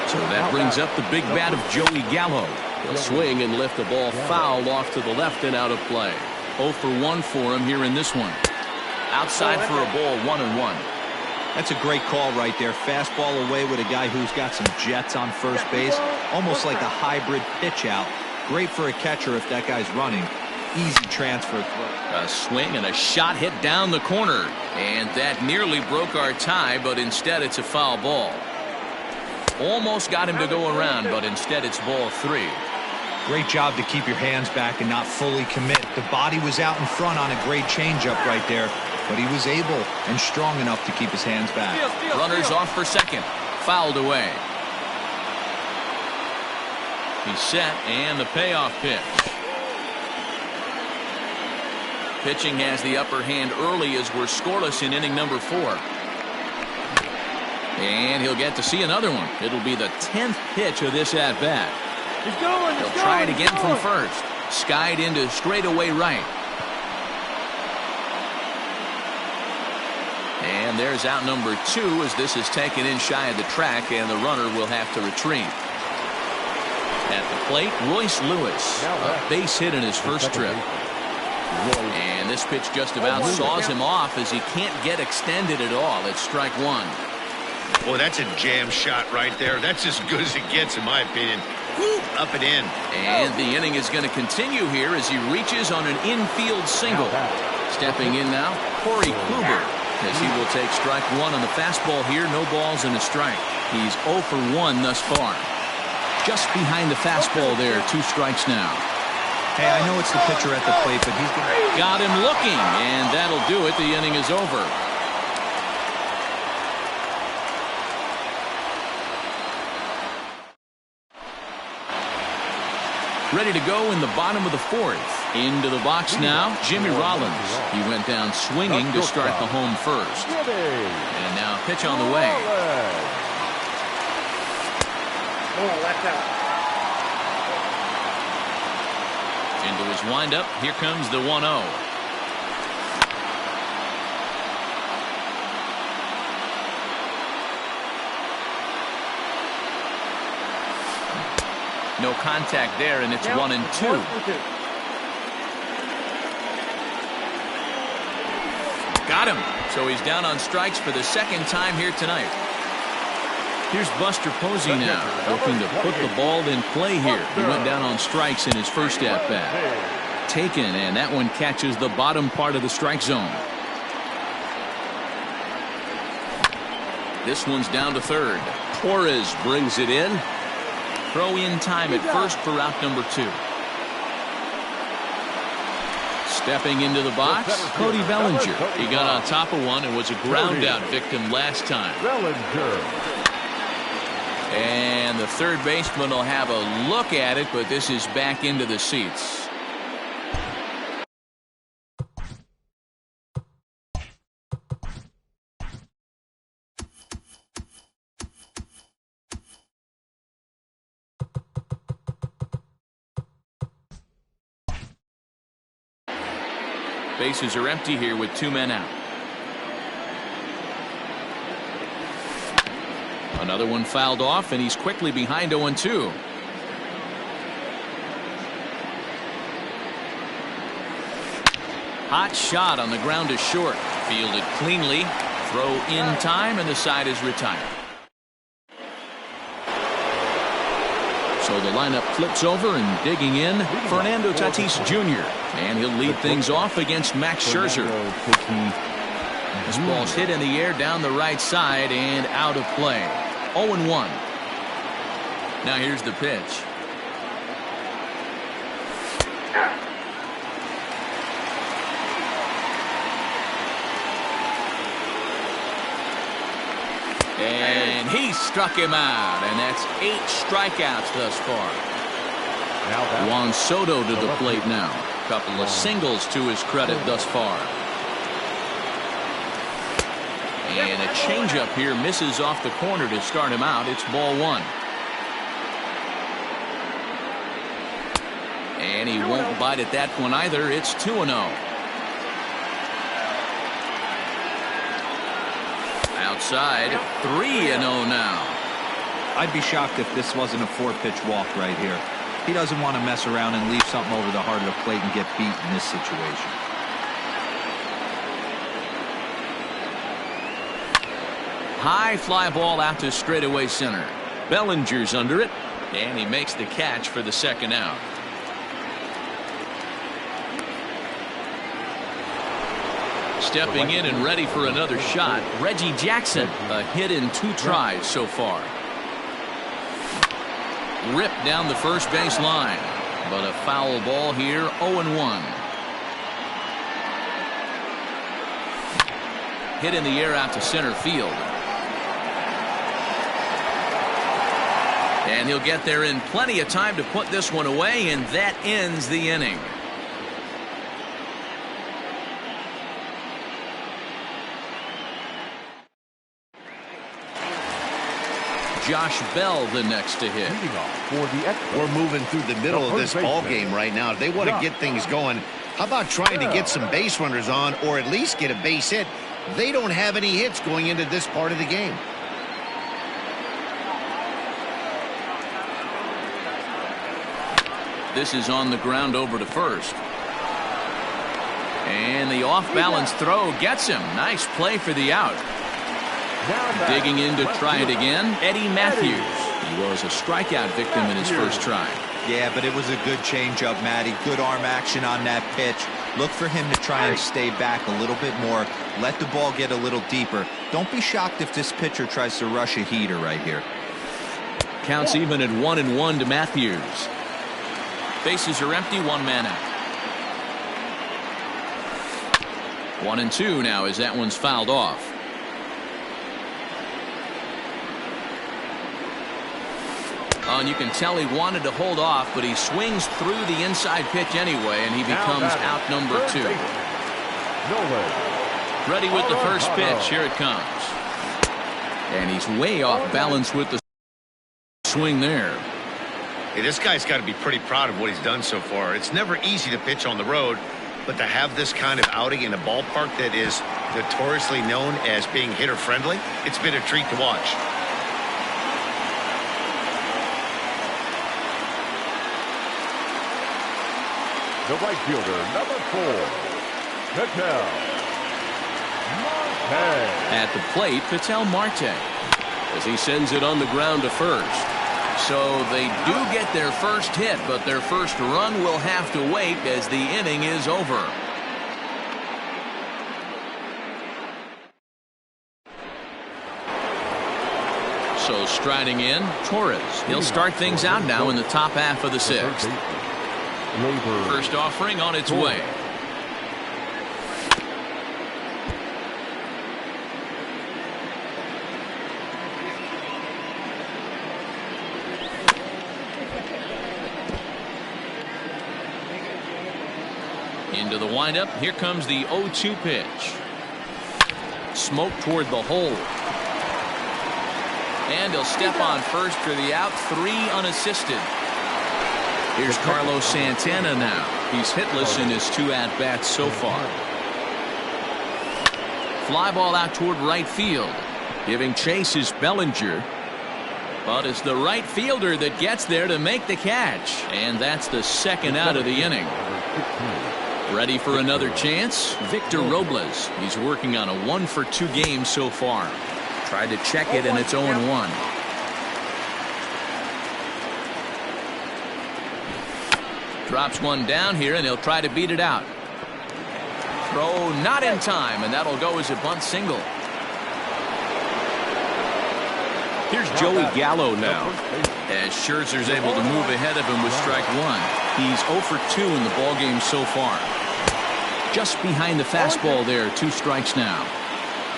So that brings up the big bat of Joey Gallo. He'll swing and lift the ball foul off to the left and out of play. 0 for 1 for him here in this one. Outside for a ball, 1-1. That's a great call right there. Fastball away with a guy who's got some jets on first base. Almost like a hybrid pitch out. Great for a catcher if that guy's running. Easy transfer throw. A swing and a shot hit down the corner. And that nearly broke our tie, but instead it's a foul ball. Almost got him to go around, but instead it's ball 3. Great job to keep your hands back and not fully commit. The body was out in front on a great changeup right there, but he was able and strong enough to keep his hands back. Runners off for second. Fouled away. He's set, and the payoff pitch. Pitching has the upper hand early as we're scoreless in inning number 4. And he'll get to see another one. It'll be the 10th pitch of this at-bat. He'll try it again from first. Skied into straightaway right. And there's out number 2 as this is taken in shy of the track, and the runner will have to retreat. At the plate, Royce Lewis, a base hit in his first trip. And this pitch just about saws him off as he can't get extended at all. It's strike 1. Boy, that's a jam shot right there. That's as good as it gets, in my opinion. Woo, up and in. And the inning is going to continue here as he reaches on an infield single. Stepping in now, Corey Kluber, as he will take strike 1 on the fastball here. No balls and a strike. He's 0 for 1 thus far. Just behind the fastball there. 2 strikes now. Hey, I know it's the pitcher at the plate, but he's got him looking, and that'll do it. The inning is over. Ready to go in the bottom of the 4th. Into the box now, Jimmy Rollins. He went down swinging to start the home first. And now pitch on the way. Into his windup, here comes the 1-0. No contact there, and it's 1-2. Got him. So he's down on strikes for the second time here tonight. Here's Buster Posey now, looking to put the ball in play here. He went down on strikes in his first at-bat. Taken, and that one catches the bottom part of the strike zone. This one's down to third. Torres brings it in. Throw in time at first for out number 2. Stepping into the box, Cody Bellinger. He got on top of one and was a ground out victim last time. And the third baseman will have a look at it, but this is back into the seats. Bases are empty here with 2 men out. Another one fouled off, and he's quickly behind 0-2. Hot shot on the ground to short. Fielded cleanly. Throw in time, and the side is retired. So the lineup flips over, and digging in, Fernando Tatis Jr. And he'll lead things off against Max Scherzer. This ball's hit in the air down the right side and out of play. 0-1. Now here's the pitch. And he struck him out, and that's 8 strikeouts thus far. Juan Soto to the plate now. Couple of singles to his credit thus far. And a changeup here misses off the corner to start him out. It's ball 1. And he won't bite at that one either. It's 2-0. Outside, 3-0 now. I'd be shocked if this wasn't a 4-pitch walk right here. He doesn't want to mess around and leave something over the heart of the plate and get beat in this situation. High fly ball out to straightaway center. Bellinger's under it, and he makes the catch for the second out. Stepping in and ready for another shot, Reggie Jackson. A hit in 2 tries so far. Ripped down the first base line, but a foul ball here. 0-1. Hit in the air out to center field. And he'll get there in plenty of time to put this one away, and that ends the inning. Josh Bell the next to hit. We're moving through the middle of this ball game right now. They want to get things going. How about trying to get some base runners on, or at least get a base hit? They don't have any hits going into this part of the game. This is on the ground over to first. And the off-balance throw gets him. Nice play for the out. Digging in to try it again, Eddie Matthews. He was a strikeout victim in his first try. Yeah, but it was a good changeup, Matty. Good arm action on that pitch. Look for him to try and stay back a little bit more. Let the ball get a little deeper. Don't be shocked if this pitcher tries to rush a heater right here. Counts even at 1-1 to Matthews. Bases are empty, 1 man out. 1-2 now as that one's fouled off. Oh, and you can tell he wanted to hold off, but he swings through the inside pitch anyway, and he becomes out number 2. Ready with the first pitch. Here it comes. And he's way off balance with the swing there. Hey, this guy's got to be pretty proud of what he's done so far. It's never easy to pitch on the road, but to have this kind of outing in a ballpark that is notoriously known as being hitter-friendly, it's been a treat to watch. The right fielder, number 4, Patel Marte. At the plate, Patel Marte, as he sends it on the ground to first. So they do get their first hit, but their first run will have to wait as the inning is over. So striding in, Torres. He'll start things out now in the top half of the 6th. First offering on its way. Into the windup. Here comes the 0-2 pitch. Smoke toward the hole. And he'll step on first for the out. 3 unassisted. Here's Carlos Santana now. He's hitless in his 2 at-bats so far. Fly ball out toward right field. Giving chase is Bellinger. But it's the right fielder that gets there to make the catch. And that's the second out of the inning. Ready for another chance? Victor Robles. He's working on a 1-for-2 game so far. Tried to check it, and it's 0-1. Drops one down here, and he'll try to beat it out. Throw not in time, and that'll go as a bunt single. Here's Joey Gallo now, as Scherzer's able to move ahead of him with strike one. He's 0 for 2 in the ballgame so far. Just behind the fastball there, 2 strikes now.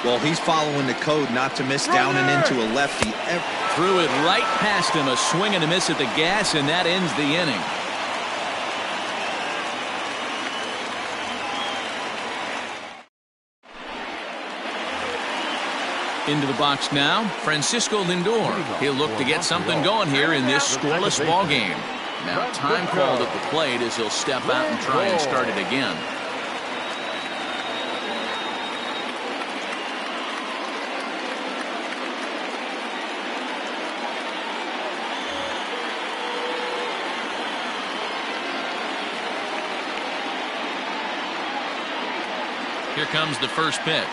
Well, he's following the code not to miss down and into a lefty. Threw it right past him, a swing and a miss at the gas, and that ends the inning. Into the box now, Francisco Lindor. He'll look to get something going here in this scoreless ball game. Now time called at the plate as he'll step out and try and start it again. Here comes the first pitch.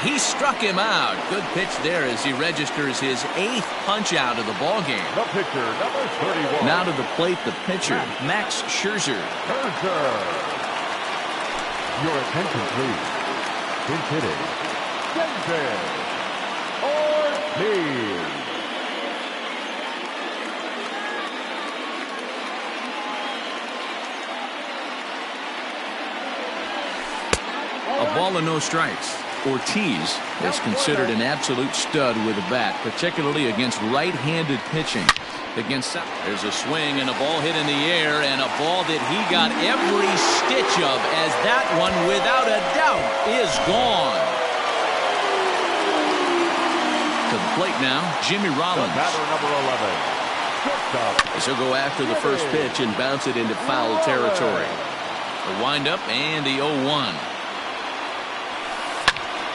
He struck him out. Good pitch there as he registers his 8th punch out of the ball game. The pitcher, number 31. Now to the plate, the pitcher, Max Scherzer. Your attention, please. Pinch hitting, David Ortiz. A ball and no strikes. Ortiz is considered an absolute stud with a bat, particularly against right-handed pitching. There's a swing and a ball hit in the air, and a ball that he got every stitch of, as that one, without a doubt, is gone. To the plate now, Jimmy Rollins. Batter number 11. As he'll go after the first pitch and bounce it into foul territory. The windup and the 0-1.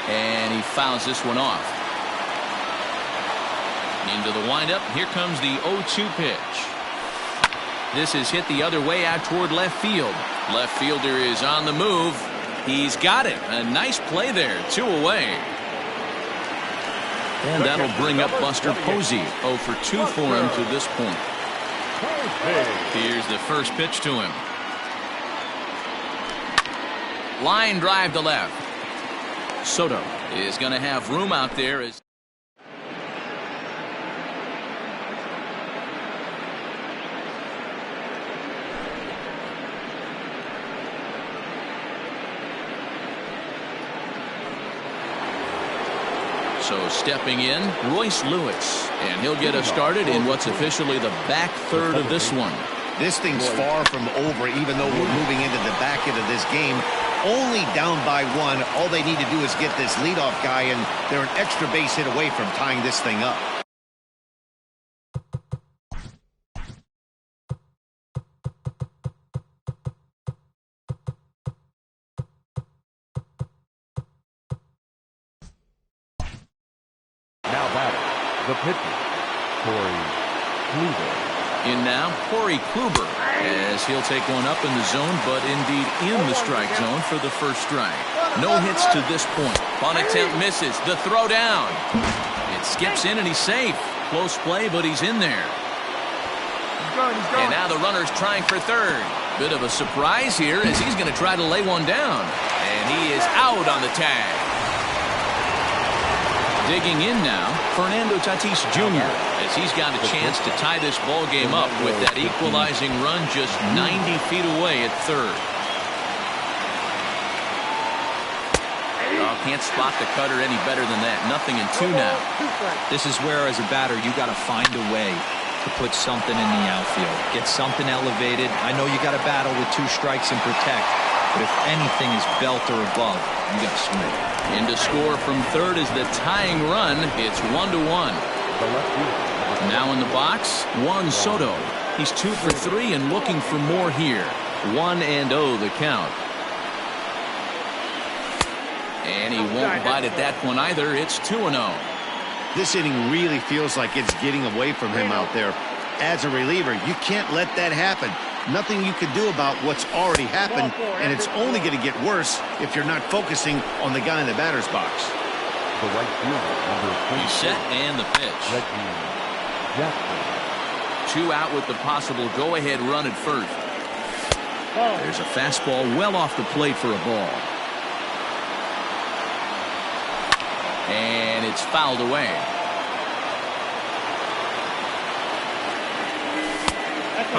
And he fouls this one off. Into the windup. Here comes the 0-2 pitch. This is hit the other way out toward left field. Left fielder is on the move. He's got it. A nice play there. 2 away. And that'll bring up Buster Posey. 0 for 2 for him to this point. Here's the first pitch to him. Line drive to left. Soto is going to have room out there as so stepping in, Royce Lewis, and he'll get us started in what's officially the back third of this one. This thing's far from over, even though we're moving into the back end of this game. Only down by 1. All they need to do is get this leadoff guy, and they're an extra base hit away from tying this thing up. Now batting, the pitcher, Corey Kluber. In now, Corey Kluber, as he'll take one up in the zone, but indeed in the strike zone for the first strike. No hits to this point. Punt attempt misses. The throw down. It skips in and he's safe. Close play, but he's in there. And now the runner's trying for third. Bit of a surprise here as he's going to try to lay one down. And he is out on the tag. Digging in now, Fernando Tatis Jr. as he's got a chance to tie this ball game up with that equalizing run just 90 feet away at third. Oh, can't spot the cutter any better than that. Nothing in two now. This is where, as a batter, you got to find a way to put something in the outfield. Get something elevated. I know you got to battle with 2 strikes and protect, but if anything is belt or above, you got to swing. In to score from third is the tying run. It's 1-1. Now in the box, Juan Soto. He's 2 for 3 and looking for more here. 1-0 the count. And he won't bite at that one either. It's 2-0. This inning really feels like it's getting away from him out there. As a reliever, you can't let that happen. Nothing you can do about what's already happened, and it's only going to get worse if you're not focusing on the guy in the batter's box. The right fielder, number 20. He's set and the pitch. 2 out with the possible go-ahead run at first. There's a fastball well off the plate for a ball. And it's fouled away.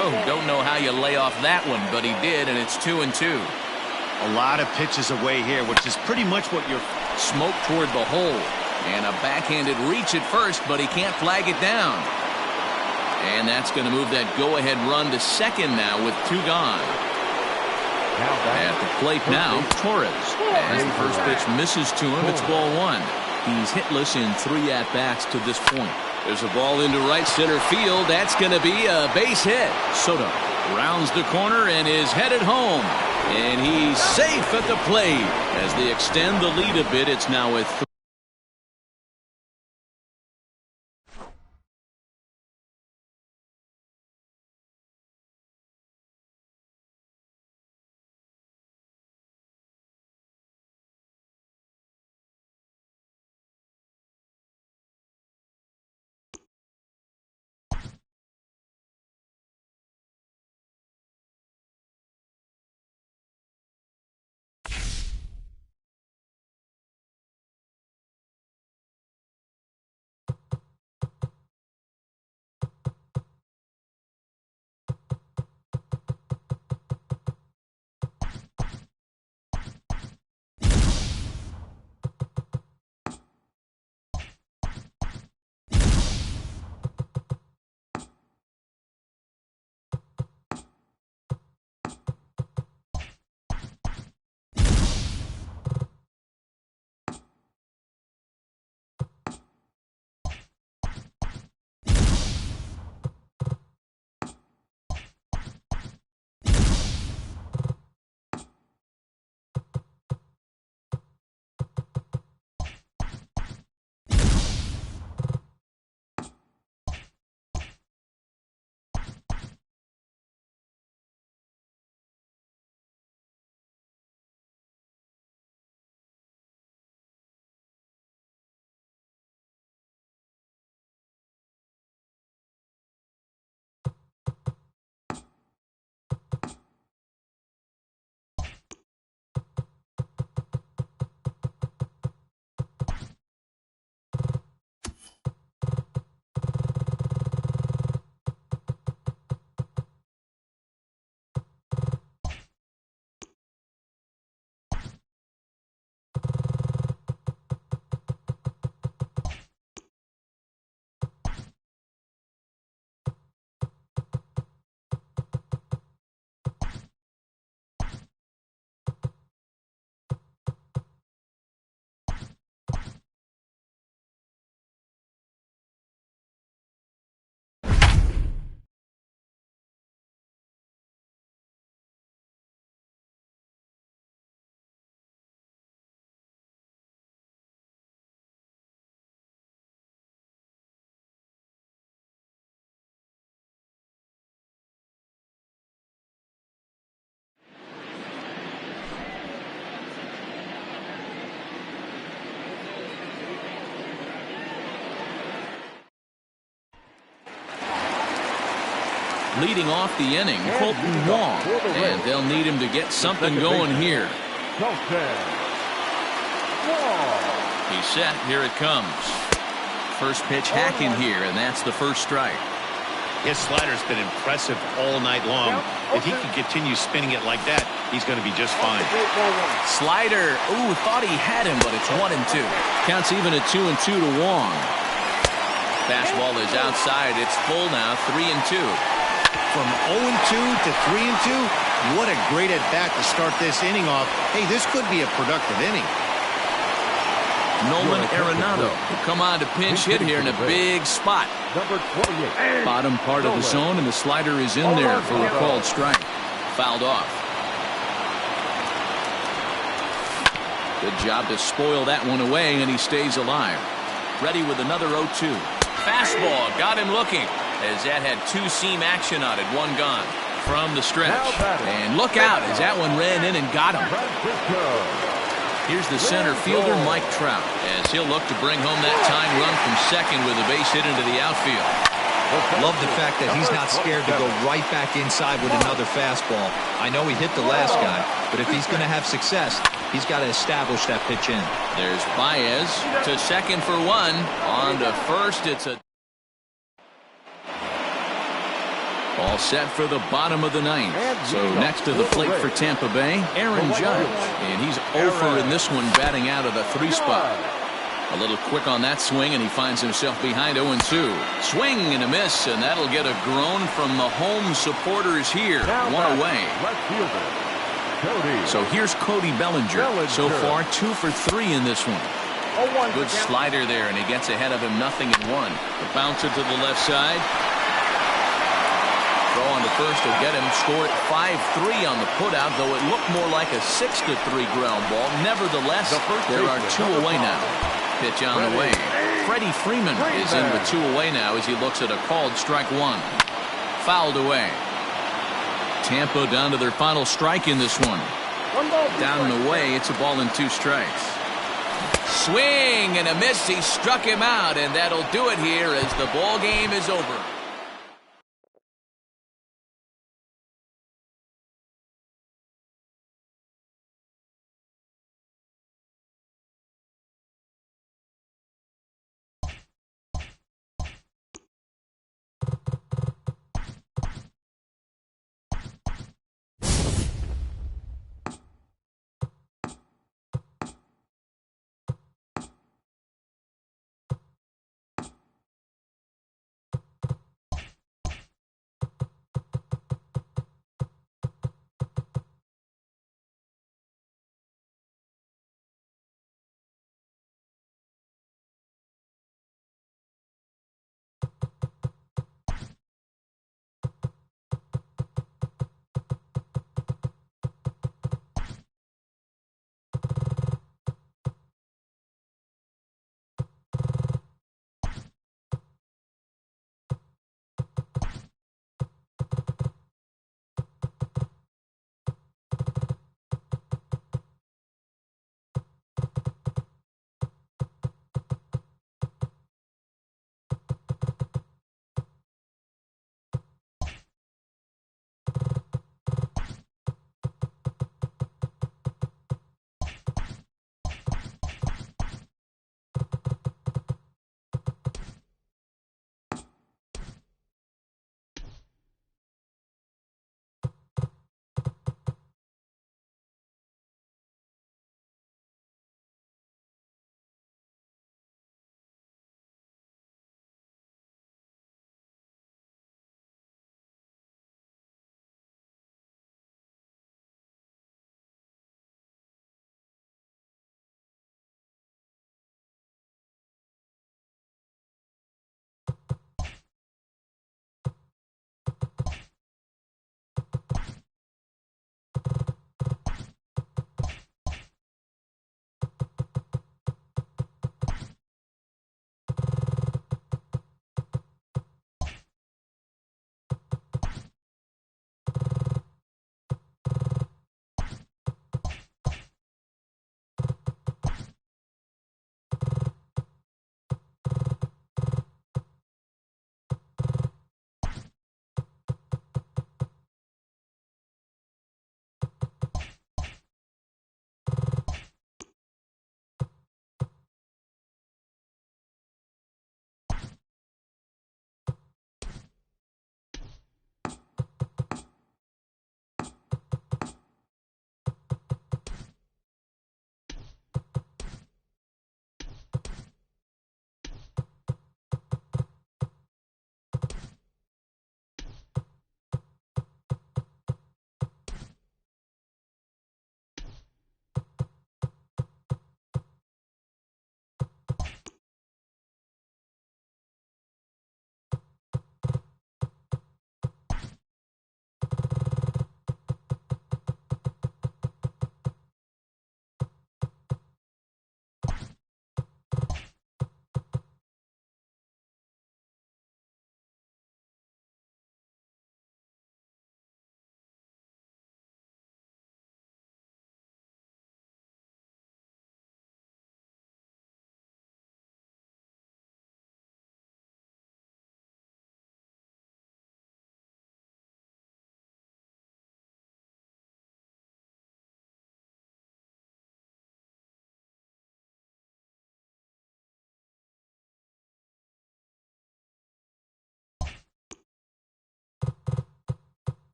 Oh, don't know how you lay off that one, but he did, and it's 2-2. A lot of pitches away here, which is pretty much what you're... Smoke toward the hole. And a backhanded reach at first, but he can't flag it down. And that's going to move that go-ahead run to second now with 2 gone. At the plate now, Torres. As the first pitch misses to him, it's ball 1. He's hitless in 3 at-bats to this point. There's a ball into right center field. That's going to be a base hit. Soto rounds the corner and is headed home. And he's safe at the plate. As they extend the lead a bit, it's now at 3. Leading off the inning, Colton Wong. And they'll need him to get something going here. He's set. Here it comes. First pitch hacking here, and that's the first strike. His slider's been impressive all night long. If he can continue spinning it like that, he's going to be just fine. Slider. Ooh, thought he had him, but it's 1-2. Counts even at 2-2 to Wong. Fastball is outside. It's full now, 3-2. From 0-2 to 3-2, what a great at-bat to start this inning off. Hey, this could be a productive inning. Nolan Arenado will come on to pinch hit here in a big spot. Bottom part of the zone, and the slider is in there for a called strike. Fouled off. Good job to spoil that one away, and he stays alive. Ready with another 0-2. Fastball got him looking, as that had two-seam action on it. One gone from the stretch. And look out as that one ran in and got him. Here's the center fielder, Mike Trout, as he'll look to bring home that tying run from second with a base hit into the outfield. Love the fact that he's not scared to go right back inside with another fastball. I know he hit the last guy, but if he's going to have success, he's got to establish that pitch in. There's Baez to second for one. On to first, it's a... All set for the bottom of the ninth. So next to the plate for Tampa Bay, Aaron Judge. And he's 0 in this one, batting out of the 3 spot. A little quick on that swing, and he finds himself behind 0-2. Swing and a miss, and that'll get a groan from the home supporters here. One away. So here's Cody Bellinger. So far, 2 for 3 in this one. Good slider there, and he gets ahead of him, 0-1. The bouncer to the left side. Throw on to first will get him. Score at 5-3 on the putout, though it looked more like a 6-3 ground ball. Nevertheless, there are 2 away now. Pitch on the way. Freddie Freeman is in with 2 away now as he looks at a called strike 1. Fouled away. Tampa down to their final strike in this one. Down and away, it's a ball and 2 strikes. Swing and a miss. He struck him out, and that'll do it here as the ball game is over.